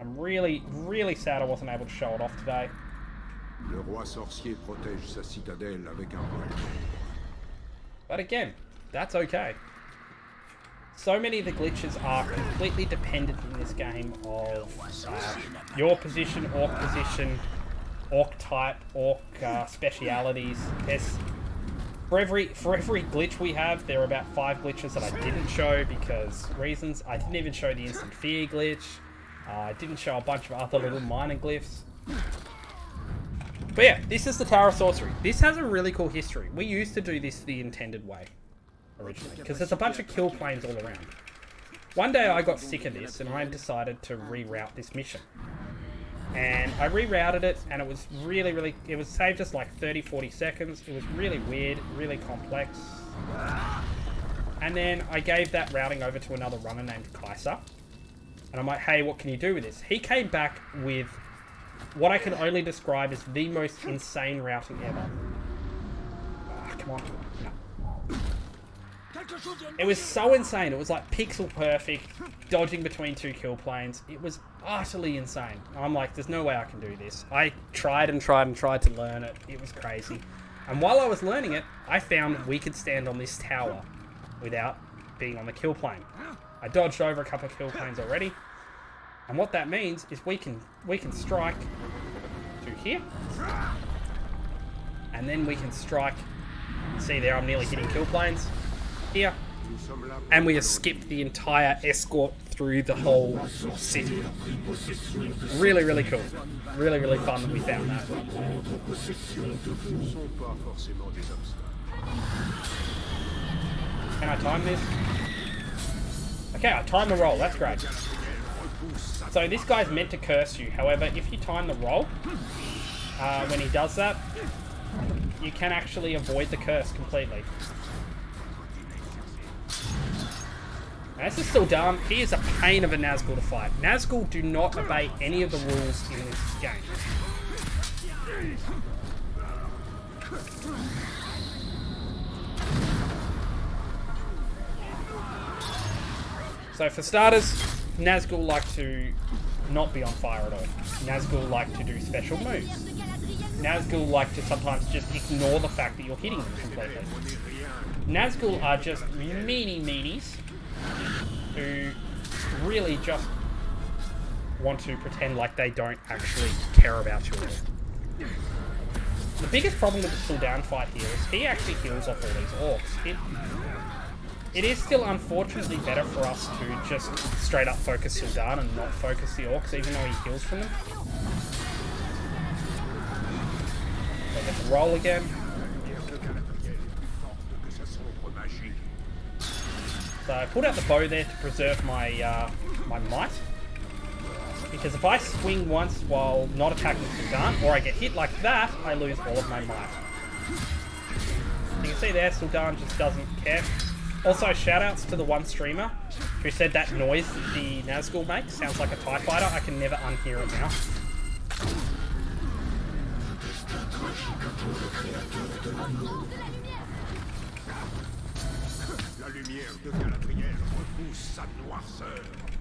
I'm really, really sad I wasn't able to show it off today. Le roi sorcier protège sa citadelle avec un bras. But again, that's okay. So many of the glitches are completely dependent in this game of your position, orc type, orc specialities. For every glitch we have, there are about 5 glitches that I didn't show because reasons. I didn't even show the instant fear glitch. I didn't show a bunch of other little minor glyphs. But yeah, this is the Tower of Sorcery. This has a really cool history. We used to do this the intended way originally because there's a bunch of kill planes all around. One day I got sick of this and I decided to reroute this mission. And I rerouted it and it was really, it saved us like 30-40 seconds. It was really weird, really complex. And then I gave that routing over to another runner named Kaiser. And I'm like, hey, what can you do with this? He came back with what I can only describe as the most insane routing ever. Come on. No. It was so insane. It was like pixel perfect, dodging between 2 kill planes. It was utterly insane. I'm like, there's no way I can do this. I tried to learn it. It was crazy. And while I was learning it, I found we could stand on this tower without being on the kill plane. I dodged over a couple of kill planes already. And what that means is we can strike to here. And then we can strike, see there, I'm nearly hitting kill planes. Here, and we have skipped the entire escort through the whole city. Really, really cool. Really, really fun that we found that. Can I time this? Okay, I timed the roll. That's great. So this guy's meant to curse you. However, if you time the roll, when he does that, you can actually avoid the curse completely. Now, this is still dumb. He is a pain of a Nazgul to fight. Nazgul do not obey any of the rules in this game. So for starters, Nazgul like to not be on fire at all. Nazgul like to do special moves. Nazgul like to sometimes just ignore the fact that you're hitting them completely. Nazgul are just meanies who really just want to pretend like they don't actually care about you at all. The biggest problem with the Sul'dan fight here is he actually heals off all these orcs. It is still unfortunately better for us to just straight up focus Sul'dan and not focus the orcs, even though he heals from them. So I get the roll again. So I pulled out the bow there to preserve my my might. Because if I swing once while not attacking Sul'dan, or I get hit like that, I lose all of my might. You can see there, Sul'dan just doesn't care. Also, shoutouts to the one streamer who said that noise that the Nazgul makes sounds like a TIE fighter. I can never unhear it now.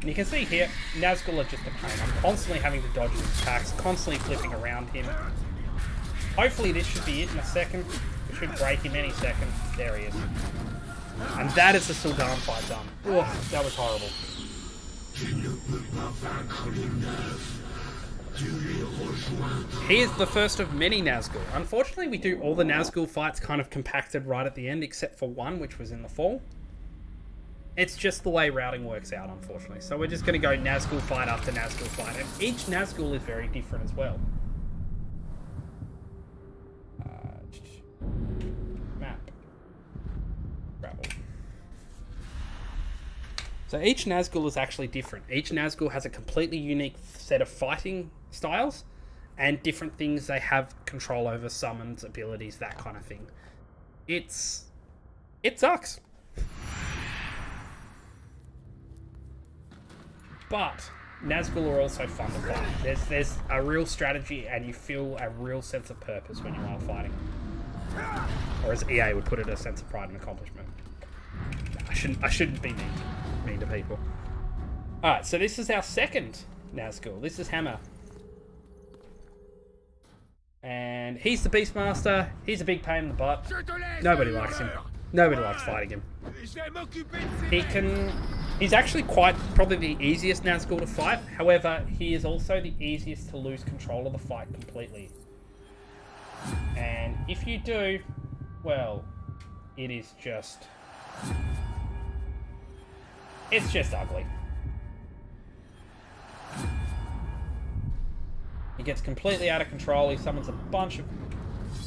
And you can see here, Nazgul are just a pain. I'm constantly having to dodge his attacks, constantly flipping around him. Hopefully this should be it in a second. We should break him any second. There he is. And that is the Sul'dan fight done. Oh, that was horrible. He is the first of many Nazgul. Unfortunately, we do all the Nazgul fights kind of compacted right at the end, except for one, which was in the fall. It's just the way routing works out, unfortunately. So we're just going to go Nazgul fight after Nazgul fight. And each Nazgul is very different as well. Map. Travel. So each Nazgul is actually different. Each Nazgul has a completely unique set of fighting styles and different things they have control over, summons, abilities, that kind of thing. It sucks. But Nazgul are also fun to fight. There's a real strategy and you feel a real sense of purpose when you are fighting. Or as EA would put it, a sense of pride and accomplishment. I shouldn't be mean to people. Alright, so this is our second Nazgul. This is Hammer. And he's the Beastmaster. He's a big pain in the butt. Nobody likes him. Nobody likes fighting him. He's actually probably the easiest Nazgul to fight. However, he is also the easiest to lose control of the fight completely. And if you do, well, it's just ugly. He gets completely out of control. He summons a bunch of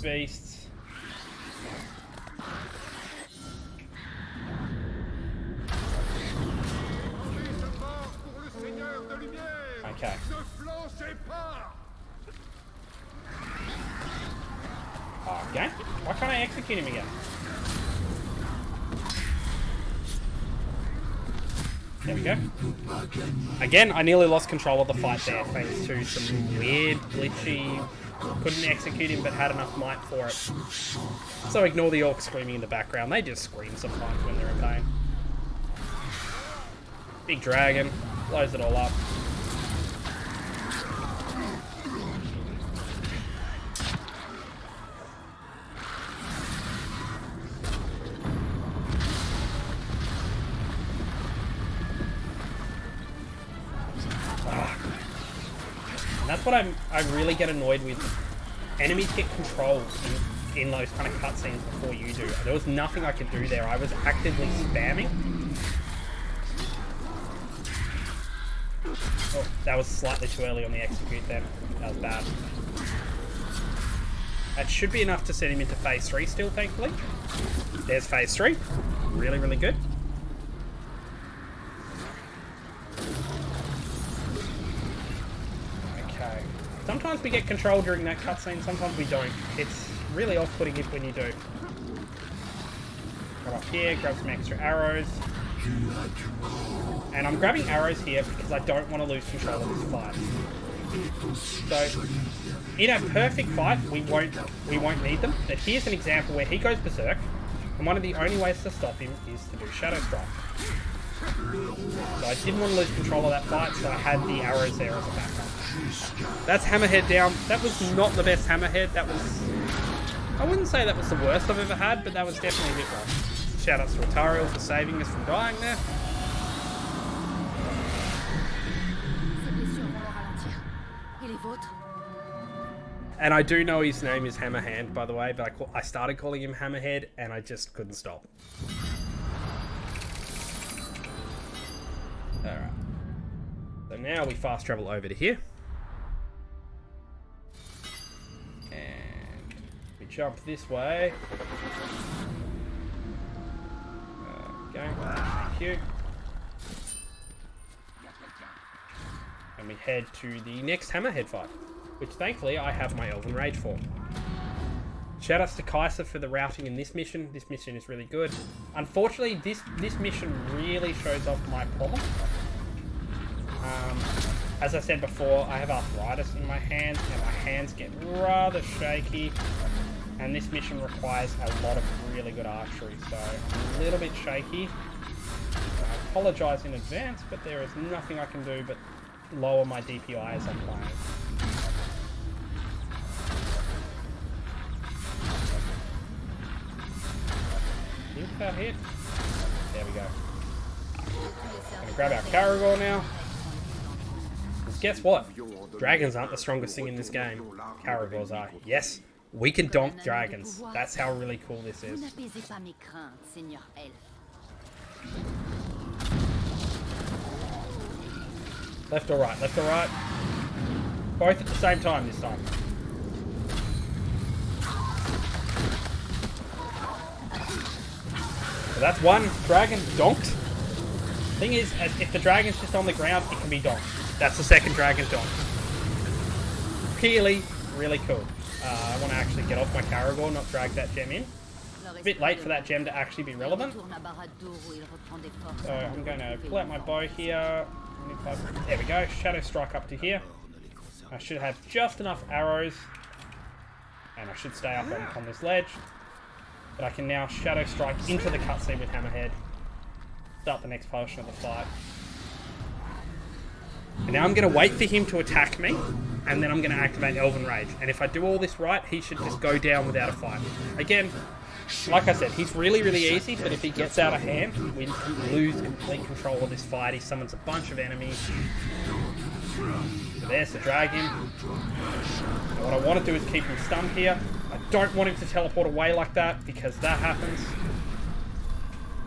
beasts. Okay. Okay. Why can't I execute him again? There we go. Again, I nearly lost control of the fight there, thanks to some weird, glitchy... Couldn't execute him, but had enough might for it. So ignore the orcs screaming in the background. They just scream sometimes when they're in pain. Big dragon. Blows it all up. And that's what I really get annoyed with. Enemies get controlled in those kind of cutscenes before you do. There was nothing I could do there. I was actively spamming. Oh, that was slightly too early on the execute then. That was bad. That should be enough to send him into phase 3 still, thankfully. There's phase 3. Really, really good. sometimes we get control during that cutscene, sometimes we don't. It's really off-putting if when you do. Come up here, grab some extra arrows. And I'm grabbing arrows here because I don't want to lose control of this fight. So, in a perfect fight, we won't need them. But here's an example where he goes berserk, and one of the only ways to stop him is to do Shadow Strike. So I didn't want to lose control of that fight, so I had the arrows there as a backup. That's Hammerhead down. That was not the best Hammerhead. That was... I wouldn't say that was the worst I've ever had, but that was definitely a bit rough. Shoutouts to Atariel for saving us from dying there. And I do know his name is Hammerhand, by the way, but I started calling him Hammerhead, and I just couldn't stop. Alright. So now we fast travel over to here. And we jump this way. Okay, thank you. And we head to the next Hammerhead fight, which thankfully I have my Elven Rage for. Shoutouts to Kaiser for the routing in this mission. This mission is really good. Unfortunately, this mission really shows off my problem. As I said before, I have arthritis in my hands, and my hands get rather shaky. And this mission requires a lot of really good archery, so I'm a little bit shaky. I apologise in advance, but there is nothing I can do but lower my DPI as I'm playing. Think that hit? There we go. Gonna grab our Caragor now. Because guess what? Dragons aren't the strongest thing in this game. Caragors are. Yes, we can donk dragons. That's how really cool this is. Left or right? Left or right? Both at the same time this time. So that's one dragon donked. Thing is, if the dragon's just on the ground, it can be donked. That's the second dragon donked. Really, really cool. I want to actually get off my Caragor, not drag that gem in. It's a bit late for that gem to actually be relevant. So I'm going to pull out my bow here. There we go, Shadow Strike up to here. I should have just enough arrows. And I should stay up on this ledge. But I can now Shadow Strike into the cutscene with Hammerhead. Start the next portion of the fight. And now I'm going to wait for him to attack me. And then I'm going to activate Elven Rage. And if I do all this right, he should just go down without a fight. Again, like I said, he's really, really easy. But if he gets out of hand, we lose complete control of this fight. He summons a bunch of enemies. So there's the dragon. Now what I want to do is keep him stunned here. I don't want him to teleport away like that, because that happens.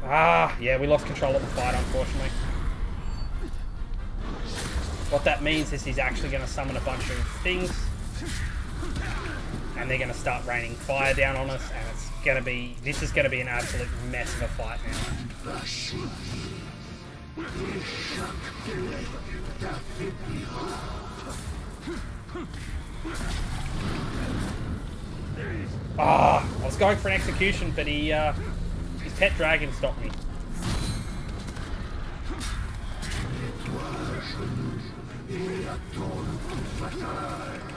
Ah, yeah, we lost control of the fight, unfortunately. What that means is he's actually going to summon a bunch of things. And they're going to start raining fire down on us, and it's going to be... This is going to be an absolute mess of a fight now. Ah, I was going for an execution, but his pet dragon stopped me.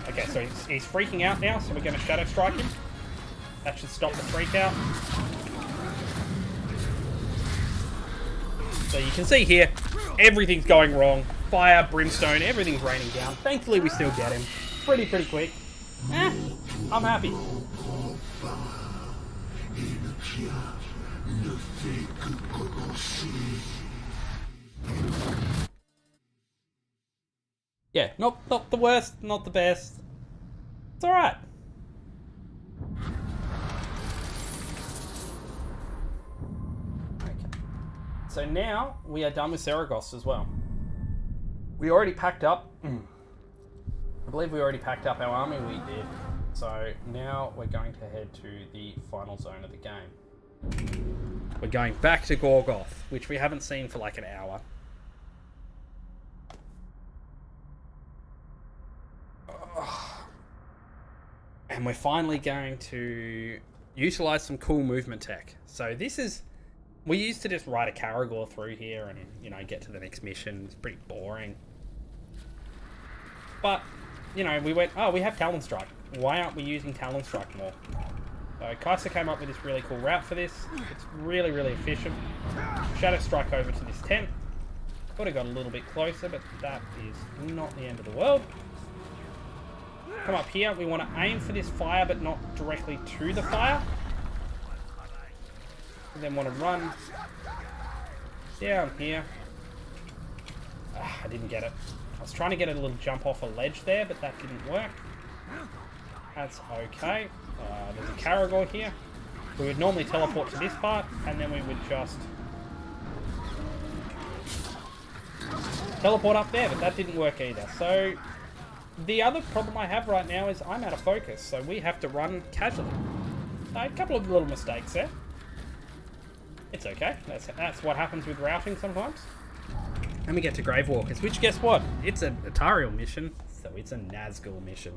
Okay, so he's freaking out now, so we're going to Shadow Strike him. That should stop the freak out. So you can see here, everything's going wrong. Fire, brimstone, everything's raining down. Thankfully, we still get him. Pretty quick. I'm happy. Yeah, not the worst, not the best. It's alright. Okay. So now we are done with Saragosse as well. We already packed up. I believe we already packed up our army. We did. So now we're going to head to the final zone of the game. We're going back to Gorgoth, which we haven't seen for like an hour. And we're finally going to utilize some cool movement tech. So this is... We used to just ride a Caragor through here and, you know, get to the next mission. It's pretty boring. But, you know, we went, oh, we have Talon Strike. Why aren't we using Talon Strike more? So Kaiser came up with this really cool route for this. It's really, really efficient. Shadow Strike over to this tent. Could have got a little bit closer, but that is not the end of the world. Come up here. We want to aim for this fire, but not directly to the fire. And then want to run down here. I didn't get it. I was trying to get a little jump off a ledge there, but that didn't work. That's okay. There's a Caragor here. We would normally teleport to this part, and then we would just teleport up there, but that didn't work either. So the other problem I have right now is I'm out of focus, so we have to run casually. A couple of little mistakes there. It's okay. That's what happens with routing sometimes. And we get to Gravewalkers, which, guess what? It's a Atarial mission, so it's a Nazgul mission.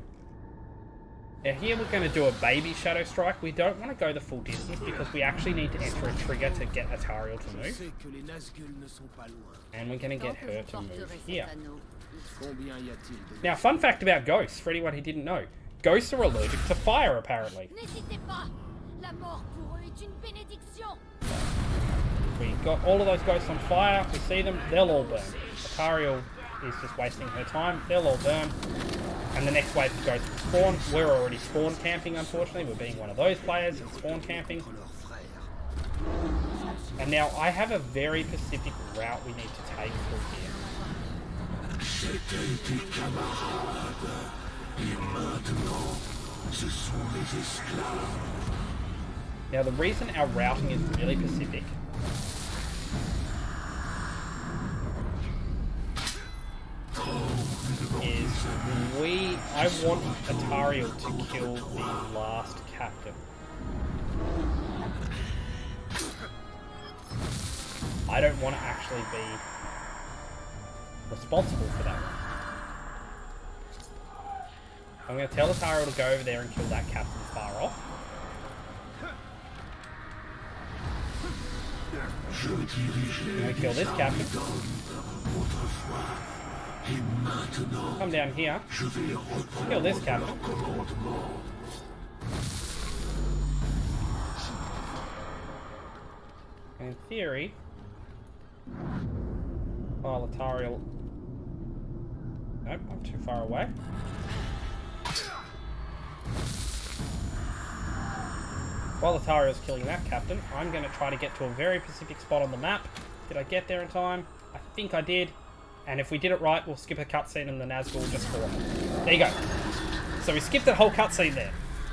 Now here we're going to do a baby Shadow Strike. We don't want to go the full distance because we actually need to enter a trigger to get Atarial to move. And we're going to get her to move here. Now, fun fact about ghosts, for anyone who didn't know. Ghosts are allergic to fire, apparently. We got all of those ghosts on fire. We see them, they'll all burn. Atarial is just wasting her time. They'll all burn. And the next wave of ghosts will spawn. We're already spawn camping, unfortunately. We're being one of those players and spawn camping. And now I have a very specific route we need to take through here. Now the reason our routing is really specific is I want Atarial to kill the last captain. I don't want to actually be responsible for that. I'm going to tell Atarial to go over there and kill that captain far off. I'm going to kill this captain. Come down here. Kill this captain. In theory, while Atarial... Nope, I'm too far away. While Atarial's killing that captain, I'm going to try to get to a very specific spot on the map. Did I get there in time? I think I did. And if we did it right, we'll skip a cutscene and the Nazgul will just spawn. There you go. So we skipped that whole cutscene there.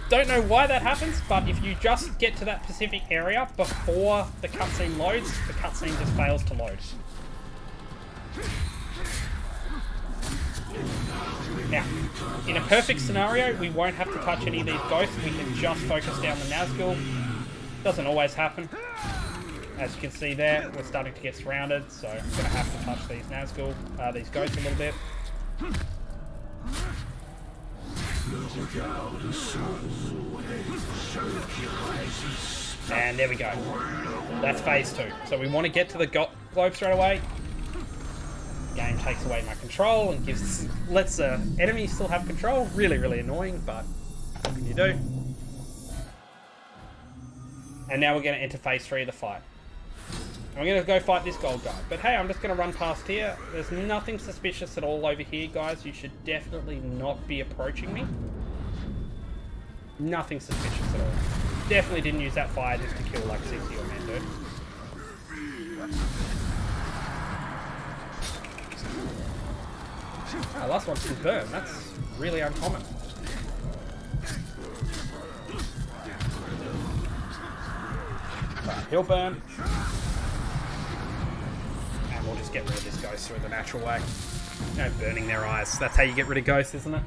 Don't know why that happens, but if you just get to that specific area before the cutscene loads, the cutscene just fails to load. Now, in a perfect scenario, we won't have to touch any of these ghosts. We can just focus down the Nazgul. Doesn't always happen. As you can see there, we're starting to get surrounded, so I'm going to have to touch these Nazgul, these ghosts a little bit. And there we go. That's phase 2. So we want to get to the globe straight away. The game takes away my control and lets the enemy still have control. Really, really annoying, but what can you do? And now we're going to enter phase 3 of the fight. I'm going to go fight this gold guy. But hey, I'm just going to run past here. There's nothing suspicious at all over here, guys. You should definitely not be approaching me. Nothing suspicious at all. Definitely didn't use that fire just to kill like 60 or men, dude. Our last one can burn. That's really uncommon. Right, he'll burn. And we'll just get rid of this ghost through the natural way. No burning their eyes. That's how you get rid of ghosts, isn't it?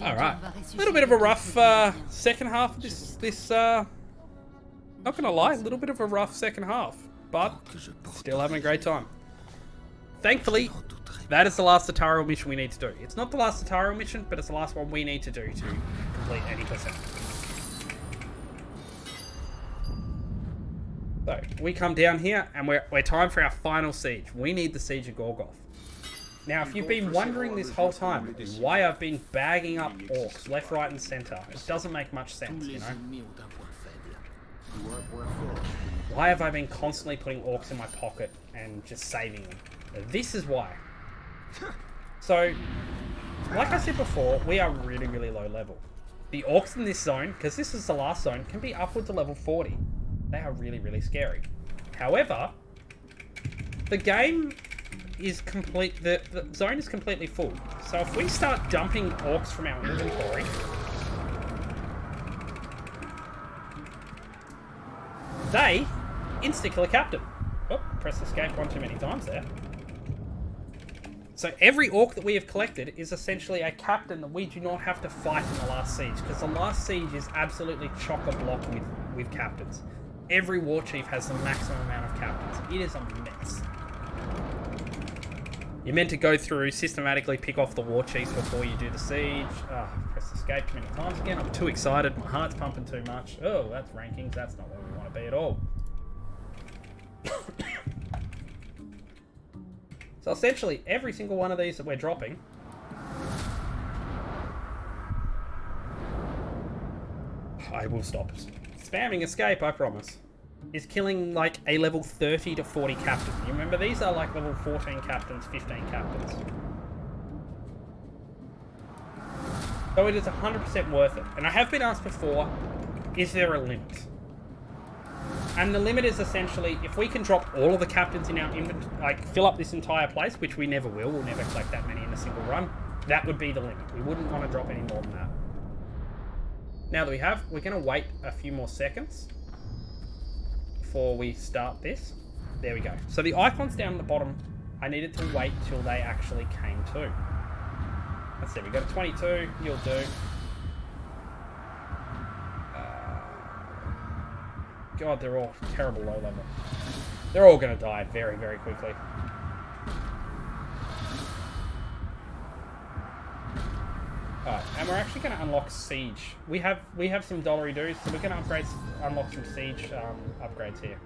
Alright. A little bit of a rough second half. Not gonna lie, a little bit of a rough second half. But still having a great time. Thankfully, That is the last tutorial mission we need to do. It's not the last tutorial mission, but it's the last one we need to do to complete any percent. So, we come down here, and we're time for our final siege. We need the Siege of Gorgoth. Now, if you've been wondering this whole time why I've been bagging up orcs left, right, and center, it doesn't make much sense, you know? Why have I been constantly putting orcs in my pocket and just saving them? This is why. So, like I said before, we are really, really low level. The orcs in this zone, because this is the last zone, can be upwards of level 40. They are really, really scary. However, the game is complete. The zone is completely full. So if we start dumping orcs from our inventory, they insta-kill a captain. Oh, press escape one too many times there. So every orc that we have collected is essentially a captain that we do not have to fight in the last siege, because the last siege is absolutely chock-a-block with captains. Every Warchief has the maximum amount of captains. It is a mess. You're meant to go through, systematically pick off the Warchiefs before you do the siege. Press escape many times again. I'm too excited. My heart's pumping too much. Oh, that's rankings. That's not where we want to be at all. So essentially, every single one of these that we're dropping I will stop spamming escape, I promise, is killing like a level 30 to 40 captain. You remember, these are like level 14 captains, 15 captains. So it is 100% worth it. And I have been asked before, is there a limit? And the limit is essentially, if we can drop all of the captains in our inventory, like fill up this entire place, which we never will, we'll never collect that many in a single run, that would be the limit. We wouldn't want to drop any more than that. Now that we have, we're going to wait a few more seconds before we start this. There we go. So the icons down at the bottom, I needed to wait till they actually came to. Let's see, we got a 22, you'll do. God, they're all terrible low level. They're all going to die very, very quickly. Alright, and we're actually going to unlock Siege. We have some dollary doos, so we're going to unlock some Siege upgrades here.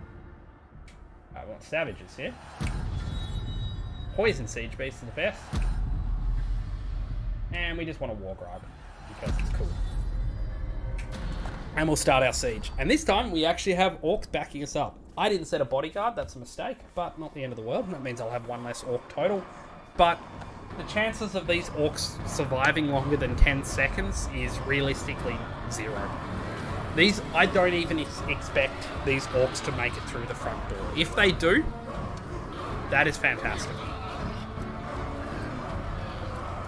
I want Savages here. Poison Siege Beast is the best. And we just want a War Grub, because it's cool. And we'll start our siege. And this time, we actually have orcs backing us up. I didn't set a bodyguard, that's a mistake, but not the end of the world. That means I'll have one less orc total. But the chances of these orcs surviving longer than 10 seconds is realistically 0. I don't even expect these orcs to make it through the front door. If they do, that is fantastic.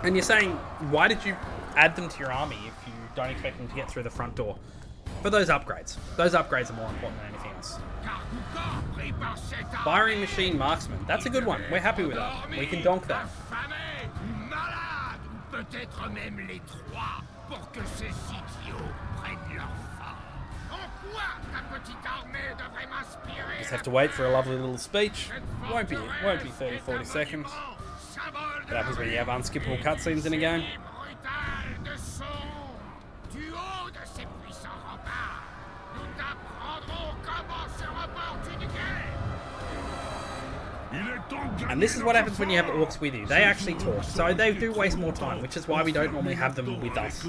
And you're saying, why did you add them to your army if you don't expect them to get through the front door? For those upgrades. Those upgrades are more important than anything else. Firing Machine Marksman. That's a good one. We're happy with that. We can donk that. Just have to wait for a lovely little speech. Won't be 30-40 seconds. That happens when you have unskippable cutscenes in a game. And this is what happens when you have orcs with you. They actually talk, so they do waste more time, which is why we don't normally have them with us.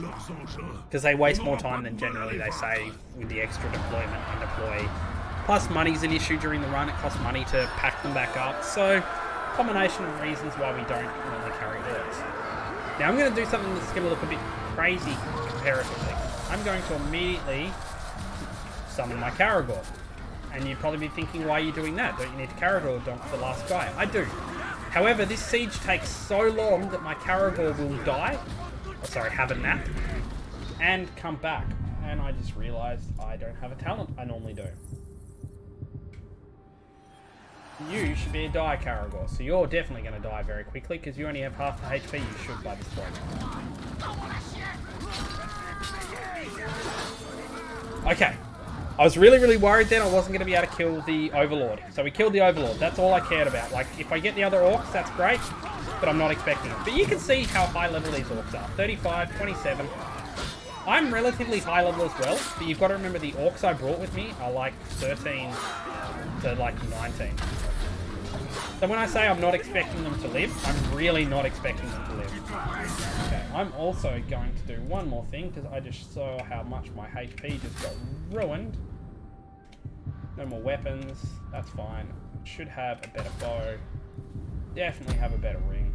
Because they waste more time than generally they save with the extra deployment and deploy. Plus money's an issue during the run, it costs money to pack them back up. So, combination of reasons why we don't normally carry orcs. Now I'm going to do something that's going to look a bit crazy comparatively. I'm going to immediately summon my Caragor. And you'd probably be thinking, why are you doing that? Don't you need to Caragor donk the last guy? I do. However, this siege takes so long that my Caragor will die. Oh, sorry, have a nap. And come back. And I just realised I don't have a talent I normally do. You should be a die Caragor, so you're definitely going to die very quickly because you only have half the HP you should by this point. Okay. I was really, really worried then I wasn't going to be able to kill the Overlord. So we killed the Overlord. That's all I cared about. Like, if I get the other orcs, that's great. but I'm not expecting it. But you can see how high level these orcs are. 35, 27. I'm relatively high level as well, but you've got to remember the orcs I brought with me are like 13 to like 19. So when I say I'm not expecting them to live, I'm really not expecting them to live. Okay, I'm also going to do one more thing because I just saw how much my HP just got ruined. No more weapons, that's fine. Should have a better bow. Definitely have a better ring.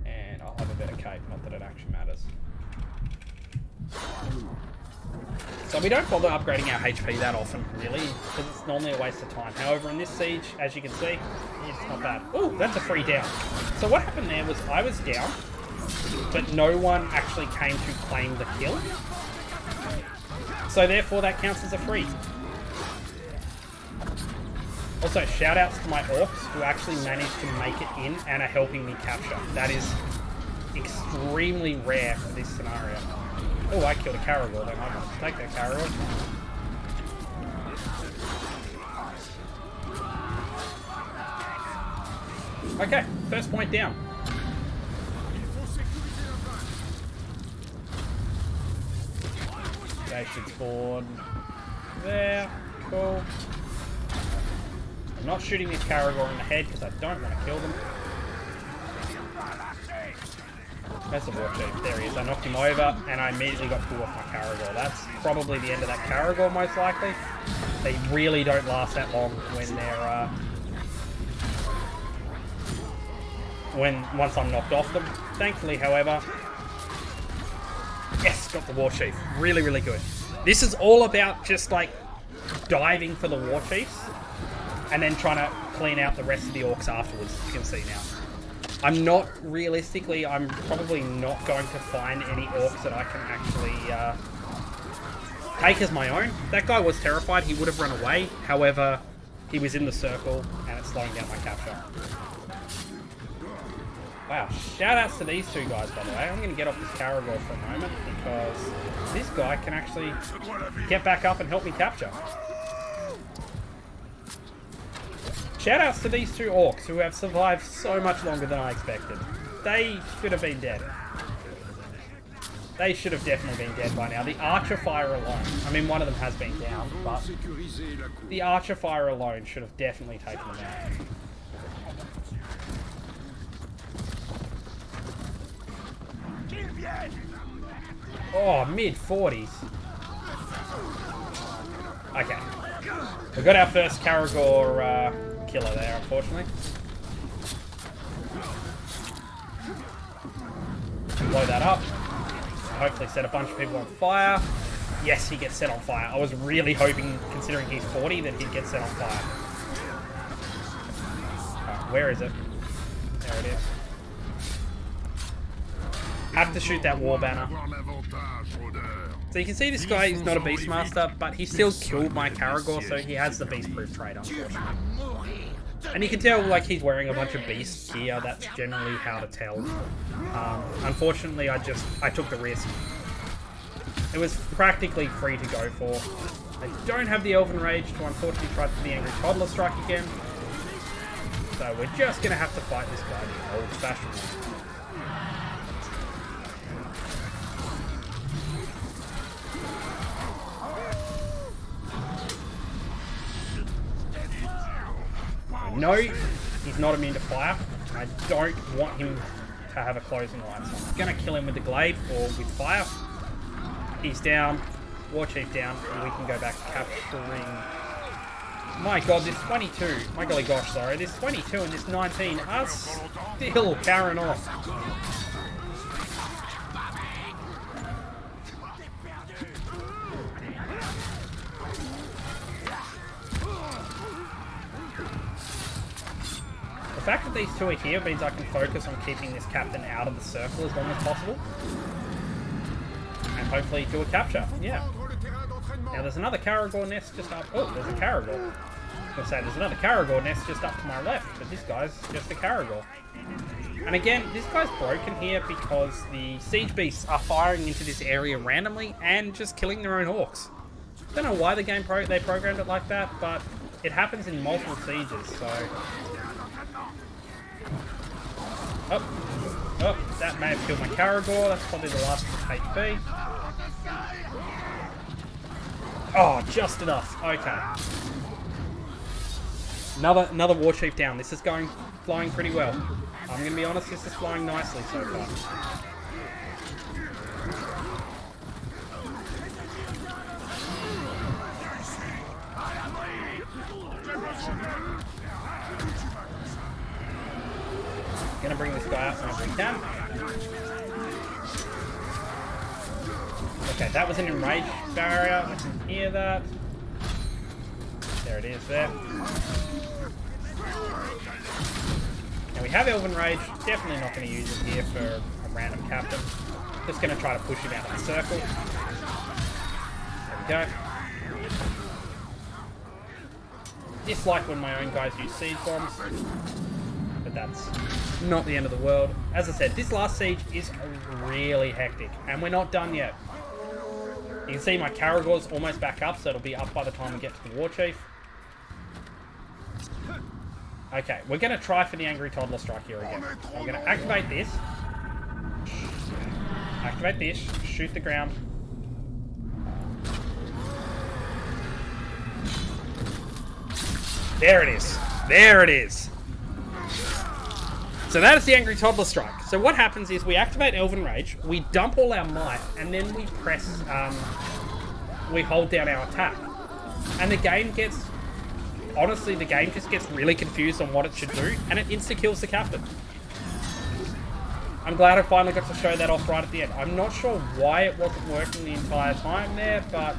And I'll have a better cape, not that it actually matters. So we don't bother upgrading our HP that often, really, because it's normally a waste of time. However, in this siege, as you can see, it's not bad. Oh, that's a free down. So what happened there was I was down, but no one actually came to claim the kill. So therefore, that counts as a free. Also, shout outs to my orcs who actually managed to make it in and are helping me capture. That is extremely rare for this scenario. Oh, I killed a Caragor then. I must take that Caragor. Okay, first point down. They should spawn there. Cool. I'm not shooting this Caragor in the head because I don't want to kill them. That's a Warchief. There he is. I knocked him over and I immediately got pulled off my Caragor. That's probably the end of that Caragor, most likely. They really don't last that long when they're once I'm knocked off them. Thankfully, however, yes, got the Warchief. Really, really good. This is all about just like diving for the Warchiefs and then trying to clean out the rest of the orcs afterwards, as you can see now. I'm probably not going to find any orcs that I can actually take as my own. That guy was terrified, he would have run away. However, he was in the circle and it's slowing down my capture. Wow, shout outs to these two guys, by the way. I'm going to get off this Caragor for a moment because this guy can actually get back up and help me capture. Shoutouts to these two orcs who have survived so much longer than I expected. They should have been dead. They should have definitely been dead by now. The archer fire alone, I mean one of them has been down, but the archer fire alone should have definitely taken them out. Oh, mid-40s. Okay. We got our first Caragor killer there, unfortunately. Blow that up. Hopefully set a bunch of people on fire. Yes, he gets set on fire. I was really hoping, considering he's 40, that he'd get set on fire. Oh, where is it? There it is. Have to shoot that war banner. So you can see this guy is not a Beastmaster, but he still killed my Caragor, so he has the Beast-proof trait, unfortunately. And you can tell, like, he's wearing a bunch of Beast gear. That's generally how to tell. Unfortunately, I took the risk. It was practically free to go for. I don't have the Elven Rage to unfortunately try for the Angry Toddler strike again. So we're just going to have to fight this guy the old-fashioned way. No, he's not immune to fire. I don't want him to have a closing line, so I'm going to kill him with the glaive or with fire. He's down, Warchief down, and we can go back capturing... My god, this 22, my golly gosh, sorry, this 22 and this 19 are still carrying off. The fact that these two are here means I can focus on keeping this captain out of the circle as long as possible. And hopefully do a capture. Yeah. Now there's another Caragor nest just up... Oh, there's a Caragor. I was going to say there's another Caragor nest just up to my left, but this guy's just a Caragor. And again, this guy's broken here because the siege beasts are firing into this area randomly and just killing their own orcs. Don't know why the game they programmed it like that, but it happens in multiple sieges, so... Oh, oh, that may have killed my Caragor. That's probably the last HP. Oh, just enough. Okay. Another Warchief down. This is flying pretty well. I'm going to be honest, this is flying nicely so far. Gonna bring this guy out whenever we can. Okay, that was an enraged barrier. I can hear that. There it is there. Now we have Elven Rage. Definitely not going to use it here for a random captain. Just going to try to push him out of the circle. There we go. Dislike when my own guys use siege bombs. But that's not the end of the world. As I said, this last siege is really hectic. And we're not done yet. You can see my Caragor's almost back up, so it'll be up by the time we get to the Warchief. Okay, we're going to try for the Angry Toddler Strike here again. I'm going to activate this. Activate this. Shoot the ground. There it is. There it is. So that is the Angry Toddler Strike. So what happens is we activate Elven Rage, we dump all our might, and then we press, we hold down our attack. And the game gets, honestly, the game just gets really confused on what it should do, and it insta-kills the captain. I'm glad I finally got to show that off right at the end. I'm not sure why it wasn't working the entire time there, but...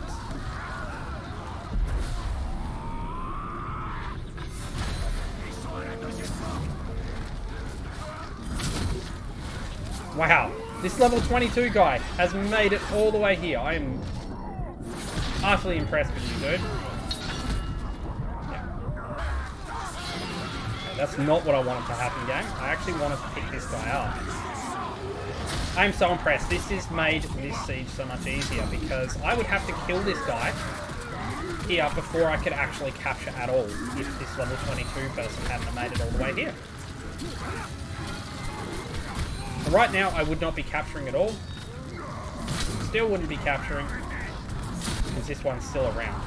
Wow, this level 22 guy has made it all the way here. I am utterly impressed with you, dude. Yeah. That's not what I wanted to happen, game. I actually wanted to pick this guy up. I'm so impressed. This has made this siege so much easier because I would have to kill this guy here before I could actually capture at all if this level 22 person hadn't made it all the way here. Right now, I would not be capturing at all. Still wouldn't be capturing, because this one's still around.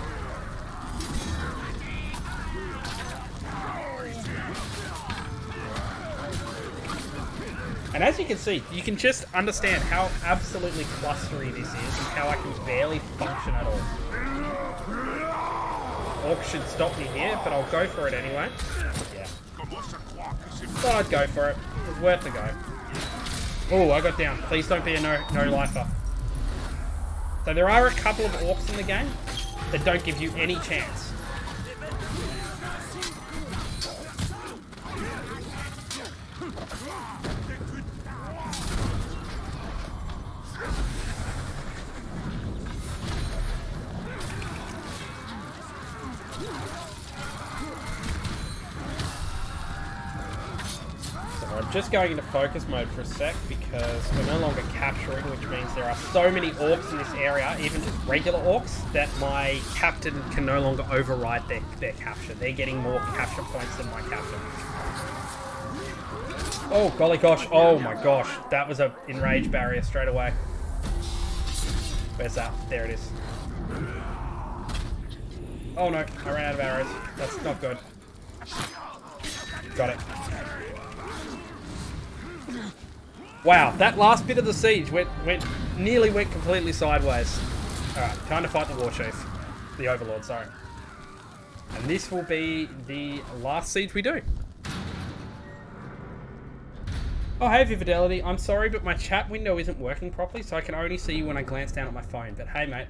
And as you can see, you can just understand how absolutely clustery this is, and how I can barely function at all. Orc should stop me here, but I'll go for it anyway. Yeah. Thought I'd go for it. It was worth a go. Oh, I got down. Please don't be a no-lifer. So there are a couple of orcs in the game that don't give you any chance. I'm just going into focus mode for a sec because we're no longer capturing, which means there are so many orcs in this area, even just regular orcs, that my captain can no longer override their capture. They're getting more capture points than my captain. Oh, golly gosh. Oh my gosh. That was an enraged barrier straight away. Where's that? There it is. Oh no, I ran out of arrows. That's not good. Got it. Wow, that last bit of the siege nearly went completely sideways. Alright, time to fight the Warchief. The Overlord, sorry. And this will be the last siege we do. Oh, hey Vividality, I'm sorry, but my chat window isn't working properly, so I can only see you when I glance down at my phone. But hey mate,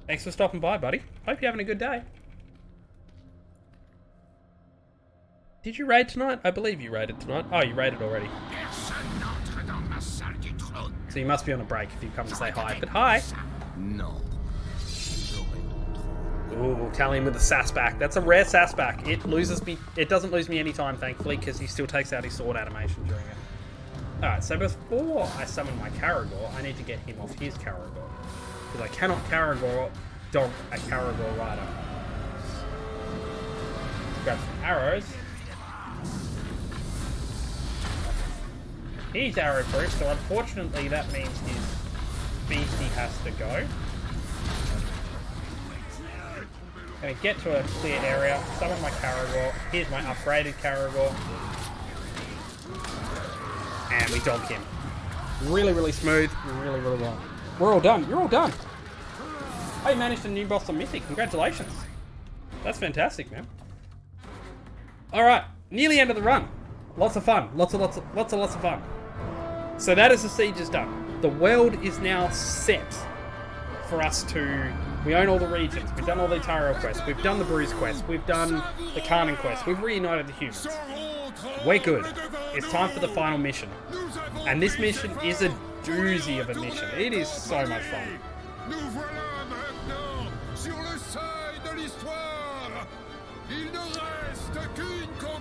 thanks for stopping by, buddy. Hope you're having a good day. Did you raid tonight? I believe you raided tonight. Oh, you raided already. So you must be on a break if you come to say hi. But hi! No. Ooh, Talion with the sass back. That's a rare sass back. It doesn't lose me any time, thankfully, because he still takes out his sword animation during it. Alright, so before I summon my Caragor, I need to get him off his Caragor. Because I cannot Caragor dog a Caragor rider. Grab some arrows. He's arrow proof, so unfortunately that means his beastie has to go. Gonna get to a clear area, summon my Caragor. Here's my upgraded Caragor. And we donk him. Really, really smooth. Really, really well. We're all done. You're all done. Oh, you managed a new boss on Mythic. Congratulations. That's fantastic, man. Alright, nearly end of the run. Lots of fun. Lots of fun. So that is the siege is done. The world is now set for us to... We own all the regions. We've done all the Tyrell quests. We've done the Bruise quest. We've done the Karnan quest. We've reunited the humans. We're good. It's time for the final mission. And this mission is a doozy of a mission. It is so much fun.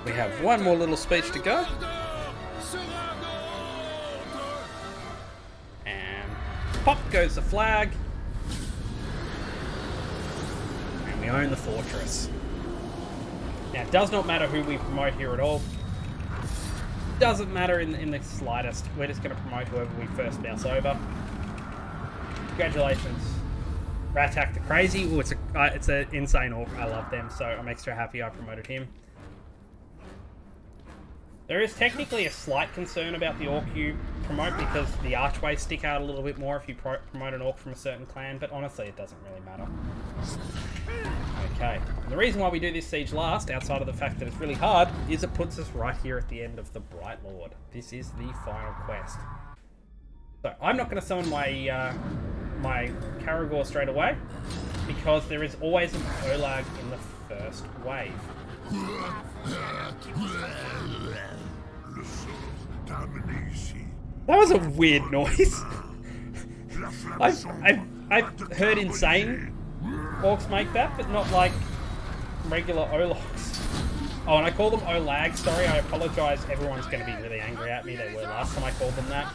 We have one more little speech to go. And pop goes the flag. And we own the fortress. Now, it does not matter who we promote here at all. Doesn't matter in the slightest. We're just going to promote whoever we first mouse over. Congratulations. Ratak the Crazy. Oh, it's an insane orc. I love them, so I'm extra happy I promoted him. There is technically a slight concern about the orc you promote because the archways stick out a little bit more if you promote an orc from a certain clan, but honestly it doesn't really matter. Okay, and the reason why we do this siege last, outside of the fact that it's really hard, is it puts us right here at the end of the Bright Lord. This is the final quest. So I'm not going to summon my my Caragor straight away, because there is always an Olag in the first wave. That was a weird noise. I've heard insane orcs make that, but not like regular Ologs. Oh, and I call them Olags. Sorry, I apologise. Everyone's going to be really angry at me. They were last time I called them that.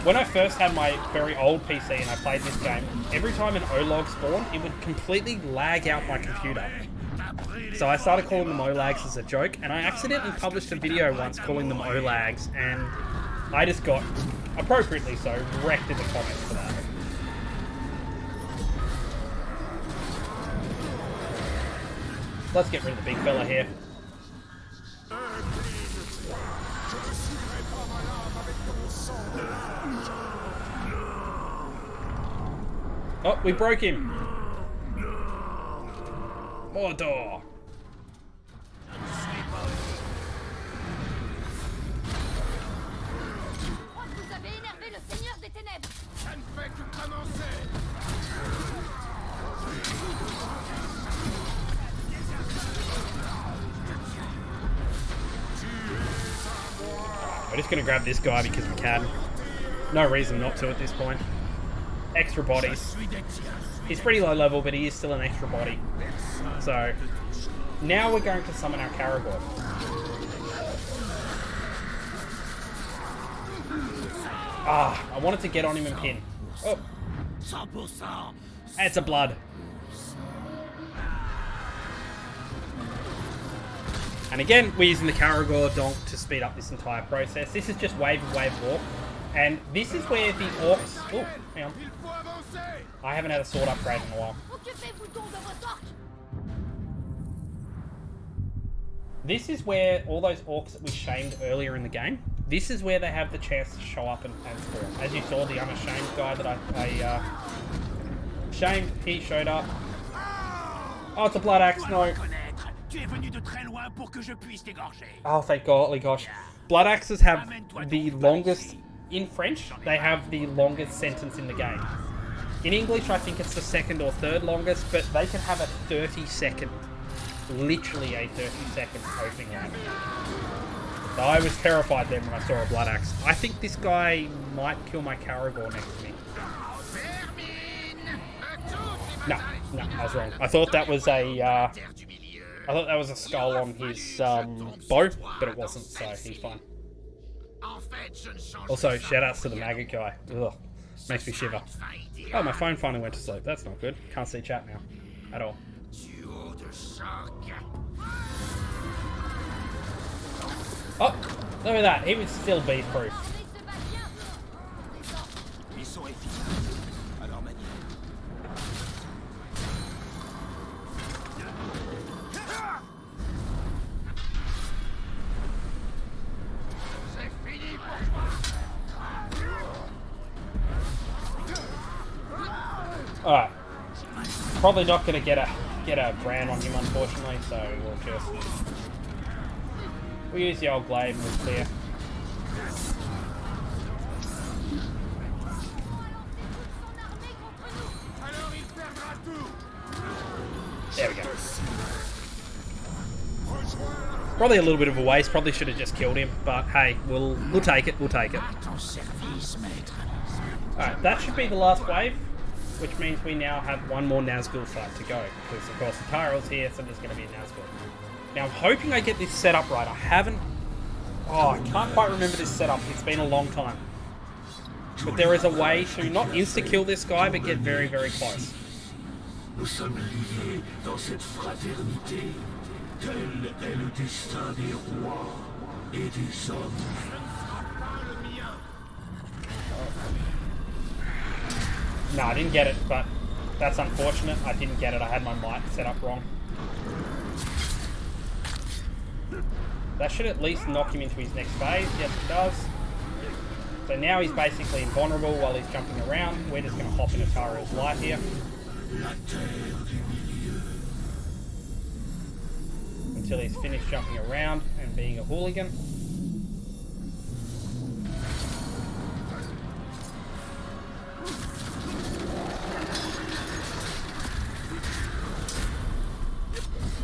When I first had my very old PC and I played this game, every time an Olog spawned, it would completely lag out my computer. So I started calling them Olags as a joke, and I accidentally published a video once calling them Olags, and I just got, appropriately so, wrecked in the comments for that. Let's get rid of the big fella here. Oh, we broke him. Mordor. We're just going to grab this guy because we can. No reason not to at this point. Extra bodies. He's pretty low level, but he is still an extra body. So, now we're going to summon our Caragor. Ah, I wanted to get on him and pin. Oh. It's a blood. And again, we're using the Caragor donk to speed up this entire process. This is just wave of wave walk. And this is where the orcs... Oh, hang on. I haven't had a sword upgrade in a while. This is where all those orcs that we shamed earlier in the game, this is where they have the chance to show up and spawn. As you saw, the unashamed guy that I shamed, he showed up. Oh, it's a blood axe, no. Oh, thank golly gosh. Blood axes have the longest... In French, they have the longest sentence in the game. In English, I think it's the second or third longest, but they can have a 30-second, literally a 30-second opening line. So I was terrified then when I saw a blood axe. I think this guy might kill my Caragor next to me. No, I was wrong. I thought that was a, skull on his bow, but it wasn't, so he's fine. Also, shoutouts to the maggot guy. Ugh, makes me shiver. Oh, my phone finally went to sleep. That's not good. Can't see chat now. At all. Oh! Look at that, he would still be proof. Ils sont efficaces. À leur manière. Alright. Probably not gonna get a brand on him, unfortunately, so we'll use the old glaive and we'll clear. There we go. Probably a little bit of a waste, probably should have just killed him, but hey, we'll take it, we'll take it. Alright, that should be the last wave, which means we now have one more Nazgul fight to go, because of course the Tyrell's here, so there's going to be a Nazgul. Now I'm hoping I get this set up right. I haven't... Oh, I can't quite remember this setup, it's been a long time. But there is a way to not insta-kill this guy, but get very, very close. Nous sommes liés dans cette fraternité. Tel est le destin des rois et des hommes. No, I didn't get it, but that's unfortunate. I didn't get it. I had my might set up wrong. That should at least knock him into his next phase. Yes, it does. So now he's basically invulnerable while he's jumping around. We're just going to hop into Tyrell's light here. Until he's finished jumping around and being a hooligan.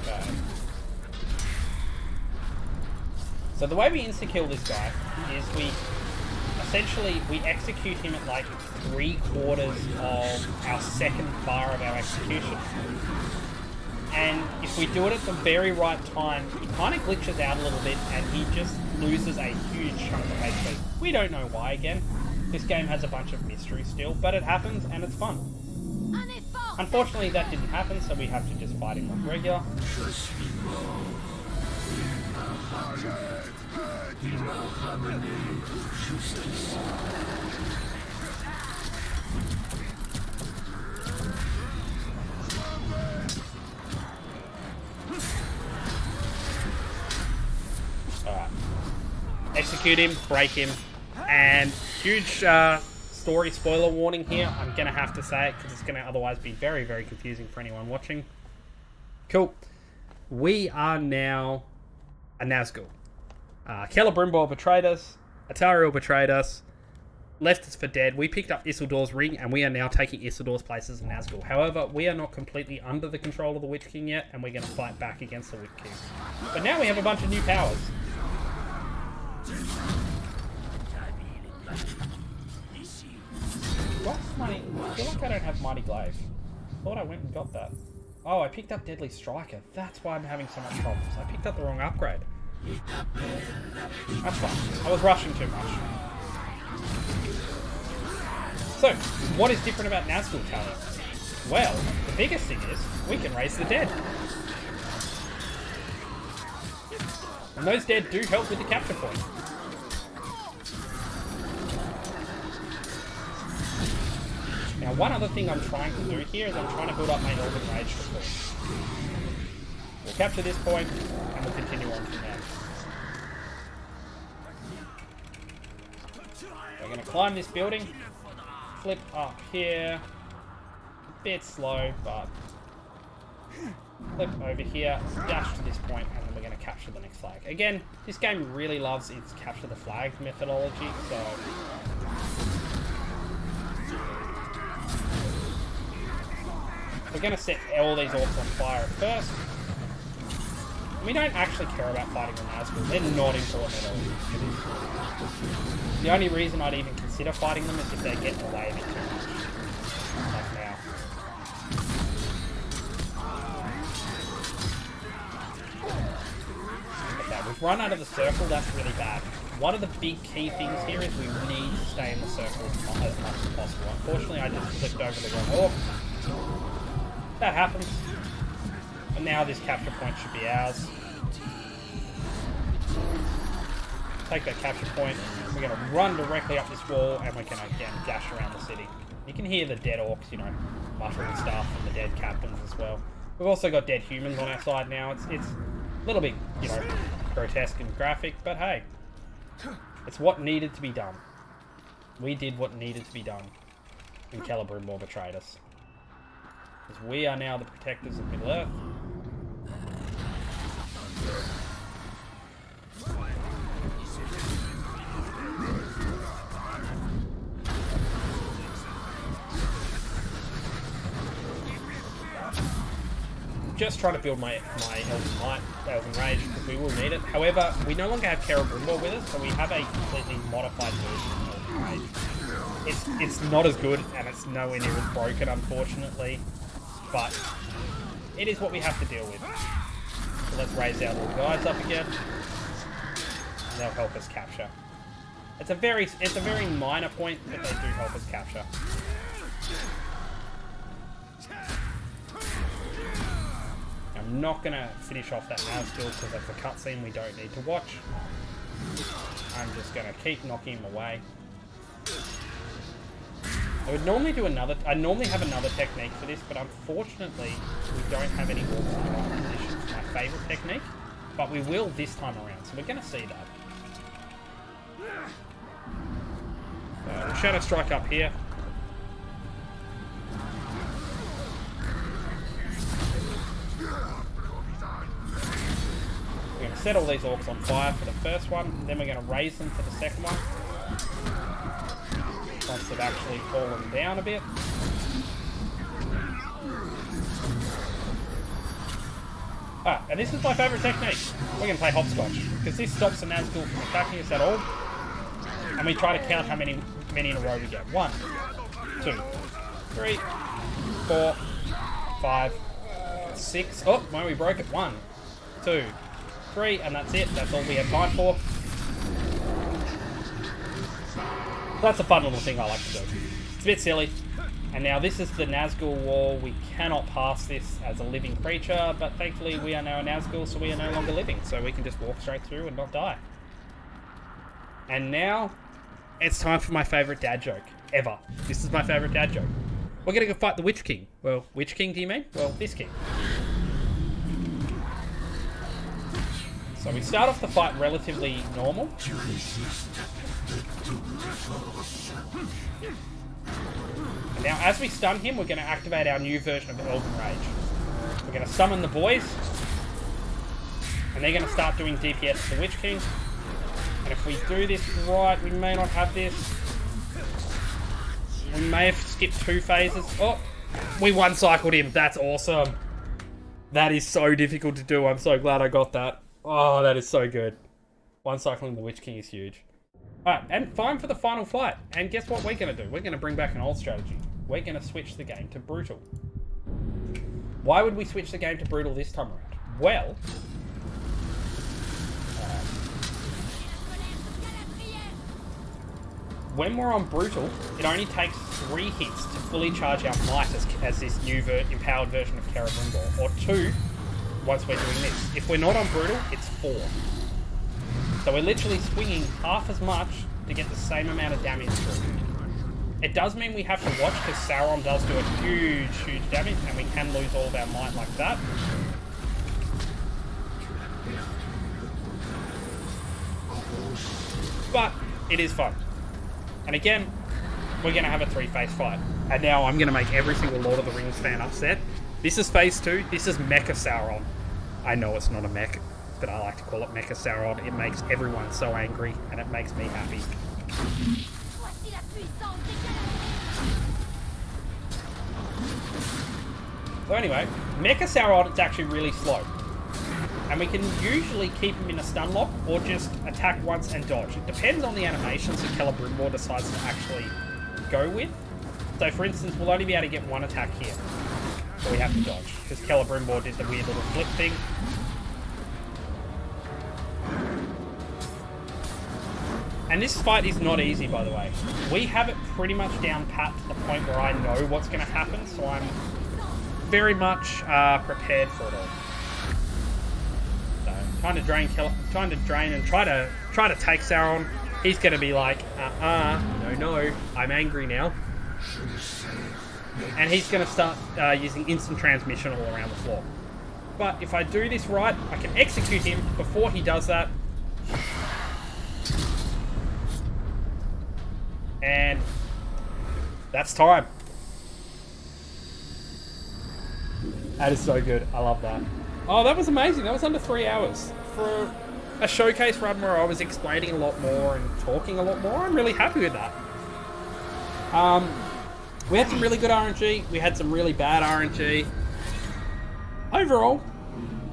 Okay. So the way we insta-kill this guy is we execute him at like 3/4 of our second bar of our execution. And if we do it at the very right time, he kind of glitches out a little bit and he just loses a huge chunk of HP. We don't know why again. This game has a bunch of mystery still, but it happens and it's fun. Unfortunately that didn't happen, so we have to just fight him like regular. Alright. Execute him, break him, and huge story spoiler warning here. I'm going to have to say it because it's going to otherwise be very, very confusing for anyone watching. Cool. We are now a Nazgul. Celebrimbor betrayed us. Atariel betrayed us. Left us for dead. We picked up Isildur's ring and we are now taking Isildur's place as a Nazgul. However, we are not completely under the control of the Witch King yet, and we're going to fight back against the Witch King. But now we have a bunch of new powers. What's my... I feel like I don't have Mighty Glaive. I thought I went and got that. Oh, I picked up Deadly Striker. That's why I'm having so much problems. I picked up the wrong upgrade. That's fine. I was rushing too much. So, what is different about Nazgul talent? Well, the biggest thing is, we can raise the dead. And those dead do help with the capture point. Now, one other thing I'm trying to do here is I'm trying to build up my Elven Rage to full. We'll capture this point, and we'll continue on from there. We're going to climb this building, flip up here, a bit slow, but flip over here, dash to this point, and then we're going to capture the next flag. Again, this game really loves its capture the flag methodology, so... we're going to set all these orcs on fire at first. We don't actually care about fighting the Nazgul. They're not important at all. The only reason I'd even consider fighting them is if they're getting away a bit too much. Like now. Look at that. We've run out of the circle. That's really bad. One of the big key things here is we need to stay in the circle as much as possible. Unfortunately, I just flipped over the wrong orc. That happens. And now this capture point should be ours. take that capture point. We're going to run directly up this wall, and we're going to, again, dash around the city. You can hear the dead orcs, you know, muttering stuff, and the dead captains as well. We've also got dead humans on our side now. It's a little bit, you know, grotesque and graphic, but hey, it's what needed to be done. We did what needed to be done when Celebrimbor betrayed us. Because we are now the protectors of Middle-earth. Just trying to build my Elven Might, Elven Rage, because we will need it. However, we no longer have Celebrimbor with us, so we have a completely modified version of Elven Rage. It's not as good, and it's nowhere near as broken, unfortunately, but it is what we have to deal with. So let's raise our little guys up again, and they'll help us capture. It's a very minor point, but they do help us capture. I'm not going to finish off that Nazgul because that's a cutscene we don't need to watch. I'm just going to keep knocking him away. I normally have another technique for this, but unfortunately we don't have any orcs in the right position for my favourite technique. But we will this time around, so we're going to see that. We'll Shadow Strike up here. We're going to set all these orcs on fire for the first one, then we're going to raise them for the second one. Once they've actually fallen down a bit. And this is my favourite technique. We're going to play hopscotch, because this stops the Nazgul from attacking us at all. And we try to count how many in a row we get. 1, 2, 3, 4, 5, 6. Oh, no, we broke it. 1, 2, 3, and that's it. That's all we have time for. That's a fun little thing I like to do. It's a bit silly. And now this is the Nazgul wall. We cannot pass this as a living creature, but thankfully we are now a Nazgul, so we are no longer living. So we can just walk straight through and not die. And now, it's time for my favourite dad joke ever. This is my favourite dad joke. We're going to go fight the Witch King. Well, which king do you mean? Well, this king. So we start off the fight relatively normal. And now as we stun him, we're going to activate our new version of Elven Rage. We're going to summon the boys. And they're going to start doing DPS to the Witch King. And if we do this right, we may not have this. We may have skipped 2 phases. Oh, we one-cycled him. That's awesome. That is so difficult to do. I'm so glad I got that. Oh, that is so good. One-cycling the Witch King is huge. Alright, and fine for the final fight. And guess what we're going to do? We're going to bring back an old strategy. We're going to switch the game to Brutal. Why would we switch the game to Brutal this time around? Well, when we're on Brutal, it only takes 3 hits to fully charge our might as this new empowered version of Celebrimbor, or 2 once we're doing this. If we're not on Brutal, it's 4. So we're literally swinging half as much to get the same amount of damage through. It does mean we have to watch, because Sauron does do a huge, huge damage, and we can lose all of our might like that. But it is fun. And again, we're going to have a 3-phase fight. And now I'm going to make every single Lord of the Rings fan upset. This is phase 2. This is Mecha Sauron. I know it's not a mech, but I like to call it Mecha Sauron. It makes everyone so angry, and it makes me happy. So anyway, Mecha Sauron is actually really slow. And we can usually keep him in a stun lock, or just attack once and dodge. It depends on the animations that Celebrimbor decides to actually go with. So for instance, we'll only be able to get 1 attack here. So we have to dodge, because Celebrimbor did the weird little flip thing. And this fight is not easy, by the way. We have it pretty much down pat to the point where I know what's going to happen, so I'm very much prepared for it all. So trying to drain and try to take Sauron, he's gonna be like, no, I'm angry now. And he's gonna start using instant transmission all around the floor. But if I do this right, I can execute him before he does that. And that's time. That is so good. I love that. Oh, that was amazing. That was under 3 hours. For a showcase run where I was explaining a lot more and talking a lot more, I'm really happy with that. We had some really good RNG. We had some really bad RNG. Overall,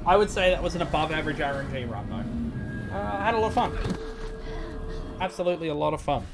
I would say that was an above average RNG run though. I had a lot of fun. Absolutely a lot of fun.